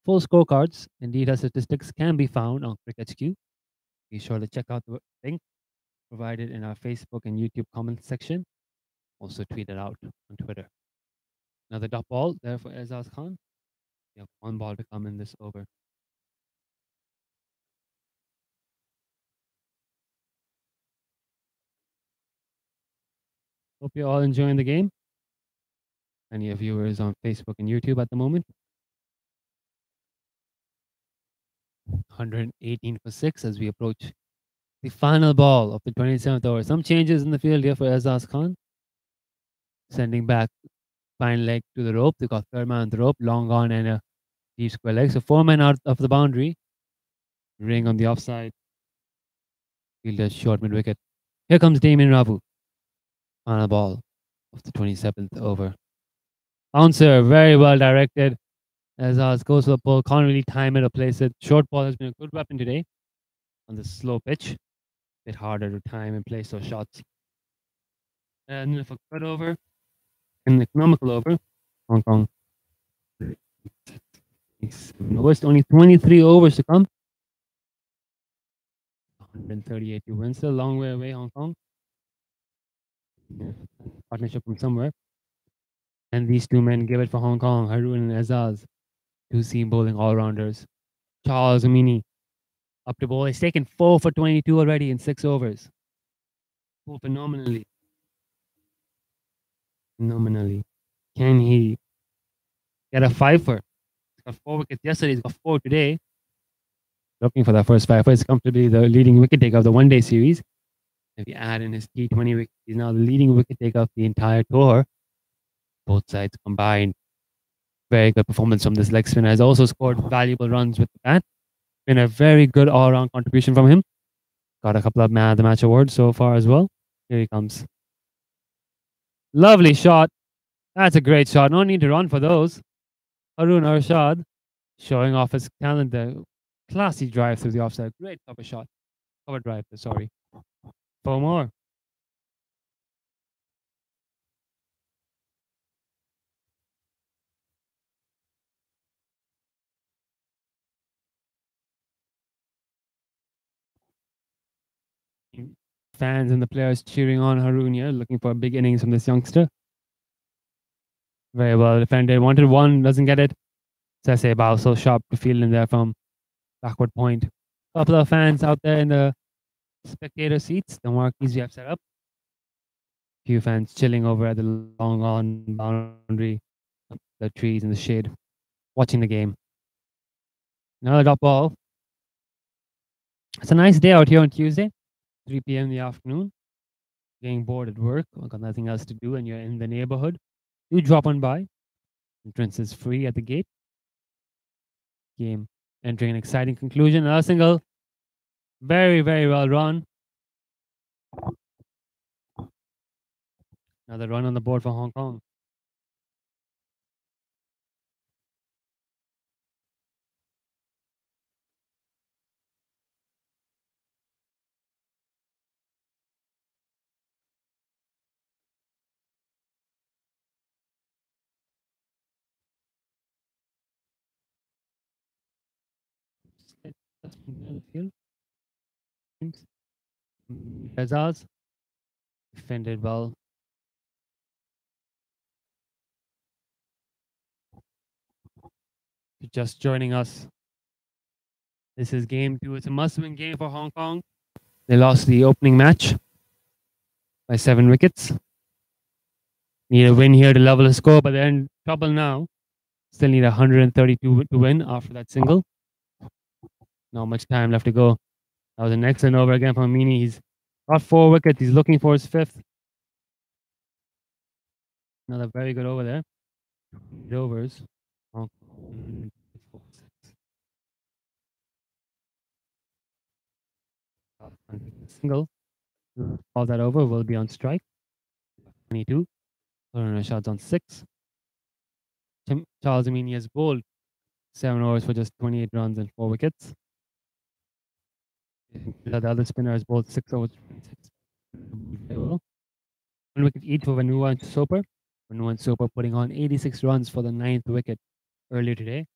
Full scorecards and data statistics can be found on Cricket HQ. Be sure to check out the link provided in our Facebook and YouTube comment section. Also tweet it out on Twitter. Another dot ball there for Azaz Khan. We have one ball to come in this over. Hope you're all enjoying the game. Any of viewers on Facebook and YouTube at the moment. 118 for 6 as we approach the final ball of the 27th over. Some changes in the field here for Azaz Khan. Sending back fine leg to the rope. They got third man on the rope, long on and a deep square leg. So 4 men out of the boundary. Ring on the offside. Fielder short mid wicket. Here comes Damien Rabu. Final ball of the 27th over. Bouncer, very well directed. Azaz goes to the ball, can't really time it or place it. Short ball has been a good weapon today on this slow pitch. Bit harder to time and place those shots. And if a good over, an economical over, Hong Kong. Only 23 overs to come. 138 to win. Still a long way away, Hong Kong. Partnership from somewhere. And these two men give it for Hong Kong, Harun and Azaz. Two seam bowling all-rounders. Charles Amini up to bowl. He's taken 4 for 22 already in 6 overs. Oh, phenomenally. Can he get a 5-fer? He's got 4 wickets yesterday. He's got 4 today. Looking for that first 5-fer. He's comfortably the leading wicket taker of the one-day series. If you add in his T20 wicket, he's now the leading wicket taker of the entire tour. Both sides combined. Very good performance from this leg spinner. Has also scored valuable runs with the bat. Been a very good all-round contribution from him. Got a couple of man of the match awards so far as well. Here he comes. Lovely shot. That's a great shot. No need to run for those. Harun Arshad showing off his talent there. Classy drive through the offside. Great cover shot. Cover drive, sorry. 4 more. Fans and the players cheering on Harun here, looking for big innings from this youngster. Very well defended. Wanted one, doesn't get it. Sese Bao so sharp to field in there from backward point. Couple of fans out there in the spectator seats, the marquees we have set up. Few fans chilling over at the long on boundary, the trees in the shade, watching the game. Another dot ball. It's a nice day out here on Tuesday, 3 p.m. in the afternoon. Getting bored at work, or got nothing else to do, and you're in the neighborhood. Do drop on by. Entrance is free at the gate. Game entering an exciting conclusion. Another single. Very, very well run. Another run on the board for Hong Kong. Bezaz defended well. Just joining us. This is game 2. It's a must-win game for Hong Kong. They lost the opening match by 7 wickets. Need a win here to level the score, but they're in trouble now. Still need 132 to win after that single. Not much time left to go. That was an excellent over again from Amini. He's got 4 wickets. He's looking for his 5th. Another very good over there. 8 overs. Single. All that over will be on strike. 22. Shots on 6. Charles Amini has bowled 7 overs for just 28 runs and 4 wickets. The other spinner has bowled 6 overs. 1 wicket each for Vanua and Soper. Vanua and Soper putting on 86 runs for the 9th wicket earlier today.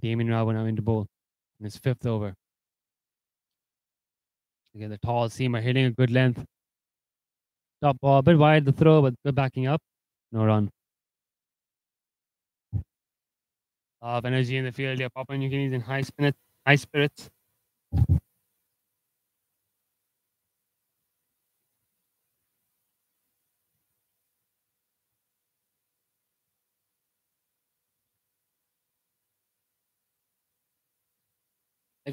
Damien Rao now into bowl in his 5th over. Again, the tall seamer hitting a good length. Top ball, a bit wide the throw, but good backing up. No run. Of energy in the field here. Papua New Guinea's in high spirits.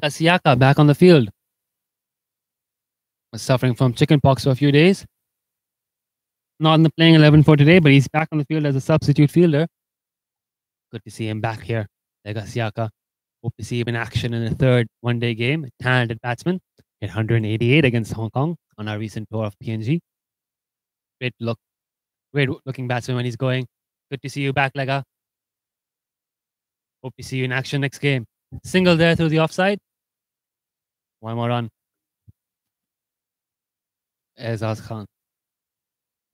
Siaka back on the field. Was suffering from chickenpox for a few days. Not in the playing 11 for today, but he's back on the field as a substitute fielder. Good to see him back here. Siaka. Hope to see him in action in the 3rd one-day game. A talented batsman. Hit 188 against Hong Kong on our recent tour of PNG. Great looking batsman when he's going. Good to see you back, Lega. Hope to see you in action next game. Single there through the offside. 1 more run. Ezaz Khan.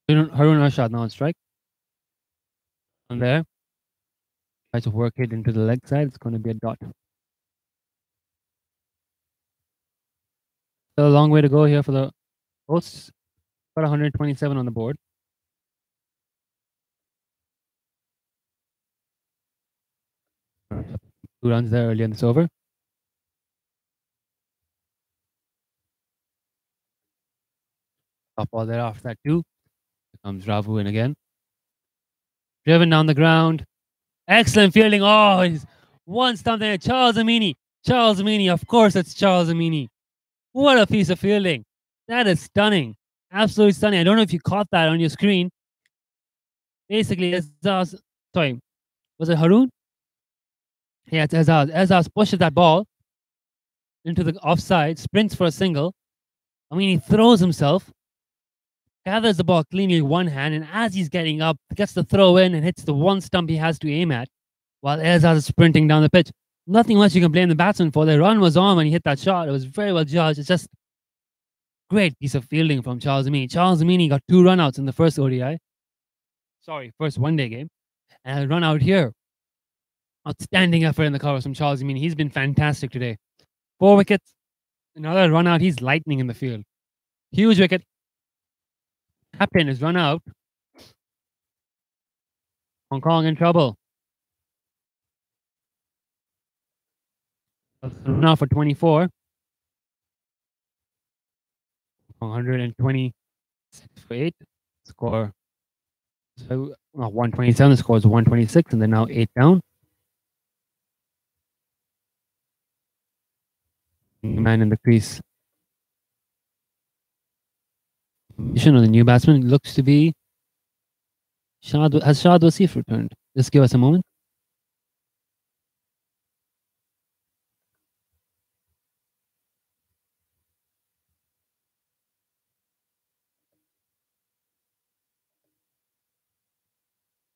Harun Arshad now on strike. On there. Tries to work it into the leg side. It's going to be a dot. Still a long way to go here for the hosts. Got 127 on the board. Two runs there early in this over. Top ball there after that too. Here comes Ravu in again. Driven down the ground. Excellent fielding. Oh, he's one stump there. Charles Amini. Charles Amini. Of course, it's Charles Amini. What a piece of fielding. That is stunning. Absolutely stunning. I don't know if you caught that on your screen. Basically, Ezaz, sorry, was it Harun? Yeah, it's Ezaz. Ezaz pushes that ball into the offside, sprints for a single, I mean, he throws himself, gathers the ball cleanly with one hand, and as he's getting up, gets the throw in and hits the one stump he has to aim at, while Ezaz is sprinting down the pitch. Nothing much you can blame the batsman for. The run was on when he hit that shot. It was very well judged. It's just great piece of fielding from Charles Amini. Charles Amini got 2 runouts in the first ODI. First one-day game. And a run out here. Outstanding effort in the covers from Charles Amini. He's been fantastic today. 4 wickets. Another run out. He's lightning in the field. Huge wicket. Captain is run out. Hong Kong in trouble. Run out for 24. 126 for 8. Score. So 127. The score is 126, and they're now 8 down. Man in the crease. Position of the new batsman looks to be has Shad Wasif returned. Just give us a moment.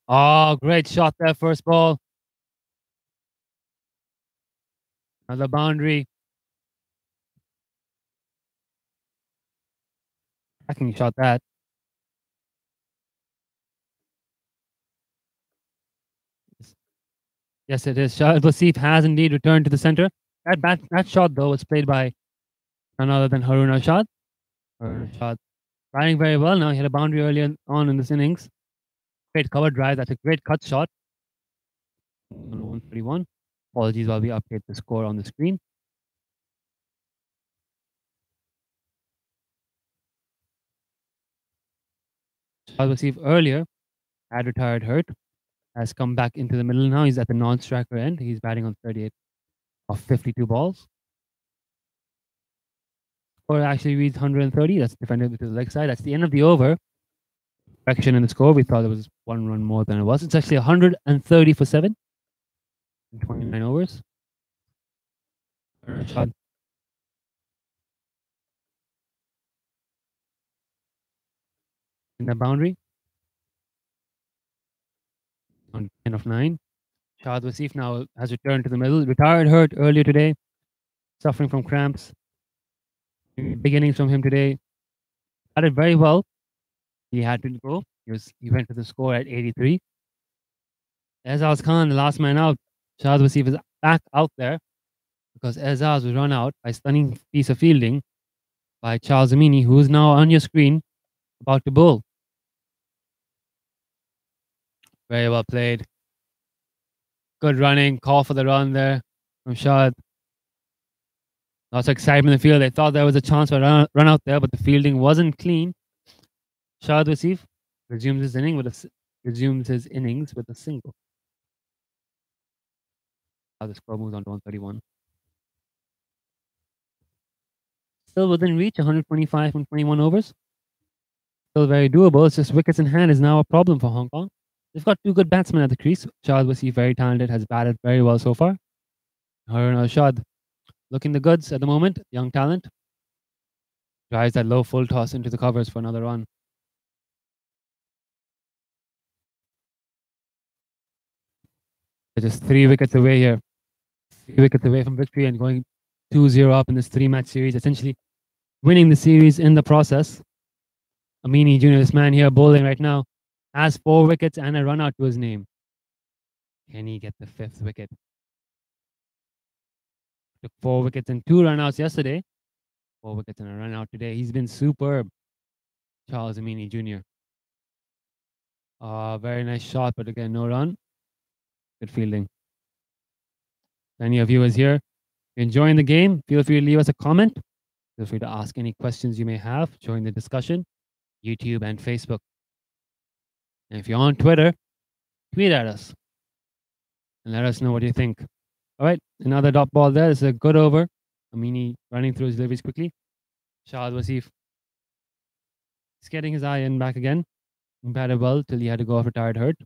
Oh, great shot there, first ball. Another boundary. Cracking shot that. Yes, it is. Shahid Wasif has indeed returned to the center. That shot, though, was played by none other than Harun Arshad. Batting very well now. He had a boundary earlier on in this innings. Great cover drive. That's a great cut shot. 131. Apologies while we update the score on the screen. Shahid Wasif earlier had retired hurt. Has come back into the middle now. He's at the non-striker end. He's batting on 38 of 52 balls. Score actually reads 130. That's defended with the leg side. That's the end of the over. Correction in the score. We thought it was 1 run more than it was. It's actually 130 for 7 in 29 overs. Shot. In the boundary. On 10 of 9. Shahid Wasif now has returned to the middle. Retired hurt earlier today. Suffering from cramps. Beginnings from him today. Started very well. He had to go. He went to the score at 83. Ezaz Khan, the last man out. Shahid Wasif is back out there because Ezaz was run out by a stunning piece of fielding by Charles Amini, who is now on your screen about to bowl. Very well played. Good running. Call for the run there from Shahid. Lots of excitement in the field. They thought there was a chance for a run out there, but the fielding wasn't clean. Shahid Wasif resumes his innings with a single. Now the score moves on to 131. Still within reach, 125 from 21 overs. Still very doable. It's just wickets in hand is now a problem for Hong Kong. They've got 2 good batsmen at the crease. Shahid Wasif, very talented, has batted very well so far. Harun Arshad, looking the goods at the moment. Young talent. Drives that low full toss into the covers for another run. They're just 3 wickets away here. 3 wickets away from victory and going 2-0 up in this 3-match series, essentially winning the series in the process. Amini Jr., this man here bowling right now, has 4 wickets and a run out to his name. Can he get the 5th wicket? Took 4 wickets and 2 run outs yesterday. 4 wickets and a run out today. He's been superb. Charles Amini Jr. Very nice shot, but again, no run. Good fielding. Any of you is here enjoying the game, feel free to leave us a comment. Feel free to ask any questions you may have. Join the discussion, YouTube and Facebook. And if you're on Twitter, tweet at us and let us know what you think. All right, another dot ball there. This is a good over. Amini running through his deliveries quickly. Shahid Wasif. He's getting his eye in back again. He batted well till he had to go off retired hurt.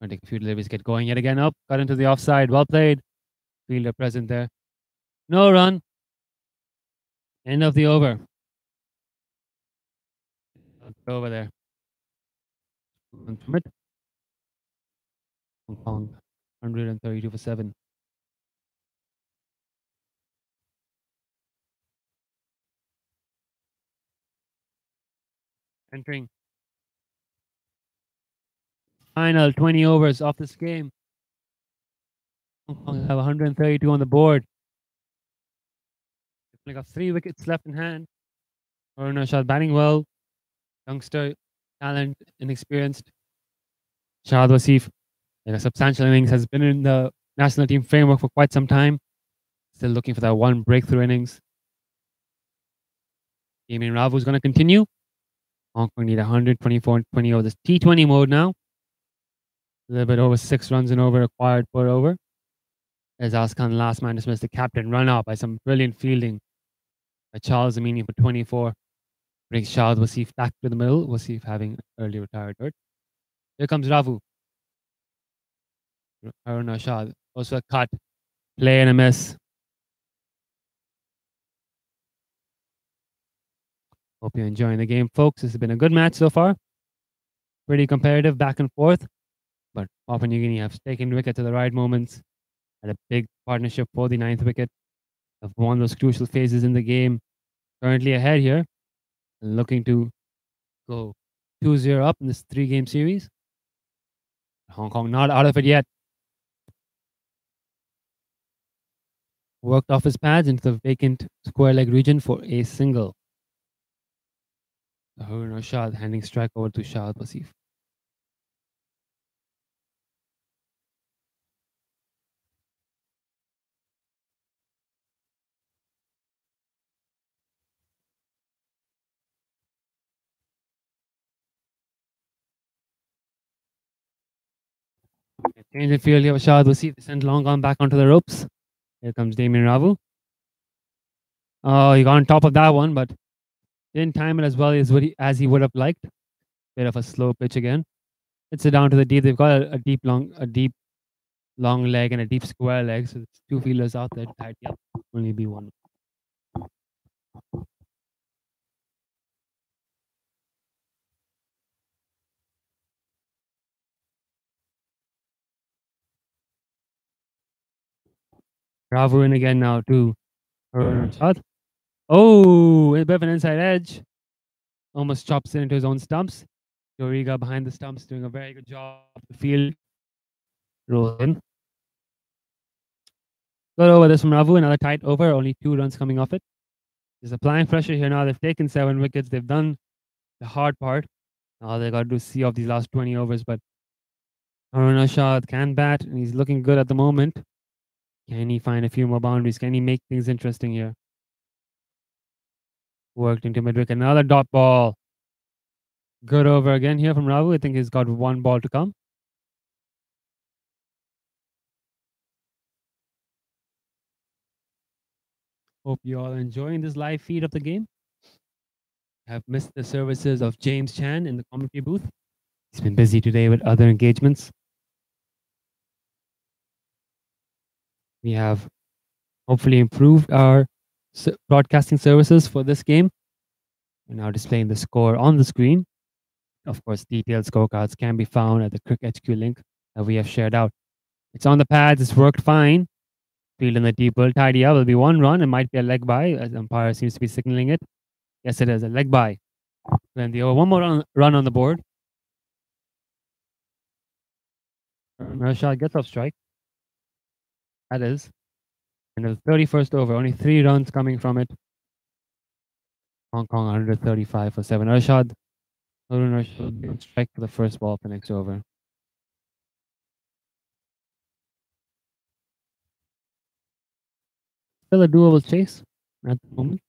Going to take a few deliveries, get going yet again up. Cut into the offside. Well played. Fielder present there. No run. End of the over. Over there. From it. Hong Kong, 132 for 7. Entering final 20 overs of this game. Hong Kong have 132 on the board. They've got 3 wickets left in hand. Harun Shah batting well. Youngster, talent, inexperienced. Shahad Wasif, in a substantial innings, has been in the national team framework for quite some time. Still looking for that one breakthrough innings. Damien Ravu is going to continue. Hong Kong need 124 and 20 over this T20 mode now. A little bit over 6 runs and over required per over. As Khan, last man dismissed, the captain run out by some brilliant fielding by Charles Amini for 24. Brings Shahad Wasif back to the middle. Wasif having early retired third. Here comes Ravu. Harun Ashad. Also a cut. Play and a miss. Hope you're enjoying the game, folks. This has been a good match so far. Pretty competitive, back and forth. But Papua New Guinea have taken wicket to the right moments. Had a big partnership for the 9th wicket. Have won those crucial phases in the game. Currently ahead here. And looking to go 2-0 up in this 3-game series. Hong Kong not out of it yet. Worked off his pads into the vacant square leg region for a single. Harun Rashad handing strike over to Shahad Wasif. Change of field here for Shahad Wasif. They sent long on back onto the ropes. Here comes Damien Ravu. Oh, he got on top of that one, but didn't time it as well as he would have liked. Bit of a slow pitch again. It's it down to the deep. They've got a deep long leg and a deep square leg. So it's 2 fielders out there tied up. Only be one. Ravu in again now to shot. Oh, a bit of an inside edge. Almost chops it into his own stumps. Doriga behind the stumps doing a very good job of the field. Roll in. Good over this from Ravu. Another tight over. Only 2 runs coming off it. There's applying pressure here now. They've taken 7 wickets. They've done the hard part. Now they got to see off these last 20 overs. But Harun Ashad can bat, and he's looking good at the moment. Can he find a few more boundaries? Can he make things interesting here? Worked into mid-wicket. Another dot ball. Good over again here from Ravu. I think he's got 1 ball to come. Hope you all are enjoying this live feed of the game. Have missed the services of James Chan in the commentary booth. He's been busy today with other engagements. We have hopefully improved our broadcasting services for this game. We're now displaying the score on the screen. Of course, detailed scorecards can be found at the Crick HQ link that we have shared out. It's on the pads. It's worked fine. Field in the deep will tidy up. It'll be 1 run. It might be a leg by, as umpire seems to be signaling it. Yes, it is a leg by. Then the over. 1 more run on the board. Rashad gets off strike. That is. And the 31st over. Only 3 runs coming from it. Hong Kong 135 for 7. Rashad strike for the first ball for next over. Still a doable chase at the moment.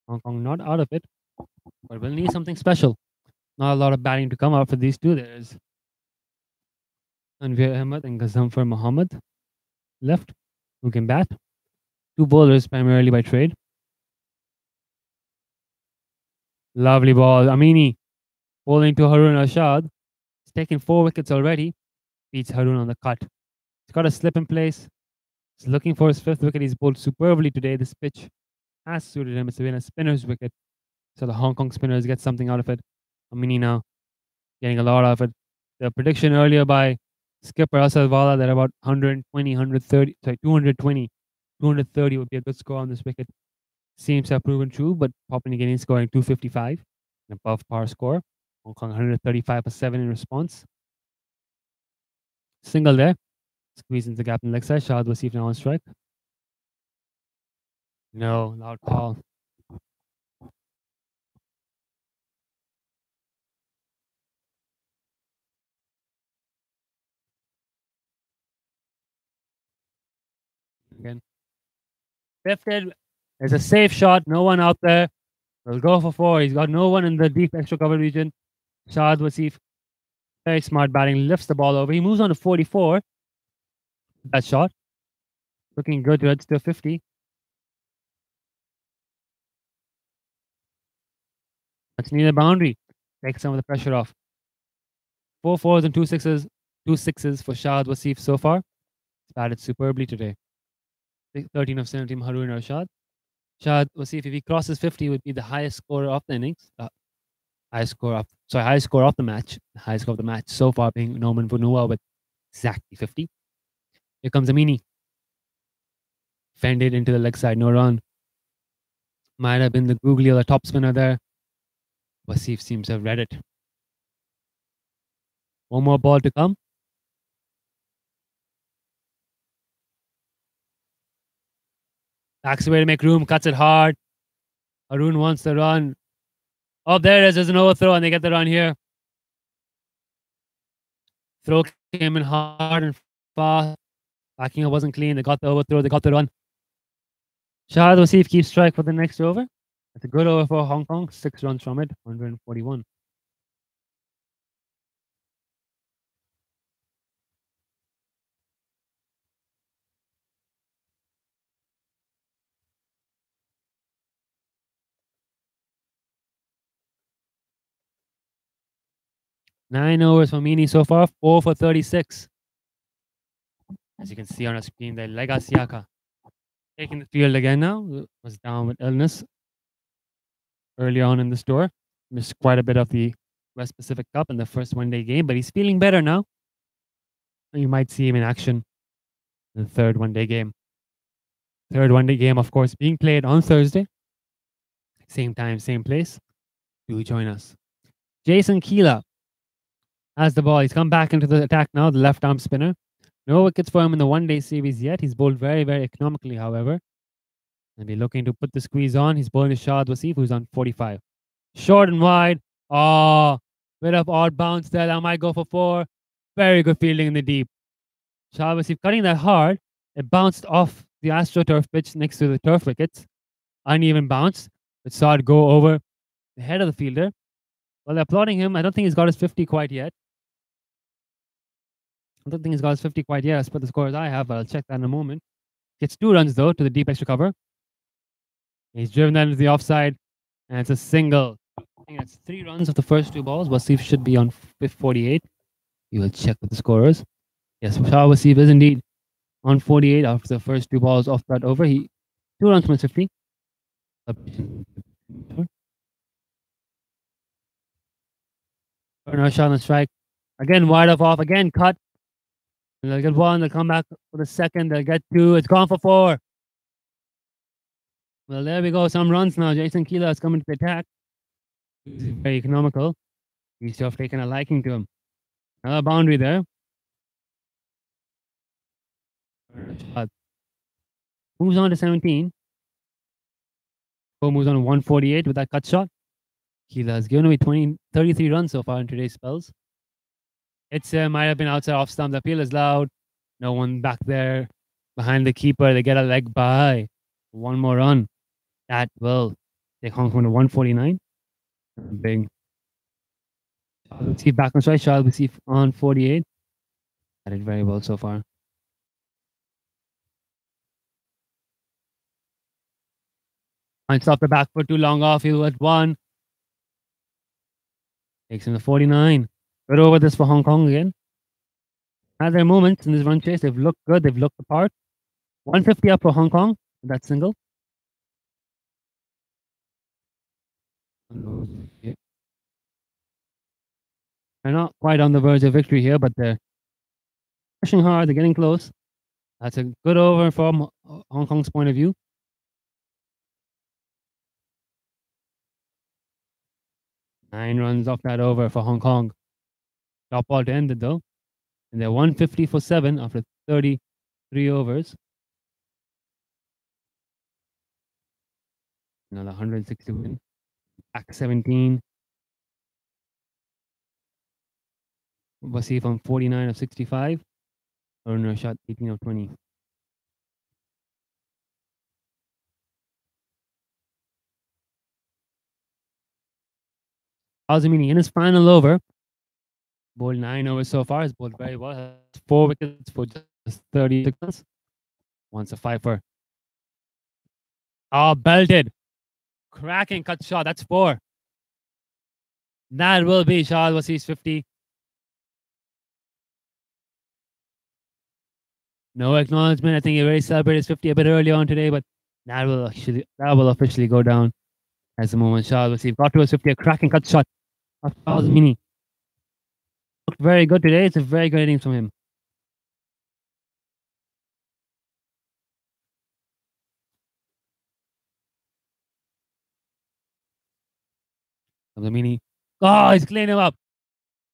Hong Kong not out of it, but we'll need something special. Not a lot of batting to come out for these two. There's Anvir Ahmed and Gazamfar Muhammad left, who can bat. 2 bowlers primarily by trade. Lovely ball. Amini bowling to Harun Rashad. He's taken 4 wickets already. Beats Harun on the cut. He's got a slip in place. He's looking for his 5th wicket. He's bowled superbly today. This pitch has suited him. It's been a spinner's wicket. So the Hong Kong spinners get something out of it. Amini now getting a lot of it. The prediction earlier by skipper Asalvala that about 120, 130, sorry, 220, 230 would be a good score on this wicket. Seems to have proven true, but Papua New Guinea scoring 255, an above par score. Hong Kong 135 for 7 in response. Single there. Squeeze into the gap in the leg side. Shahid Wasif now on strike. No, loud call. Again. Lifted. There's a safe shot. No one out there. He'll go for 4. He's got no one in the deep extra cover region. Shahid Wasif, very smart batting, lifts the ball over. He moves on to 44. That shot. Looking good to head to 50. That's near the boundary. Take some of the pressure off. 4 fours and 2 sixes. 2 sixes for Shahid Wasif so far. He's batted superbly today. 13 of 17 Harun Arshad. Shahid Wasif, if he crosses 50, would be the highest scorer of the innings. Highest score of the match. The highest score of the match so far being Norman Vunua with exactly 50. Here comes Amini. Fended into the leg side, no run. Might have been the googly or the top spinner there. Wasif seems to have read it. One more ball to come. Backs away to make room, cuts it hard. Arun wants the run. Oh, there it is. There's an overthrow, and they get the run here. Throw came in hard and fast. Backing up wasn't clean. They got the overthrow. They got the run. Shahid Wasif keeps strike for the next over. That's a good over for Hong Kong. 6 runs from it, 141. Nine overs for Meany so far, 4 for 36. As you can see on the screen there, Legasiaka taking the field again now. Was down with illness early on in the tour. Missed quite a bit of the West Pacific Cup in the first one-day game, but he's feeling better now. You might see him in action in the third one-day game. Third one-day game, of course, being played on Thursday. Same time, same place. Do join us. Jason Keela has the ball. He's come back into the attack now, the left-arm spinner. No wickets for him in the one-day series yet. He's bowled very, very economically, however. And be looking to put the squeeze on. He's bowling to Shahid Wasif, who's on 45. Short and wide. Oh, bit of odd bounce there. That might go for 4. Very good fielding in the deep. Shahid Wasif cutting that hard. It bounced off the AstroTurf pitch next to the turf wickets. Uneven bounce. But saw it go over the head of the fielder. Well, they're applauding him. I don't think he's got his 50 quite yet. I don't think he's got his 50 quite yet. As per the scores I have, but I'll check that in a moment. Gets 2 runs, though, to the deep extra cover. He's driven that into the offside, and it's a single. I think that's 3 runs of the first 2 balls. Wasif should be on 48. You will check with the scorers. Yes, Shah Wasif is indeed on 48 after the first 2 balls off that over. 2 runs from his 50. Shot on strike. Again, wide off. Again, cut. They'll get 1. They'll come back for the second. They'll get 2. It's gone for 4. Well, there we go. Some runs now. Jason Keela is coming to the attack. He's very economical. He's just taken a liking to him. Another boundary there. Moves on to 17. Moves on to 148 with that cut shot. Keela has given away 33 runs so far in today's spells. It's might have been outside off stump. The appeal is loud. No one back there behind the keeper. They get a leg by. 1 more run. That will take Hong Kong to 149. Big. Let's keep back on strike. Shahid Wasif on 48. That did very well so far. Points off the back foot, too long off. He'll at 1. Takes him to 49. Good over this for Hong Kong again. Had their moments in this run chase. They've looked good. They've looked the part. 150 up for Hong Kong. That single. They're not quite on the verge of victory here, but they're pushing hard. They're getting close. That's a good over from Hong Kong's point of view. 9 runs off that over for Hong Kong. Top ball to end it though. And they're 150 for 7 after 33 overs. Another 160 win. Back 17. Wasif on 49 of 65. Earner shot 18 of 20. Azamini in his final over. Bowled 9 overs so far. Has bowled very well. Has 4 wickets for just 36 runs. Wants a 5 for. Oh, belted. Cracking cut shot. That's 4. That will be Shahid Wasif's 50. No acknowledgement. I think he already celebrated his 50 a bit early on today, but that will officially go down as the moment. Shahid Wasif got to his 50. A cracking cut shot of Azamini. Looked very good today. It's a very good innings from him. Azamini. Oh, he's cleaned him up.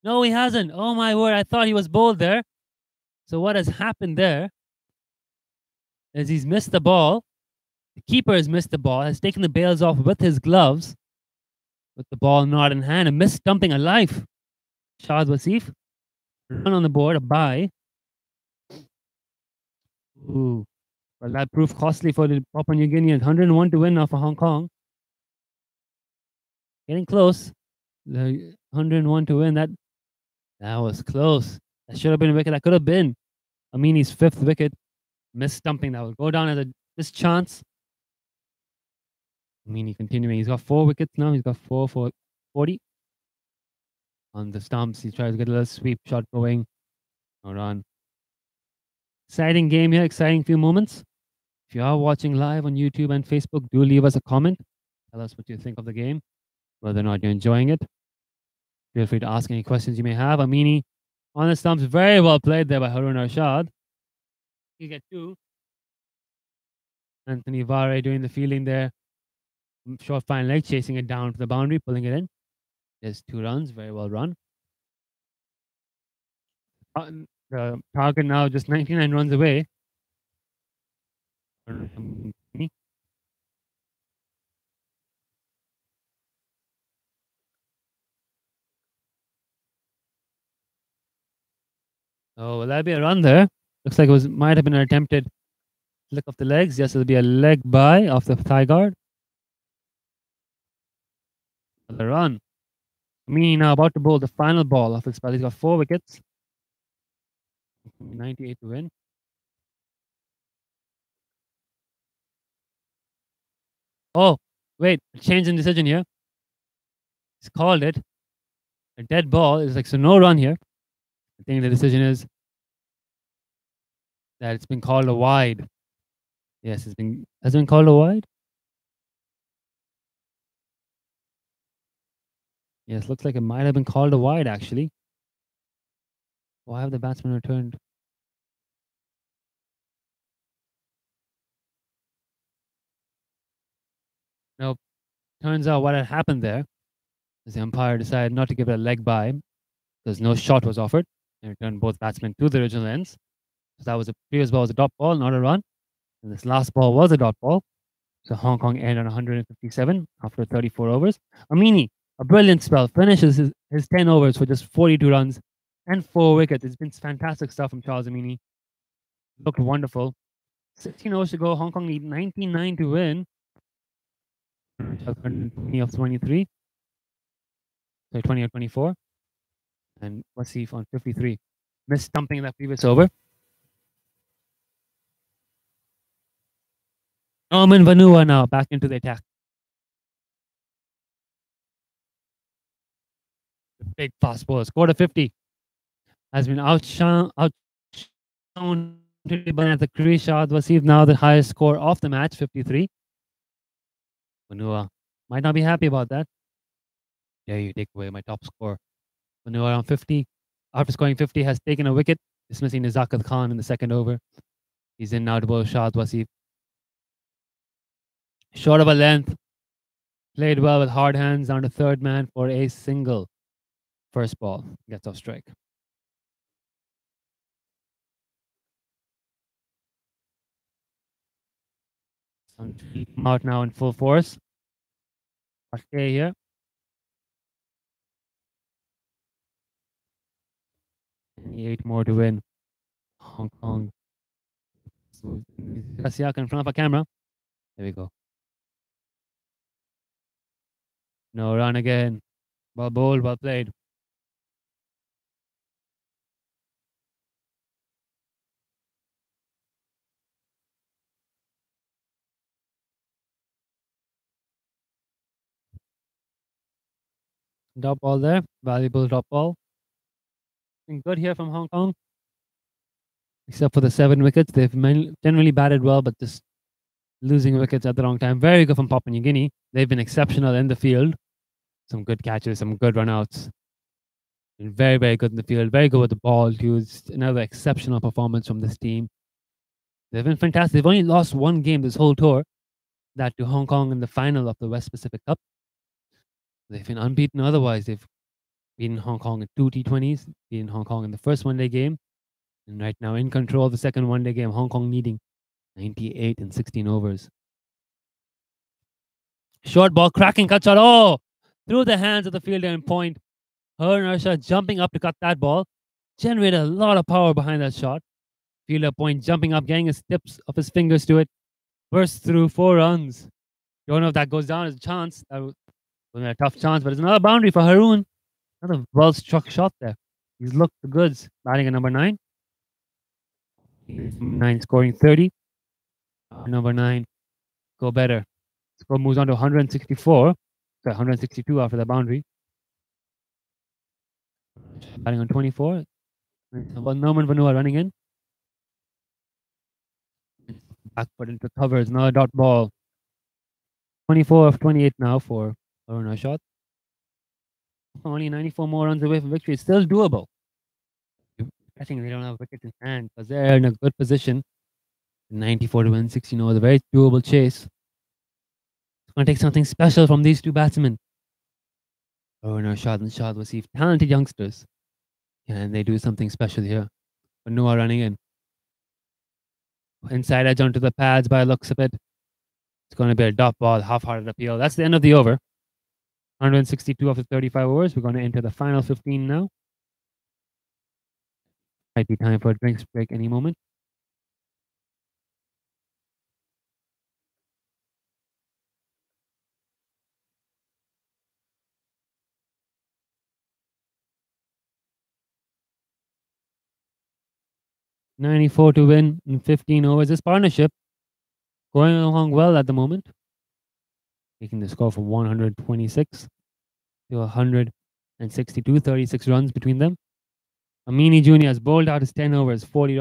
No, he hasn't. Oh my word. I thought he was bowled there. So what has happened there is he's missed the ball. The keeper has missed the ball, has taken the bails off with his gloves, with the ball not in hand, and missed stumping alive. Shahid Wasif. Run on the board, a bye. Ooh. Well, that proved costly for the Papua New Guineans. 101 to win now for Hong Kong. Getting close. The 101 to win. That was close. That should have been a wicket. That could have been Amini's 5th wicket. Missed stumping. That will go down as a mischance. Amini continuing. He's got 4 wickets now. He's got 4 for 40. On the stumps, he tries to get a little sweep shot going. No run. Exciting game here. Exciting few moments. If you are watching live on YouTube and Facebook, do leave us a comment. Tell us what you think of the game, whether or not you're enjoying it. Feel free to ask any questions you may have. Amini on the stumps. Very well played there by Harun Arshad. You get 2. Anthony Vare doing the fielding there. Short fine leg, chasing it down to the boundary, pulling it in. There's 2 runs. Very well run. The target now just 99 runs away. Oh, will that be a run there? Looks like it might have been an attempted flick of the legs. Yes, it'll be a leg by off the thigh guard. The run. Amini now about to bowl the final ball of his spell. He's got 4 wickets. 98 to win. Oh, wait. Change in decision here. He's called it. A dead ball. It's like, so no run here. I think the decision is that it's been called a wide. Yes, has been called a wide. Yes, looks like it might have been called a wide actually. Why have the batsman returned? Nope. Turns out what had happened there is the umpire decided not to give it a leg by because no shot was offered and returned both batsmen to the original ends. So that was the previous ball was a dot ball, not a run. And this last ball was a dot ball. So Hong Kong ended on 157 after 34 overs. Amini, a brilliant spell, finishes his 10 overs for just 42 runs and 4 wickets. It's been fantastic stuff from Charles Amini. Looked wonderful. 16 overs to go. Hong Kong need 99 to win. 20 of 23. So 20 of 24. And Wasif on 53. Missed stumping in that previous over. Norman Vanua now back into the attack. The big fast bowler scored a 50. Has been outshone at the crease. Shahid Wasif now the highest score of the match, 53. Vanua might not be happy about that. Yeah, you take away my top score. When they were around 50, after scoring 50, has taken a wicket, dismissing Nizakat Khan in the second over. He's in now to bowl Shahid Wasif. Short of a length, played well with hard hands down to third man for a single. First ball, gets off strike. Out now in full force. Okay, here. 8 more to win. Hong Kong. Kasiak in front of a camera. There we go. No run again. Well bowled, well played. Drop ball there. Valuable drop ball. Been good here from Hong Kong. Except for the 7 wickets. They've generally batted well, but just losing wickets at the wrong time. Very good from Papua New Guinea. They've been exceptional in the field. Some good catches, some good run-outs. Been very, very good in the field. Very good with the ball, too. It's another exceptional performance from this team. They've been fantastic. They've only lost 1 game this whole tour. That to Hong Kong in the final of the West Pacific Cup. They've been unbeaten otherwise. They've beaten Hong Kong in 2 T20s, beaten Hong Kong in the first one-day game, and right now in control of the second one-day game, Hong Kong needing 98 in 16 overs. Short ball, cracking cut shot. Oh, through the hands of the fielder in point. Harun Arshad jumping up to cut that ball. Generated a lot of power behind that shot. Fielder point jumping up, getting his tips of his fingers to it. Bursts through 4 runs. Don't know if that goes down as a chance. That was a tough chance, but it's another boundary for Harun. Another well-struck shot there. He's looked the goods. Batting at number 9. 9 scoring 30. Number 9, go better. Score moves on to 164. Sorry, 162 after the boundary. Batting on 24. Well, Norman Vanua running in. Back foot into covers. Another dot ball. 24 of 28 now for Harun Arshad. Only 94 more runs away from victory. It's still doable. I think they don't have wickets in hand because they're in a good position. 94 to win 16 overs. A very doable chase. It's going to take something special from these 2 batsmen. Harun Arshad and Shahid Wasif, talented youngsters. Can they do something special here? Vanua running in. Inside edge onto the pads by the looks of it. It's going to be a dot ball, half-hearted appeal. That's the end of the over. 162 after 35 overs. We're going to enter the final 15 now. Might be time for a drinks break any moment. $94 to win in 15 overs. This partnership going along well at the moment. Taking the score from 126 to 162, 36 runs between them. Amini Jr. has bowled out his 10 overs, 42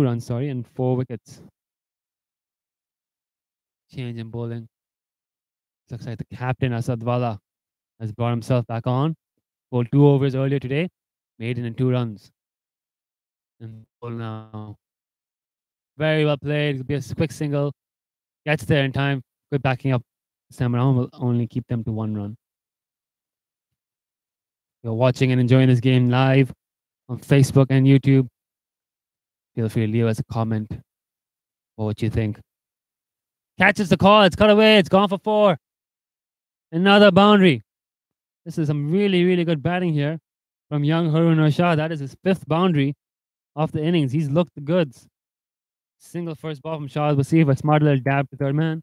runs, and 4 wickets. Change in bowling. Looks like the captain, Asad Wala, has brought himself back on. Bowled 2 overs earlier today, made it in 2 runs. And bowl now. Very well played. It'll be a quick single. Gets there in time. Good backing up. This time around will only keep them to 1 run. You're watching and enjoying this game live on Facebook and YouTube. Feel free to leave us a comment for what you think. Catches the call. It's cut away. It's gone for 4. Another boundary. This is some really, really good batting here from young Harun Arshad. That is his 5th boundary off the innings. He's looked the goods. Single first ball from Shahid Wasif. A smart little dab to third man.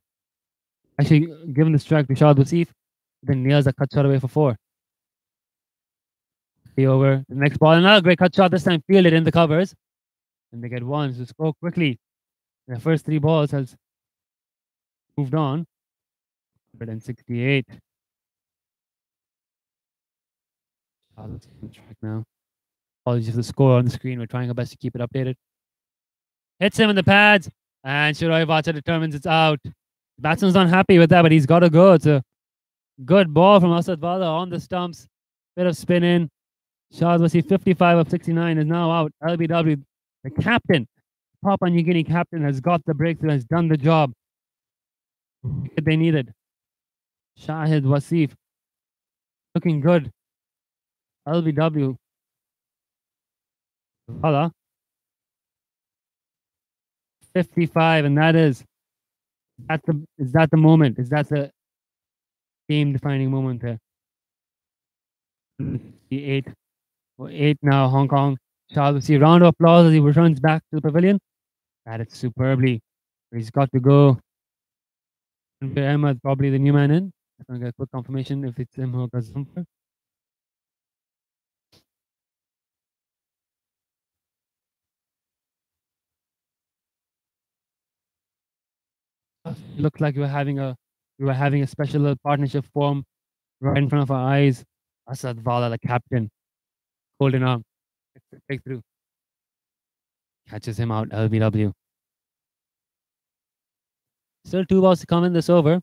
Actually, given the strike to Shahid Wasif, then nails a cut shot away for 4. The over. The next ball. Another great cut shot. This time fielded in the covers. And they get 1. So score quickly. The first 3 balls has moved on. 168. Now. Apologies for the score on the screen. We're trying our best to keep it updated. Hits him in the pads. And Shiroy Vacha determines it's out. The batsman's not happy with that, but he's got to go. It's a good ball from Asad Wala on the stumps. Bit of spin in. Shahid Wasif, 55 of 69, is now out. LBW, the captain, Papua New Guinea captain, has got the breakthrough, has done the job they needed. Shahid Wasif, looking good. LBW, Vala, 55, and is that the moment? Is that the game-defining moment there? 8 8 now, Hong Kong. Shahid Wasif, round of applause as he returns back to the pavilion. Batted superbly. He's got to go. Ahmed, probably the new man in. I'm going to get a quick confirmation if it's him or Gazumper. Looked like we were having a special little partnership form right in front of our eyes. Asad Vala, the captain, holding on. Breakthrough. Catches him out, LBW. Still 2 balls to come in this over.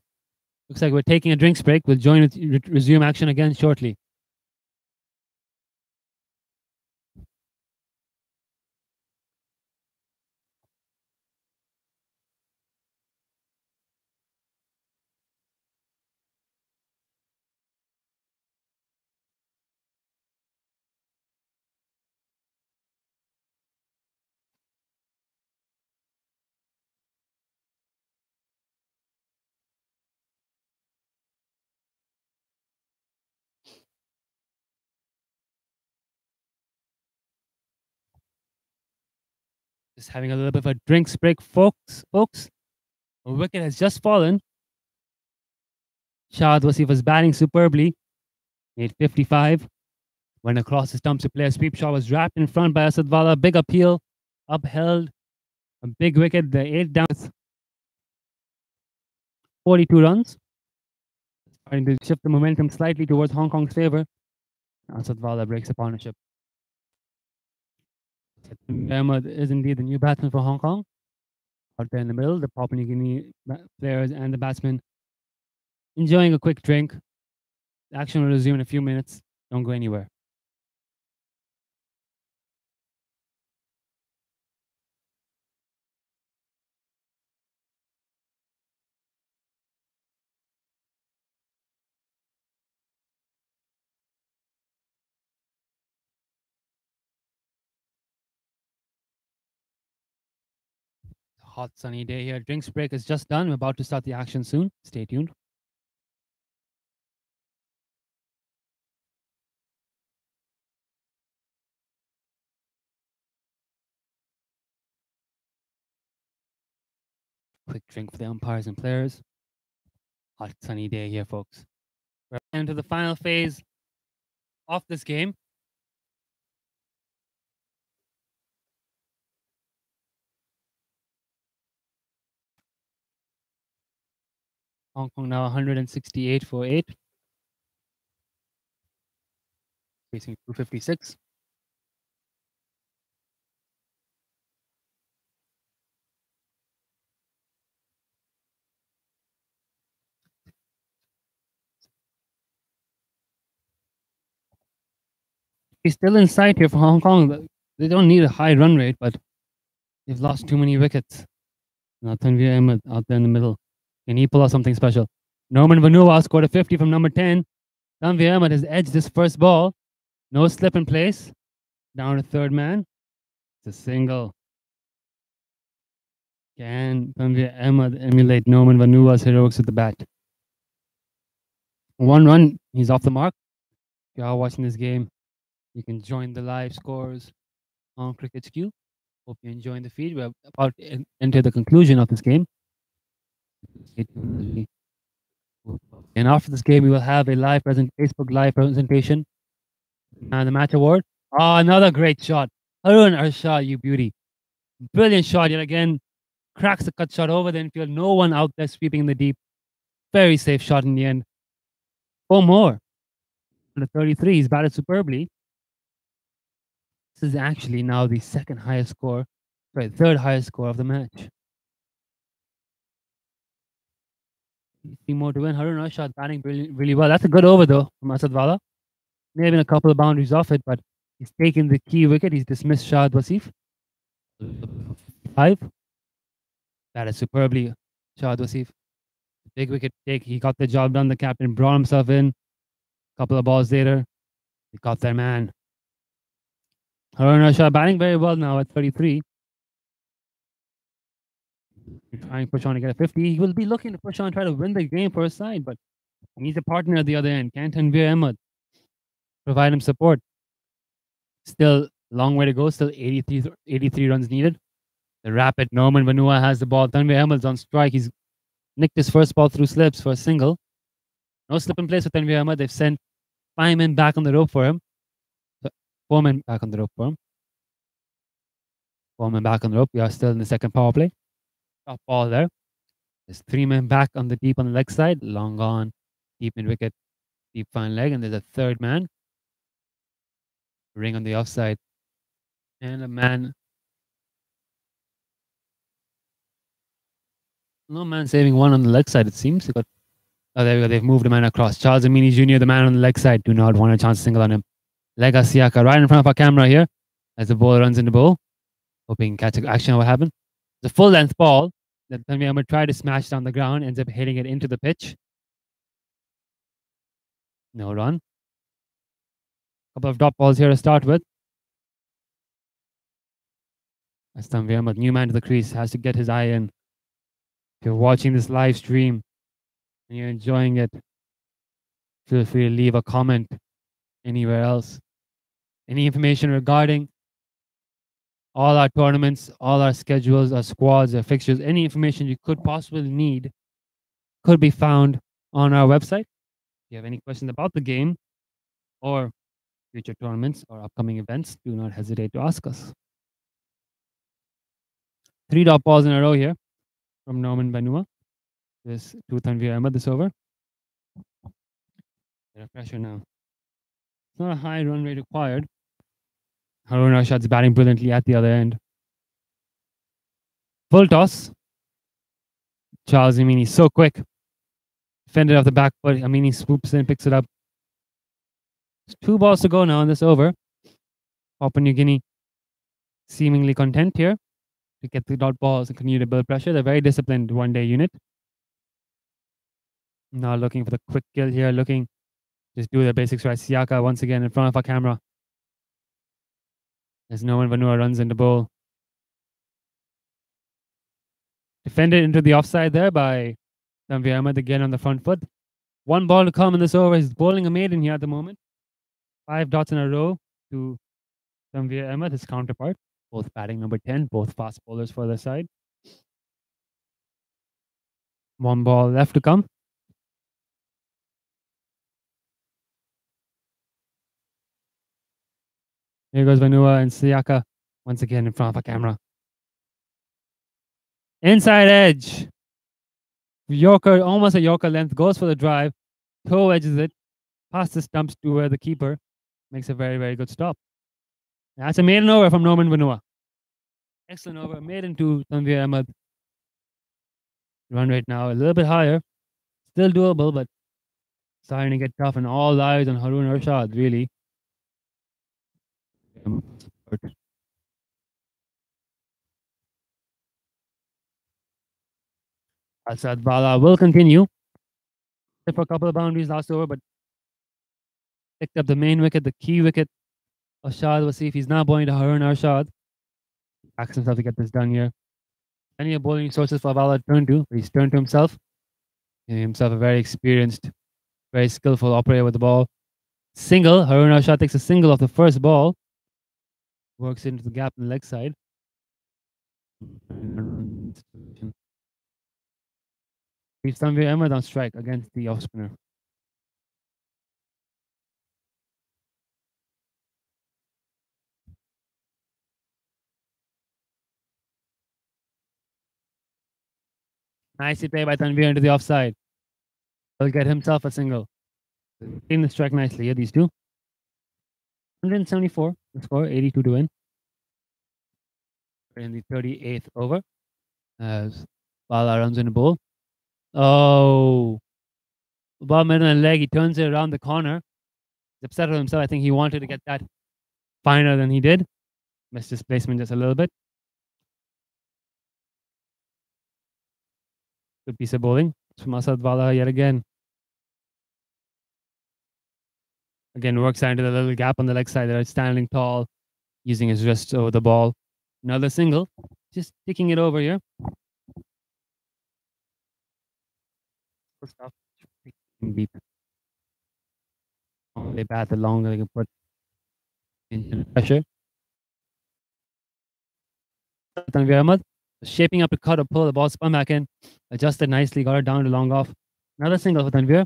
Looks like we're taking a drinks break. We'll resume action again shortly. Just having a little bit of a drinks break, folks. A wicket has just fallen. Shahid Wasif was batting superbly. 8:55. Went across the stumps to play a sweep shot, was wrapped in front by Asad Vala. Big appeal, upheld. A big wicket. The 8 down. 42 runs. Starting to shift the momentum slightly towards Hong Kong's favor. Asad Vala breaks the partnership. Ahmed is indeed the new batsman for Hong Kong. Out there in the middle, the Papua New Guinea players and the batsmen enjoying a quick drink. The action will resume in a few minutes. Don't go anywhere. Hot sunny day here. Drinks break is just done. We're about to start the action soon. Stay tuned. Quick drink for the umpires and players. Hot sunny day here, folks. We're into the final phase of this game. Hong Kong now 168 for 8. Facing 256. He's still in sight here for Hong Kong. They don't need a high run rate, but they've lost too many wickets. Now Tanvir Ahmed out there in the middle. Can he pull out something special? Norman Vanua scored a 50 from number 10. Tanvir Ahmed has edged this first ball. No slip in place. Down to third man. It's a single. Can Tanvir Ahmed emulate Norman Vanua's heroics at the bat? 1 run. He's off the mark. If you are watching this game, you can join the live scores on Cricket Q. Hope you're enjoying the feed. We're about to enter the conclusion of this game. And after this game, we will have a Facebook live presentation and the match award. Oh, another great shot. Harun Arshad, you beauty. Brilliant shot yet again. Cracks the cut shot over the infield. No one out there sweeping in the deep. Very safe shot in the end. 4 more. The 33, he's batted superbly. This is actually now the third highest score of the match. 3 more to win. Harun Arshad batting really well. That's a good over though from Asad Vala. May have been a couple of boundaries off it, but he's taken the key wicket. He's dismissed Shahid Wasif. 5. That is superbly Shahid Wasif. Big wicket take. He got the job done. The captain brought himself in. A couple of balls later, he got their man. Harun Rashad batting very well now at 33. Trying to push on to get a 50. He will be looking to push on, try to win the game for his side, but he needs a partner at the other end. Can Tanveer Ahmed provide him support? Still a long way to go. Still 83 runs needed. The rapid Norman Vanua has the ball. Tanveer Ahmed's on strike. He's nicked his first ball through slips for a single. No slip in place for Tanveer Ahmed. They've sent 5 men back on the rope for him. 4 men back on the rope for him. 4 men back on the rope. We are still in the second power play. Top ball there. There's 3 men back on the deep on the leg side. Long on. Deep mid wicket. Deep fine leg. And there's a third man. Ring on the offside. And a man. No man saving one on the leg side, it seems. But oh, there we go. They've moved a man across. Charles Amini Jr., the man on the leg side. Do not want a chance to single on him. Lega Siaka right in front of our camera here as the ball runs into bowl. Hoping catch action on what happened. It's a full length ball that Tanveer Ahmed tried to smash down the ground, ends up hitting it into the pitch. No run. Couple of drop balls here to start with. As Tanveer Ahmed, new man to the crease, has to get his eye in. If you're watching this live stream and you're enjoying it, feel free to leave a comment anywhere else. Any information regarding all our tournaments, all our schedules, our squads, our fixtures, any information you could possibly need could be found on our website. If you have any questions about the game or future tournaments or upcoming events, do not hesitate to ask us. 3 dot balls in a row here from Norman Banua. This to Tanveer Ahmed this over. Bit of pressure now. It's not a high run rate required. Harun Rashad's batting brilliantly at the other end. Full toss. Charles Amini so quick. Defended off the back foot. Amini swoops in, picks it up. There's 2 balls to go now in this over. Papua New Guinea seemingly content here to get the dot balls and continue to build pressure. They're very disciplined one-day unit. Now looking for the quick kill here. Looking just do the basics right. Siaka once again in front of our camera. As Norman Vanua runs into bowl. Defended into the offside there by Tanveer Ahmed again on the front foot. 1 ball to come in this over. He's bowling a maiden here at the moment. 5 dots in a row to Tanveer Ahmed, his counterpart. Both batting number 10, both fast bowlers for their side. 1 ball left to come. Here goes Vanua and Siaka once again in front of a camera. Inside edge. Yorker, almost a Yorker length, goes for the drive. Toe edges it. Past the stumps to where the keeper makes a very, very good stop. That's a maiden over from Norman Vanua. Excellent over. Maiden to Tanveer Ahmed. Run rate now a little bit higher. Still doable, but starting to get tough, and all eyes on Harun Rashad, really. Asad Bala will continue. For a couple of boundaries last over, but picked up the main wicket, the key wicket of Shahid Wasif. He's now bowling to Harun Rashad. Backs himself to get this done here. Plenty of bowling sources for Bala to turn to, but he's turned to himself. Giving himself a very experienced, very skillful operator with the ball. Single. Harun Rashad takes a single off the first ball. Works into the gap on the leg side. Leaves Tanveer Ahmed on strike against the off spinner. Nicely played by Tanveer into the offside. He'll get himself a single. Taking the strike nicely here, these two. 174 the score, 82 to win. We're in the 38th over. As Bala runs in the bowl. Oh. Ball made on a leg. He turns it around the corner. He's upset with himself. I think he wanted to get that finer than he did. Missed his placement just a little bit. Good piece of bowling from Asad Wala yet again. Again, works out into the little gap on the leg side there, standing tall, using his wrist over the ball. Another single, just ticking it over here. First off, beat. They bat, the longer they can put into the pressure. Tanvir Ahmed shaping up to cut or pull, the ball spun back in, adjusted nicely, got it down to long off. Another single for Tanvir.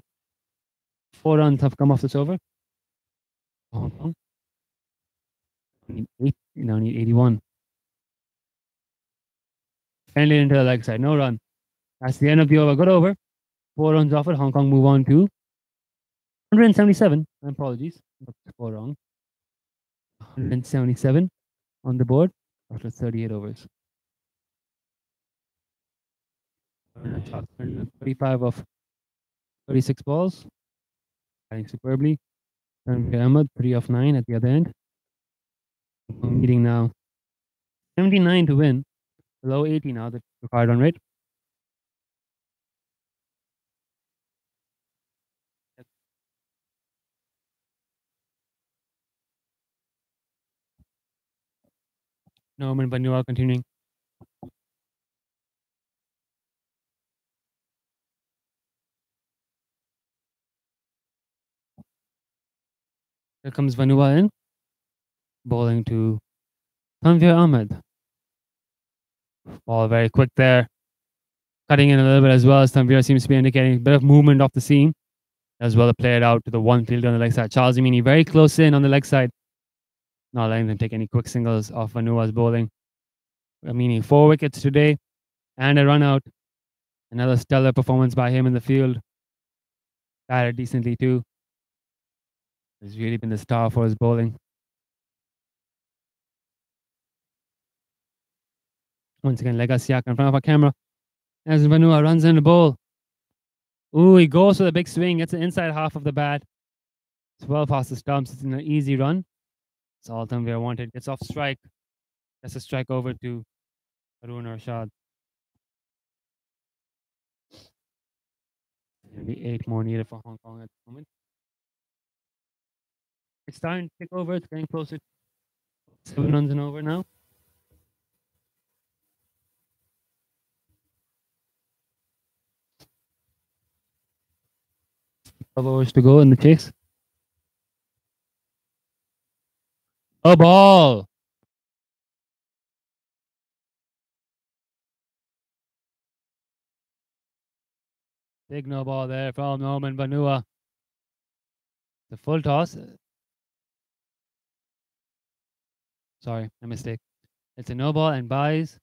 4 runs have come off this over. Hong Kong. Now need 81. Friendly into the leg side, no run. That's the end of the over. Good over. 4 runs off it. Hong Kong move on to 177. Apologies, got the score wrong. 177 on the board after 38 overs. 35 of 36 balls. Batting superbly. Tanvir Ahmed, 3 of 9 at the other end. Meeting now 79 to win. Below 80 now, the required run rate. Norman Vanua continuing. Here comes Vanua in. Bowling to Tanvir Ahmed. Ball very quick there. Cutting in a little bit as well as Tanvir seems to be indicating a bit of movement off the seam. As well to play it out to the one fielder on the leg side. Charles Yamini very close in on the leg side. Not letting them take any quick singles off Vanua's bowling. Yamini 4 wickets today and a run out. Another stellar performance by him in the field. Batted decently too. He's really been the star for his bowling. Once again, Legasiak in front of our camera. As Vanua runs in the bowl. Ooh, he goes for the big swing. Gets the inside half of the bat. It's well past the stumps. It's an easy run. It's all Tanvir wanted. Gets off strike. That's a strike over to Arun Arshad. Maybe 8 more needed for Hong Kong at the moment. It's starting to tick over. It's getting closer. 7 runs and over now. Overs to go in the chase. A ball. Big no ball there from Norman Vanua. The full toss. Sorry, a mistake. It's a no ball and buys.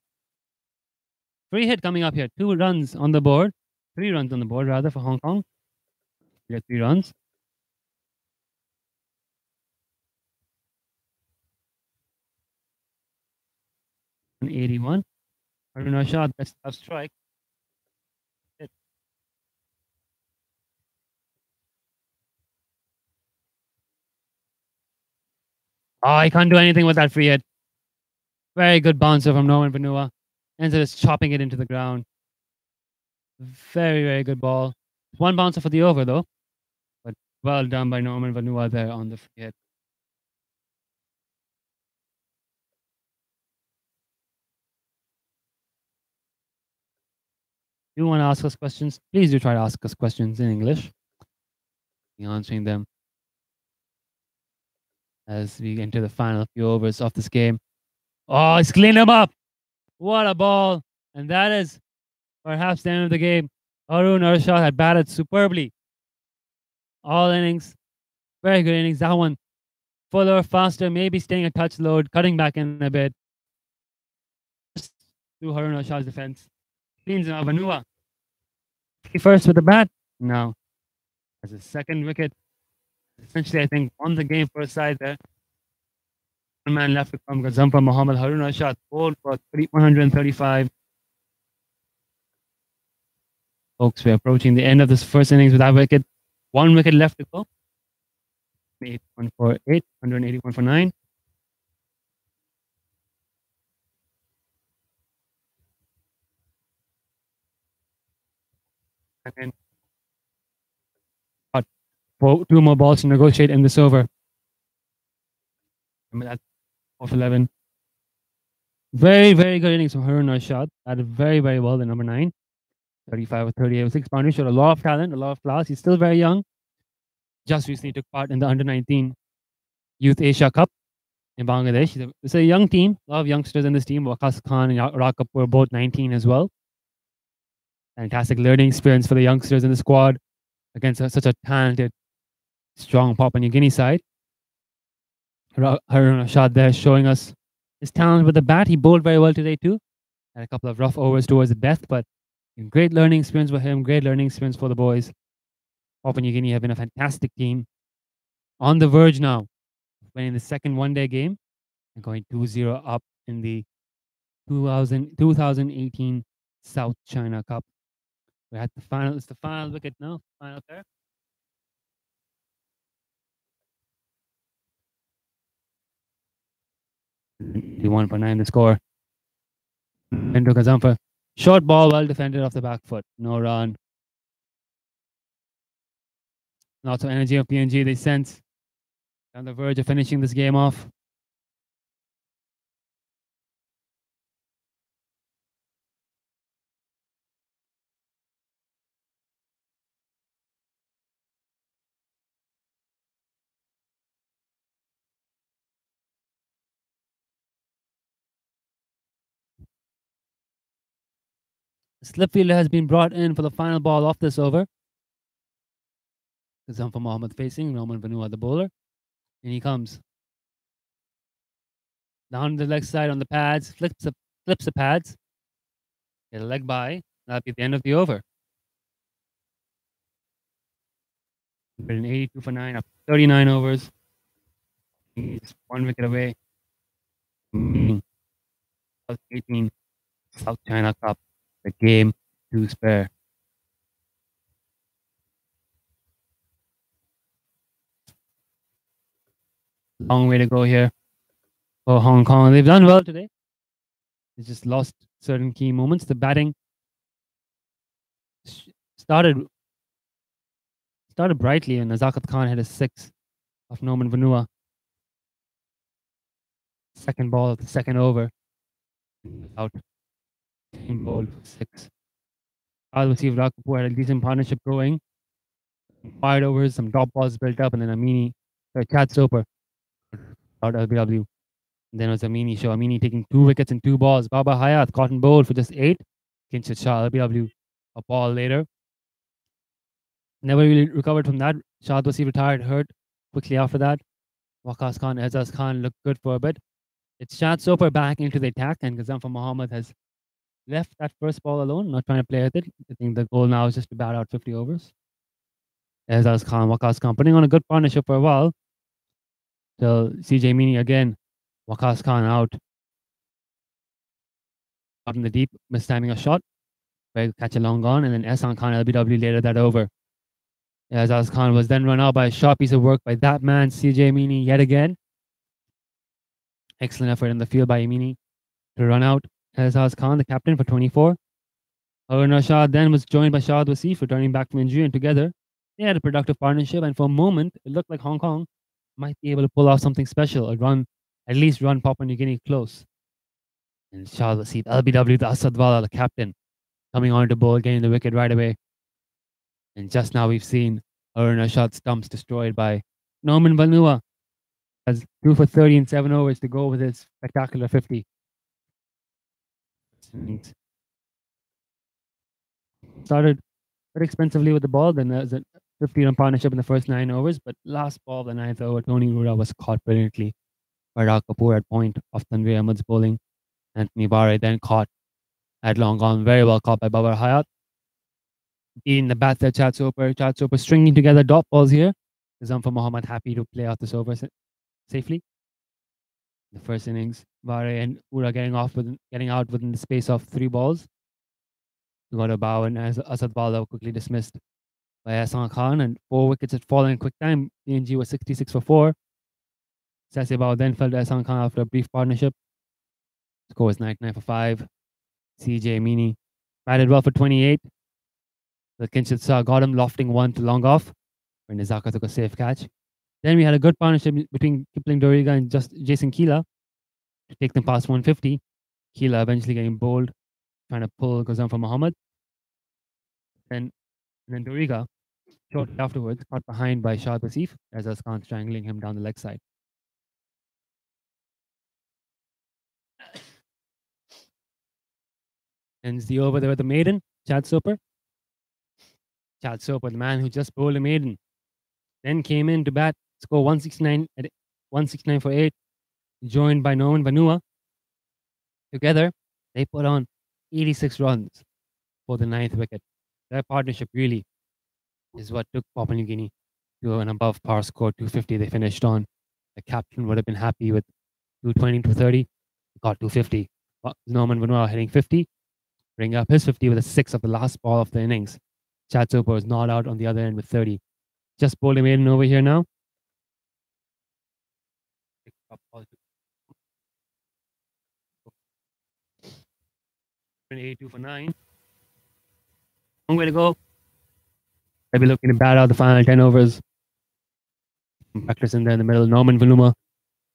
Free hit coming up here. 2 runs on the board. 3 runs on the board rather for Hong Kong. We get 3 runs. An 81. Arun Arshad, that's a strike. Hit. Oh, he can't do anything with that free hit. Very good bouncer from Norman Vanua. Ends up just chopping it into the ground. Very, very good ball. 1 bouncer for the over though. But well done by Norman Vanua there on the free hit. If you want to ask us questions, please do try to ask us questions in English. We'll be answering them as we enter the final few overs of this game. Oh, he's cleaned him up. What a ball. And that is perhaps the end of the game. Arun Arshad had batted superbly. All innings. Very good innings. That one fuller, faster, maybe staying a touch load, cutting back in a bit. Through Arun Arshad's defense. Cleans him up. Vanua. First with the bat? No. As a second wicket. Essentially, I think, won the game for a side there. 1 man left to come. Gazampa Muhammad Harun Arshad bowled for 135. Folks, we're approaching the end of this first innings with that wicket. 1 wicket left to go. 181 for 8, 181 for 9. And then got two more balls to negotiate in this over. Remember that off 11. Very, very good innings from Harun Arshad. Batted very, very well, the number 9. 35 or 38 with 6 boundaries. Showed a lot of talent, a lot of class. He's still very young. Just recently took part in the under-19 Youth Asia Cup in Bangladesh. It's a young team. A lot of youngsters in this team. Waqas Khan and Rakap were both 19 as well. Fantastic learning experience for the youngsters in the squad against such a talented, strong Papua New Guinea side. Harun Arshad there showing us his talent with the bat. He bowled very well today too. Had a couple of rough overs towards the death, but great learning experience for him. Great learning experience for the boys. Papua New Guinea have been a fantastic team. On the verge now of winning the second one-day game and going 2-0 up in the 2018 South China Cup. We're at the final. It's the final wicket now. Final pair. He 1.9 the score. Into Kazampa. Short ball, well defended off the back foot. No run. Lots of energy of PNG. They sense on the verge of finishing this game off. Slip fielder has been brought in for the final ball off this over. Kazampa Mohammed facing Roman Vanua, the bowler. And he comes down the leg side on the pads, flips the pads. Get a leg by. That'll be the end of the over. An 82 for 9 up 39 overs. He's 1 wicket away. 18 South China Cup. The game to spare. Long way to go here for Hong Kong. They've done well today. They just lost certain key moments. The batting started brightly, and Nazakat Khan had a 6 of Norman Vanua. Second ball of the second over. Out. Ball 6. I'll receive Rakapur had a decent partnership going. 5 overs, some drop balls built up, and then Chad Soper out LBW. And then it was Amini show. Amini taking 2 wickets and 2 balls. Baba Hayat caught and bowled for just 8. Kinshit Shah LBW a ball later. Never really recovered from that. Shad Wasi retired hurt quickly after that. Waqas Khan, Azaz Khan looked good for a bit. It's Shad Soper back into the attack, and Gazamfa Mohammed has left that first ball alone, not trying to play with it. I think the goal now is just to bat out 50 overs. Azaz Khan, Waqas Khan putting on a good partnership for a while. Till CJ Meany again. Waqas Khan out in the deep, mistiming a shot. Catch a long gone, and then Ehsan Khan LBW later that over. Azaz Khan was then run out by a sharp piece of work by that man, CJ Meany, yet again. Excellent effort in the field by Meany to run out Azaz Khan, the captain, for 24. Harun Arshad then was joined by Shahid Wasif returning back from injury, and together they had a productive partnership, and for a moment it looked like Hong Kong might be able to pull off something special, at least run Papua New Guinea close. And Shahid Wasif, LBW, the Asadwala, the captain, coming on to bowl, getting the wicket right away. And just now we've seen Harun Arshad's stumps destroyed by Norman Vanua. Has 2 for 30 in 7 overs to go with his spectacular 50. Started very expensively with the ball, then there's a 50-run partnership in the first 9 overs, but last ball of the 9th over, Tony Ruda was caught brilliantly by Raj Kapoor at point of Tanvir Ahmed's bowling. Anthony Barre then caught at long on, very well caught by Babar Hayat. In the bat there, Chad Soper stringing together dot balls here. Zamfa Mohammed happy to play out this over safely. The first innings, Barre and Ura getting out within the space of 3 balls. We got a bow, and as Asad Bala quickly dismissed. by Ahsan Khan, and 4 wickets had fallen in quick time. PNG was 66 for 4. Sasibao then fell to Ahsan Khan after a brief partnership. Score was 99 for 5. CJ Meany batted well for 28. The Kinshasa got him lofting one to long off when Nizaka took a safe catch. Then we had a good partnership between Kipling Doriga and Jason Keela to take them past 150. Keela eventually getting bowled, trying to pull Gazam for Muhammad. And then Doriga, shortly afterwards, caught behind by Shahid Wasif as Khan strangling him down the leg side. Ends the over there with the maiden, Chad Soper. Chad Soper, the man who just bowled a maiden, then came in to bat, score 169 at 169 for 8, joined by Norman Vanua. Together, they put on 86 runs for the 9th wicket. Their partnership really is what took Papua New Guinea to an above par score, 250 they finished on. The captain would have been happy with 220, 230, got 250. Norman Vanua hitting 50, bringing up his 50 with a 6 of the last ball of the innings. Chad Soper was not out on the other end with 30. Just bowled a maiden over here now. 82 for 9. Long way to go. I'll be looking to bat out the final 10 overs. Practice in there in the middle. Norman Vanuma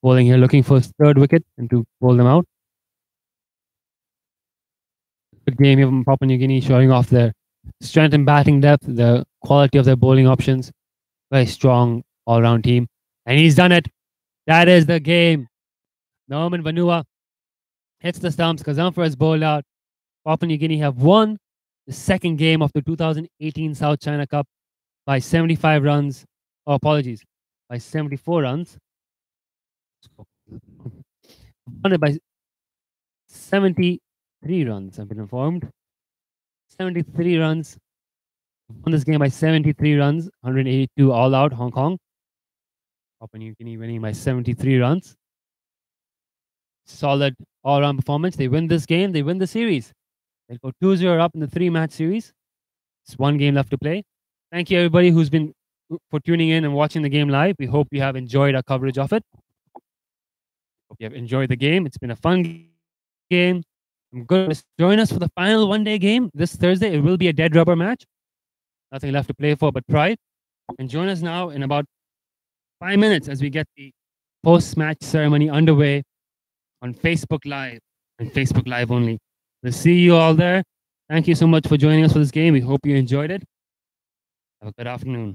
bowling here, looking for his 3rd wicket and to bowl them out. Good game here from Papua New Guinea, showing off their strength in batting depth, the quality of their bowling options. Very strong all-round team. And he's done it. That is the game. Norman Vanua hits the stumps. Kazamfar has bowled out. Papua New Guinea have won the 2nd game of the 2018 South China Cup by 75 runs. Oh, apologies. By 74 runs. Won it by 73 runs, I've been informed. 73 runs. Won this game by 73 runs. 182 all out, Hong Kong. Papua New Guinea winning by 73 runs. Solid all-round performance. They win this game. They win the series. They go 2-0 up in the 3-match series. It's 1 game left to play. Thank you, everybody who's been for tuning in and watching the game live. We hope you have enjoyed our coverage of it. Hope you have enjoyed the game. It's been a fun game. I'm good to join us for the final one-day game this Thursday. It will be a dead rubber match. Nothing left to play for but pride. And join us now in about 5 minutes as we get the post-match ceremony underway on Facebook Live and Facebook Live only. We'll see you all there. Thank you so much for joining us for this game. We hope you enjoyed it. Have a good afternoon.